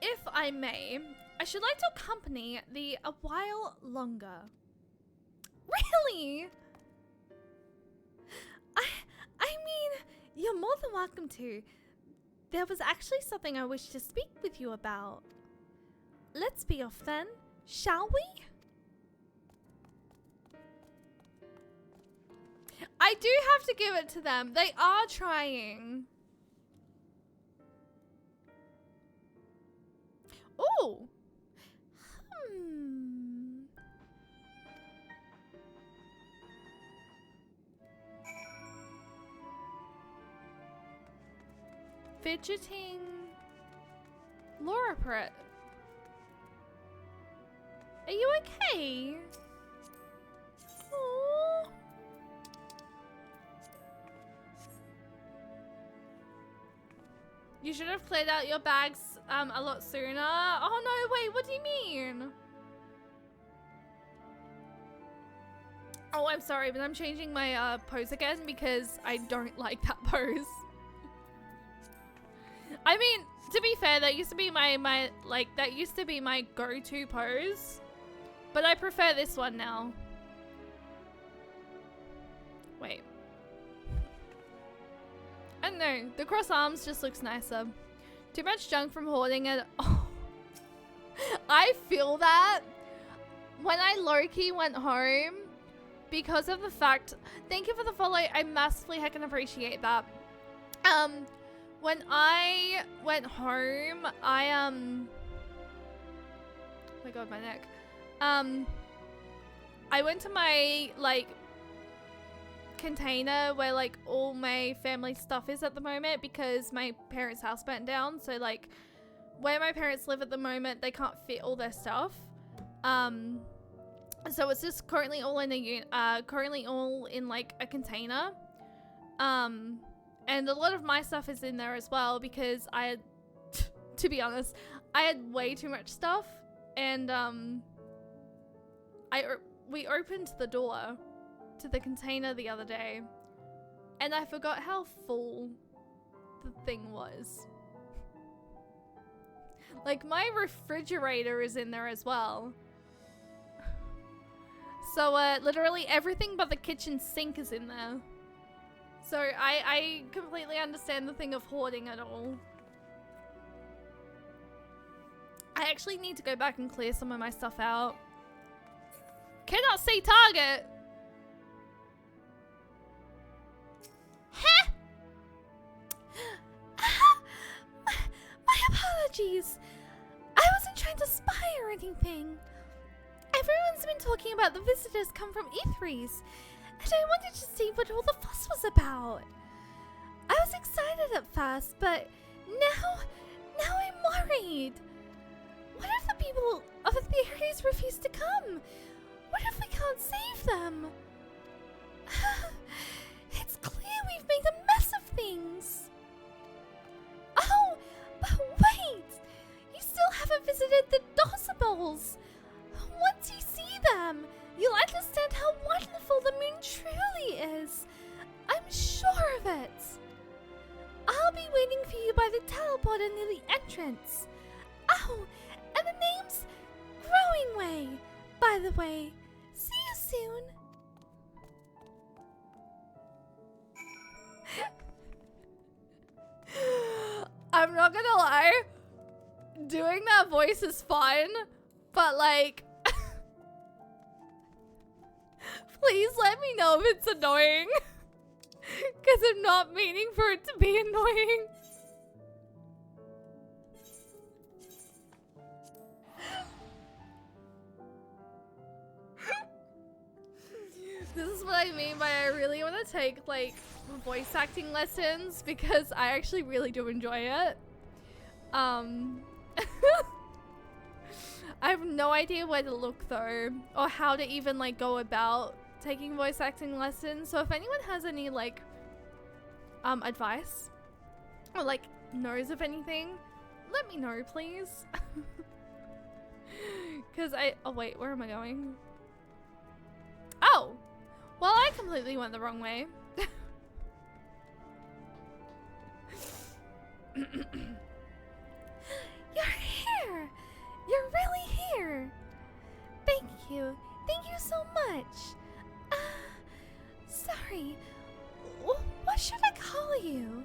If I may, I should like to accompany thee a while longer. Really? I mean, you're more than welcome to. There was actually something I wish to speak with you about. Let's be off then, shall we? I do have to give it to them. They are trying. Ooh. Fidgeting Laura Pret. Are you okay? Aww. You should have cleared out your bags a lot sooner. Oh no, wait, what do you mean? Oh, I'm sorry, but I'm changing my pose again because I don't like that pose. I mean, to be fair, that used to be my go-to pose. But I prefer this one now. Wait. I don't know. The cross arms just looks nicer. Too much junk from hoarding it. Oh. I feel that. When I low-key went home, because of the fact... Thank you for the follow. I massively heckin' appreciate that. When I went home, oh my god, my neck. I went to my, like, container where, like, all my family stuff is at the moment because my parents' house burnt down. So, like, where my parents live at the moment, they can't fit all their stuff. So it's just currently all in like a container. And a lot of my stuff is in there as well because I had, to be honest, I had way too much stuff. And, we opened the door to the container the other day and I forgot how full the thing was. Like, my refrigerator is in there as well. So, literally everything but the kitchen sink is in there. So, I completely understand the thing of hoarding it all. I actually need to go back and clear some of my stuff out. Cannot see target! Heh! My apologies. I wasn't trying to spy or anything. Everyone's been talking about the visitors come from XIVs, and I wanted to see what all the fuss was about. I was excited at first, but now I'm worried. What if the people of the areas refuse to come? What if we can't save them? It's clear we've made a mess of things. Oh, but wait! You still haven't visited the Dosibles. Once you see them, you'll understand how wonderful the moon truly is. I'm sure of it. I'll be waiting for you by the teleporter near the entrance. Oh, and the name's Growing Way, by the way. See you soon. I'm not gonna lie. Doing that voice is fun, but like... Please let me know if it's annoying. Because I'm not meaning for it to be annoying. This is what I mean by I really want to take like voice acting lessons because I actually really do enjoy it. I have no idea where to look though, or how to even like go about taking voice acting lessons. So if anyone has any like advice or like knows of anything, let me know please. Because oh wait, where am I going? Oh! Well, I completely went the wrong way. You're here! You're really here! Thank you. Thank you so much. Sorry. What should I call you?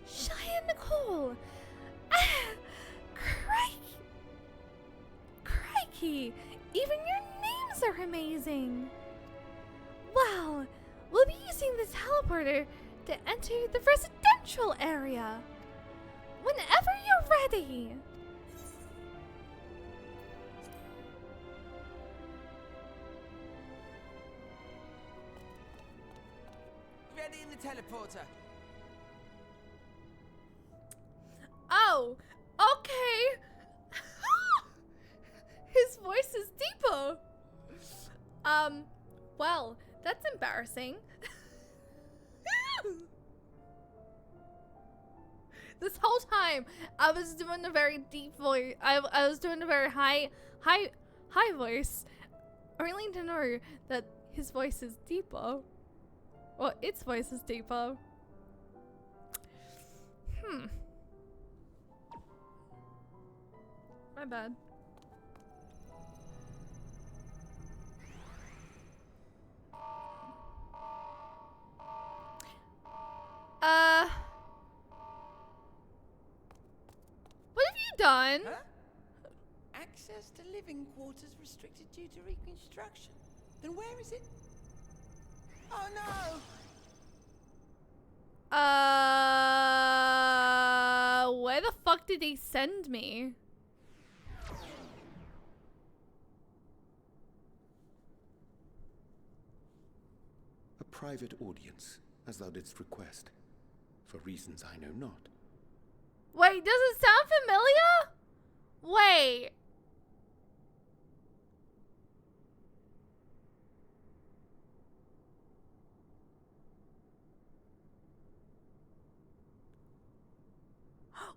Cheyenne Nicole. Crikey. Even your names are amazing. Wow. We'll be using the teleporter to enter the residential area. Whenever you're ready. Ready in the teleporter. Oh, okay. His voice is deeper. Well, that's embarrassing. This whole time, I was doing a very deep voice. I was doing a very high voice. Only to know that his voice is deeper. Well, its voice is deeper. My bad. What have you done? Huh? Access to living quarters restricted due to reconstruction. Then where is it? Oh no! Where the fuck did he send me? A private audience, as thou didst request, for reasons I know not. Wait, does it sound familiar? Wait.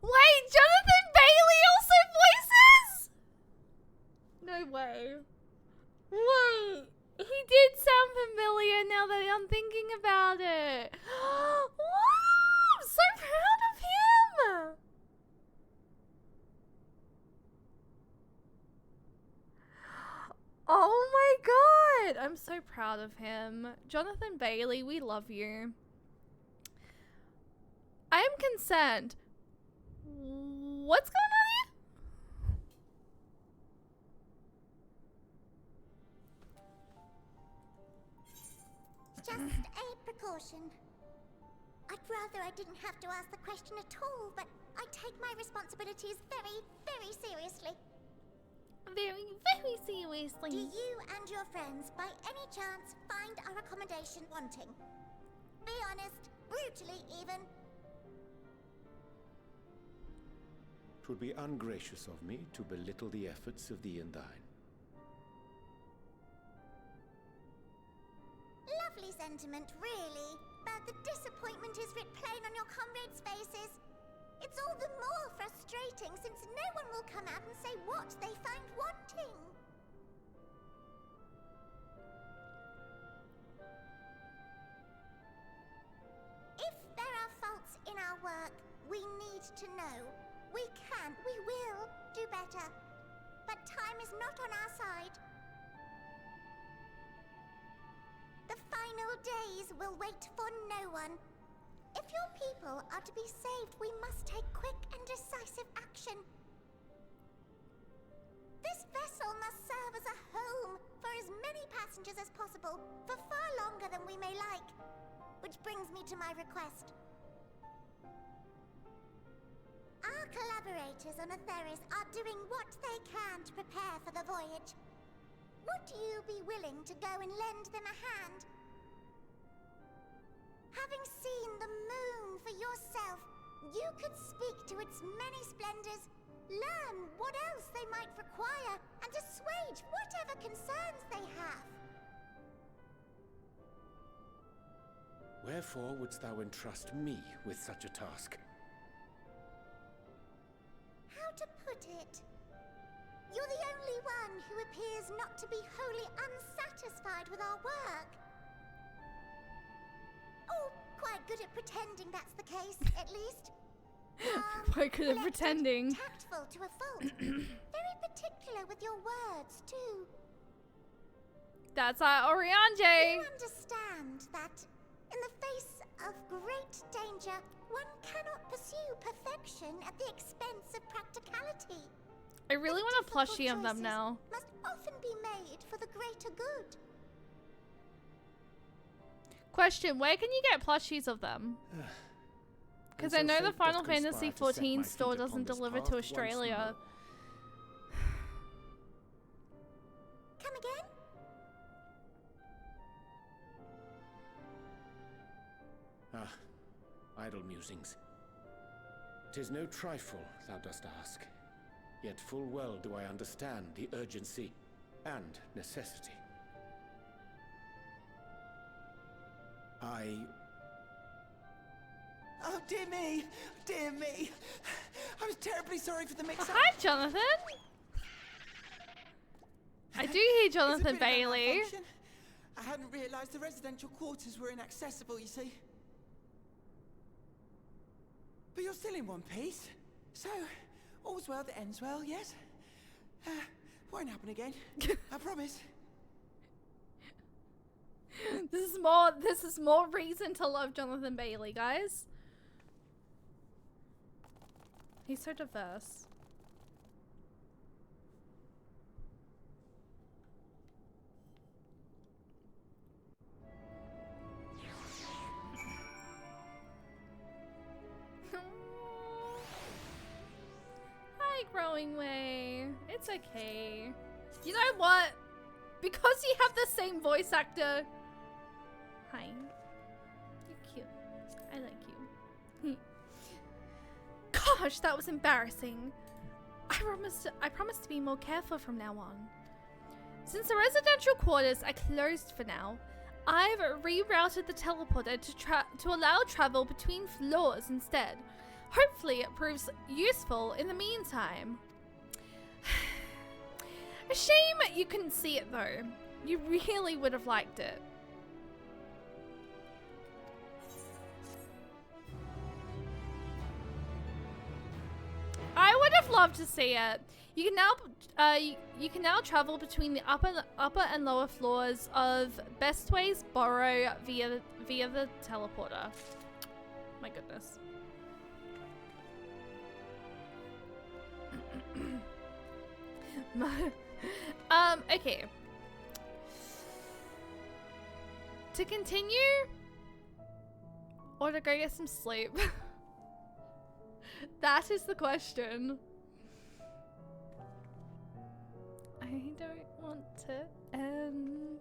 Wait, Jonathan Bailey also voices? No way. Wait, he did sound familiar now that I'm thinking about it. Wow, I'm so proud of him. Oh my god, I'm so proud of him. Jonathan Bailey, we love you. I am concerned. What's going on here? Just a precaution. I'd rather I didn't have to ask the question at all, but I take my responsibilities very, very seriously. Very, very seriously. Do you and your friends, by any chance, find our accommodation wanting? Be honest, brutally even. 'Twould be ungracious of me to belittle the efforts of thee and thine. Lovely sentiment, really. But the disappointment is writ plain on your comrades' faces. It's all the more frustrating since no one will come out and say what they find wanting. If there are faults in our work, we need to know. We will do better. But time is not on our side. The final days will wait for no one. If your people are to be saved, we must take quick and decisive action. This vessel must serve as a home for as many passengers as possible, for far longer than we may like. Which brings me to my request. Our collaborators on Atheris are doing what they can to prepare for the voyage. Would you be willing to go and lend them a hand? Having seen the moon for yourself, you could speak to its many splendors, learn what else they might require, and assuage whatever concerns they have. Wherefore wouldst thou entrust me with such a task? How to put it? You're the only one who appears not to be wholly unsatisfied with our work. Oh, quite good at pretending that's the case, at least. Quite good at pretending. Tactful to a fault. Very particular with your words, too. That's our Oriange. You understand that in the face of great danger, one cannot pursue perfection at the expense of practicality. I really want a plushie of them now. Must often be made for the greater good. Question, where can you get plushies of them? Because I know the Final Fantasy XIV store doesn't deliver to Australia. Come again? Idle musings. 'Tis no trifle, thou dost ask. Yet full well do I understand the urgency and necessity. Oh, dear me! Dear me! I was terribly sorry for the mix-up. Hi, Jonathan! I do hear Jonathan Bailey. I hadn't realised the residential quarters were inaccessible, you see. But you're still in one piece. So, all's well that ends well, yes? Won't happen again. I promise. This is more reason to love Jonathan Bailey, guys. He's so diverse. Hi, Growing Way. It's okay. You know what? Because you have the same voice actor. Hi. You're cute. I like you. Gosh, that was embarrassing. I promise to be more careful from now on. Since the residential quarters are closed for now, I've rerouted the teleporter to allow travel between floors instead. Hopefully it proves useful in the meantime. A shame you couldn't see it though. You really would have liked it. I would have loved to see it. You can now travel between the upper and lower floors of Bestway's Burrow via the teleporter. My goodness. Okay. To continue or to go get some sleep? That is the question. I don't want to end.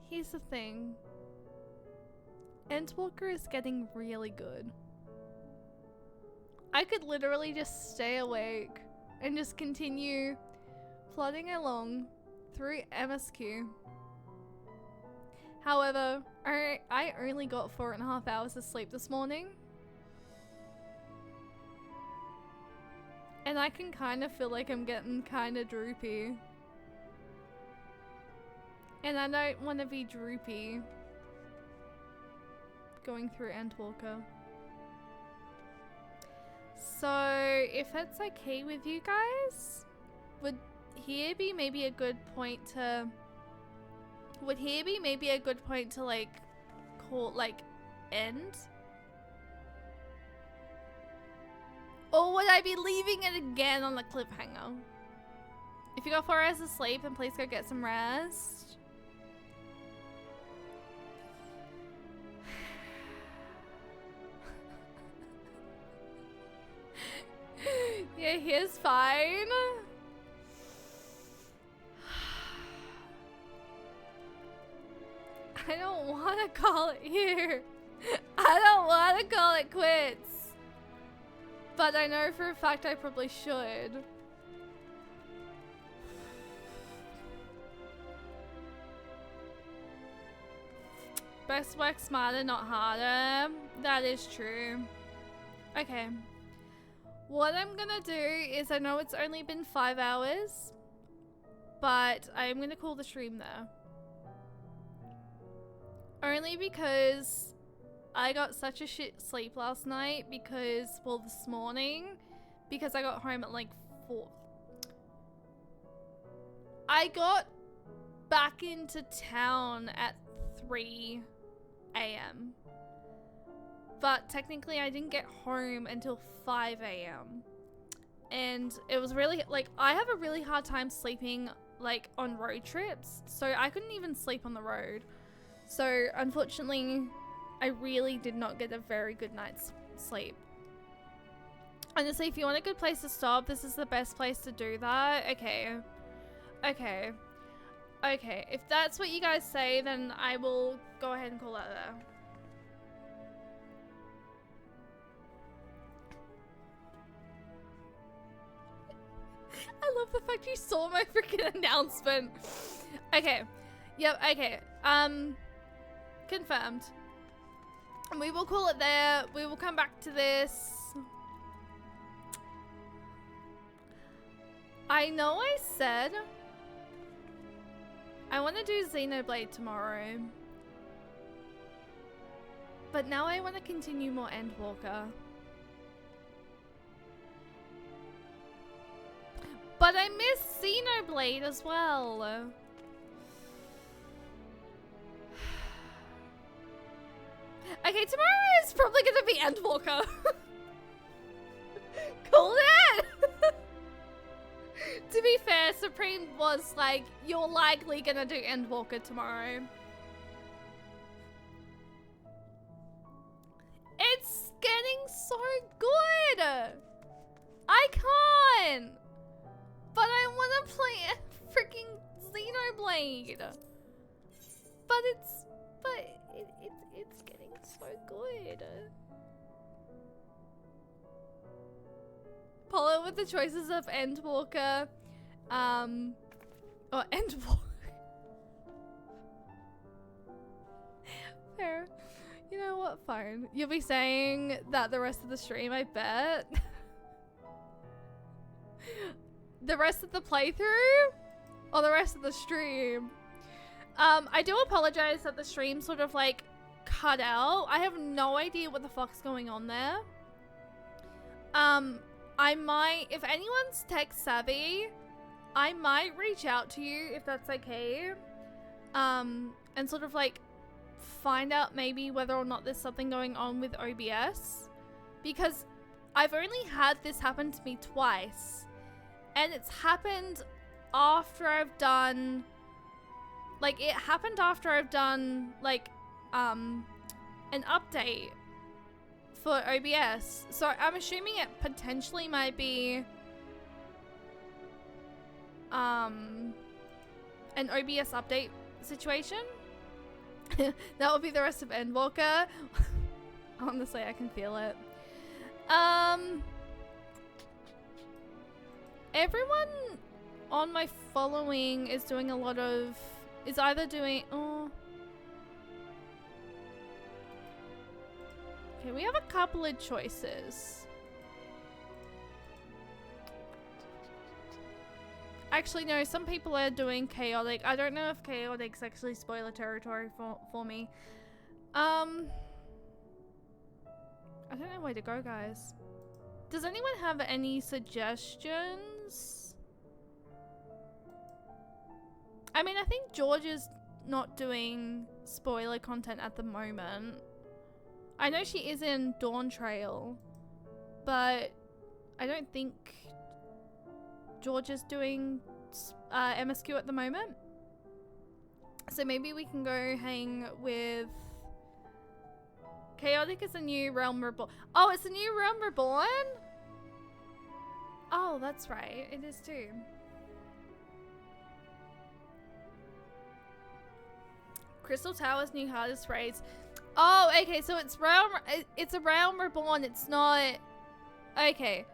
Here's the thing. Endwalker is getting really good. I could literally just stay awake and just continue plodding along through MSQ. However, I only got 4.5 hours of sleep this morning. And I can kind of feel like I'm getting kind of droopy. And I don't want to be droopy going through Endwalker. So, if it's okay with you guys, would here be maybe a good point to... Would here be maybe a good point to like call end? Or would I be leaving it again on the cliffhanger? If you got 4 hours of sleep, then please go get some rest. Yeah, here's fine. I don't want to call it here. I don't want to call it quits. But I know for a fact I probably should. Best work smarter, not harder. That is true. Okay. What I'm gonna do is, I know it's only been 5 hours, but I'm gonna call the stream there. Only because I got such a shit sleep last night because, well, this morning, because I got home at like 4. I got back into town at 3 a.m. But technically I didn't get home until 5 a.m. And it was really, like, I have a really hard time sleeping, like, on road trips. So I couldn't even sleep on the road. So unfortunately, I really did not get a very good night's sleep. Honestly, if you want a good place to stop, this is the best place to do that. Okay. Okay. Okay. If that's what you guys say, then I will go ahead and call that there. I love the fact you saw my freaking announcement. Okay. Yep, okay. Confirmed. And we will call it there. We will come back to this. I know I said I want to do Xenoblade tomorrow. But now I want to continue more Endwalker. But I miss Xenoblade as well. Okay, tomorrow is probably gonna be Endwalker. Call it. To be fair, Supreme was like, you're likely gonna do Endwalker tomorrow. It's getting so good. I can't. But I want to play a freaking Xenoblade. But it's getting so good. Follow with the choices of Endwalker, or Endwalker. Fair. You know what? Fine. You'll be saying that the rest of the stream, I bet. The rest of the playthrough? Or the rest of the stream? I do apologize that the stream sort of like cut out. I have no idea what the fuck's going on there. I might, if anyone's tech savvy, I might reach out to you if that's okay. And sort of like find out maybe whether or not there's something going on with OBS. Because I've only had this happen to me twice. And it's happened after I've done, like, it happened after I've done, like, an update for OBS. So I'm assuming it potentially might be, an OBS update situation. That would be the rest of Endwalker. Honestly, I can feel it. Everyone on my following is doing a lot of, is either doing, oh. Okay, we have a couple of choices. Actually, no, some people are doing chaotic. I don't know if chaotic's actually spoiler territory for me. I don't know where to go, guys. Does anyone have any suggestions? I mean, I think George is not doing spoiler content at the moment. I know she is in Dawn Trail, but I don't think George is doing MSQ at the moment. So maybe we can go hang with... Chaotic is a new Realm Reborn. Oh, it's a new Realm Reborn? Oh, that's right. It is too. Crystal Tower's new hardest raids. Oh, okay. So it's a Realm Reborn. It's not... Okay.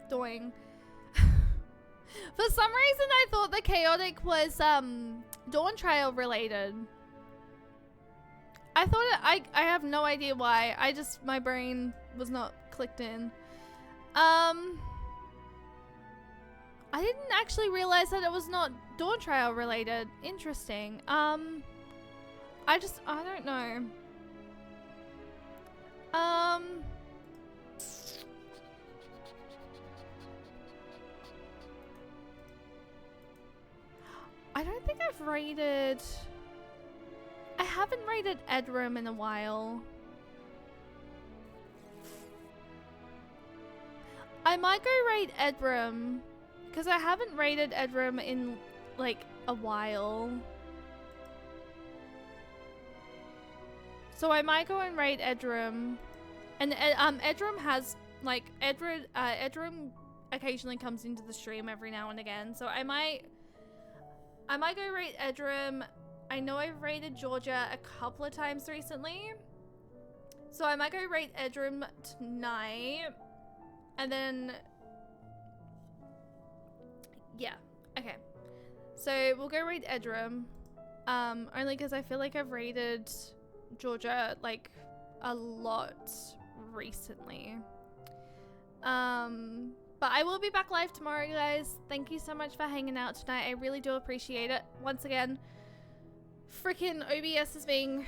Doing. For some reason, I thought the Chaotic was Dawn Trail related. I thought I have no idea why. My brain was not clicked in. I didn't actually realize that it was not Dawn Trail related. Interesting. I don't know. I don't think I've raided... I haven't raided Edrum in a while. I might go raid Edrum, because I haven't raided Edrum in, like, a while. So I might go and raid Edrum. And Edrum has, like, Edrum occasionally comes into the stream every now and again. So I might go raid Edrum. I know I've raided Georgia a couple of times recently. So I might go raid Edrum tonight. And then... yeah. Okay. So we'll go raid Edrum. Only because I feel like I've raided Georgia, like, a lot recently. But I will be back live tomorrow, guys. Thank you so much for hanging out tonight. I really do appreciate it. Once again, freaking OBS is being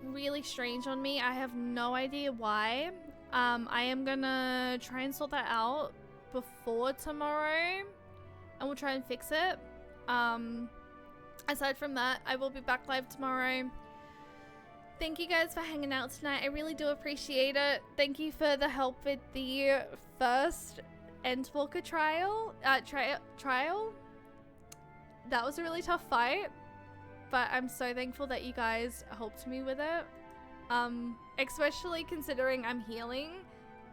really strange on me. I have no idea why. I am gonna try and sort that out before tomorrow, and we'll try and fix it. Aside from that, I will be back live tomorrow. Thank you guys for hanging out tonight. I really do appreciate it. Thank you for the help with the first Endwalker trial. That was a really tough fight, but I'm so thankful that you guys helped me with it. Especially considering I'm healing,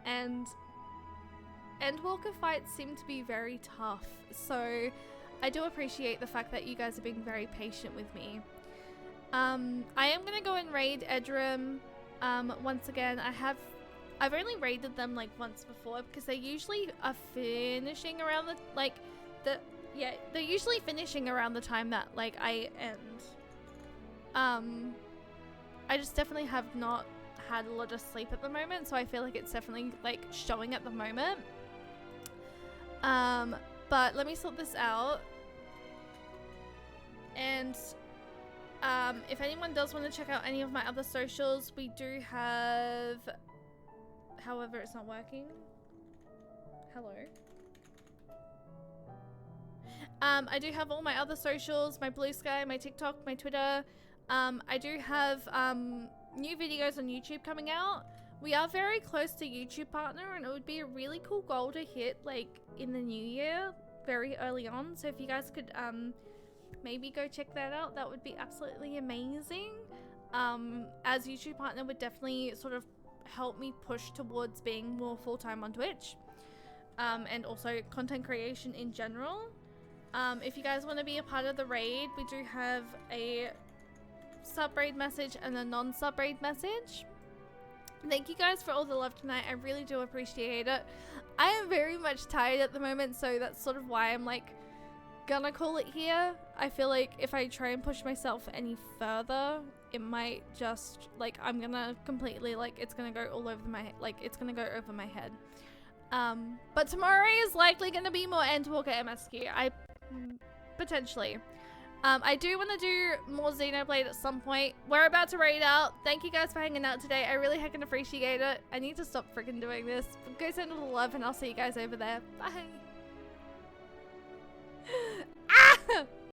and Endwalker fights seem to be very tough. So I do appreciate the fact that you guys are being very patient with me. I am gonna go and raid Edrum. Once again, I've only raided them like once before, because they usually are finishing around they're usually finishing around the time that like I end. I just definitely have not had a lot of sleep at the moment, so I feel like it's definitely like showing at the moment. But let me sort this out. And if anyone does want to check out any of my other socials, we do have... However, it's not working. Hello. I do have all my other socials, my Blue Sky, my TikTok, my Twitter. I do have new videos on YouTube coming out. We are very close to YouTube partner, and it would be a really cool goal to hit like in the new year, very early on. So if you guys could maybe go check that out, that would be absolutely amazing. As YouTube partner would definitely sort of help me push towards being more full-time on Twitch, and also content creation in general. If you guys want to be a part of the raid, we do have a sub-raid message and a non-sub-raid message. Thank you guys for all the love tonight. I really do appreciate it. I am very much tired at the moment, so that's sort of why I'm like gonna call it here. I feel like if I try and push myself any further, it might just like I'm gonna completely like it's gonna go all over my it's gonna go over my head. But tomorrow is likely gonna be more Endwalker MSQ. Potentially. I do want to do more Xenoblade at some point. We're about to raid out. Thank you guys for hanging out today. I really heckin' appreciate it. I need to stop freaking doing this. Go send all the love, and I'll see you guys over there. Bye. Ah!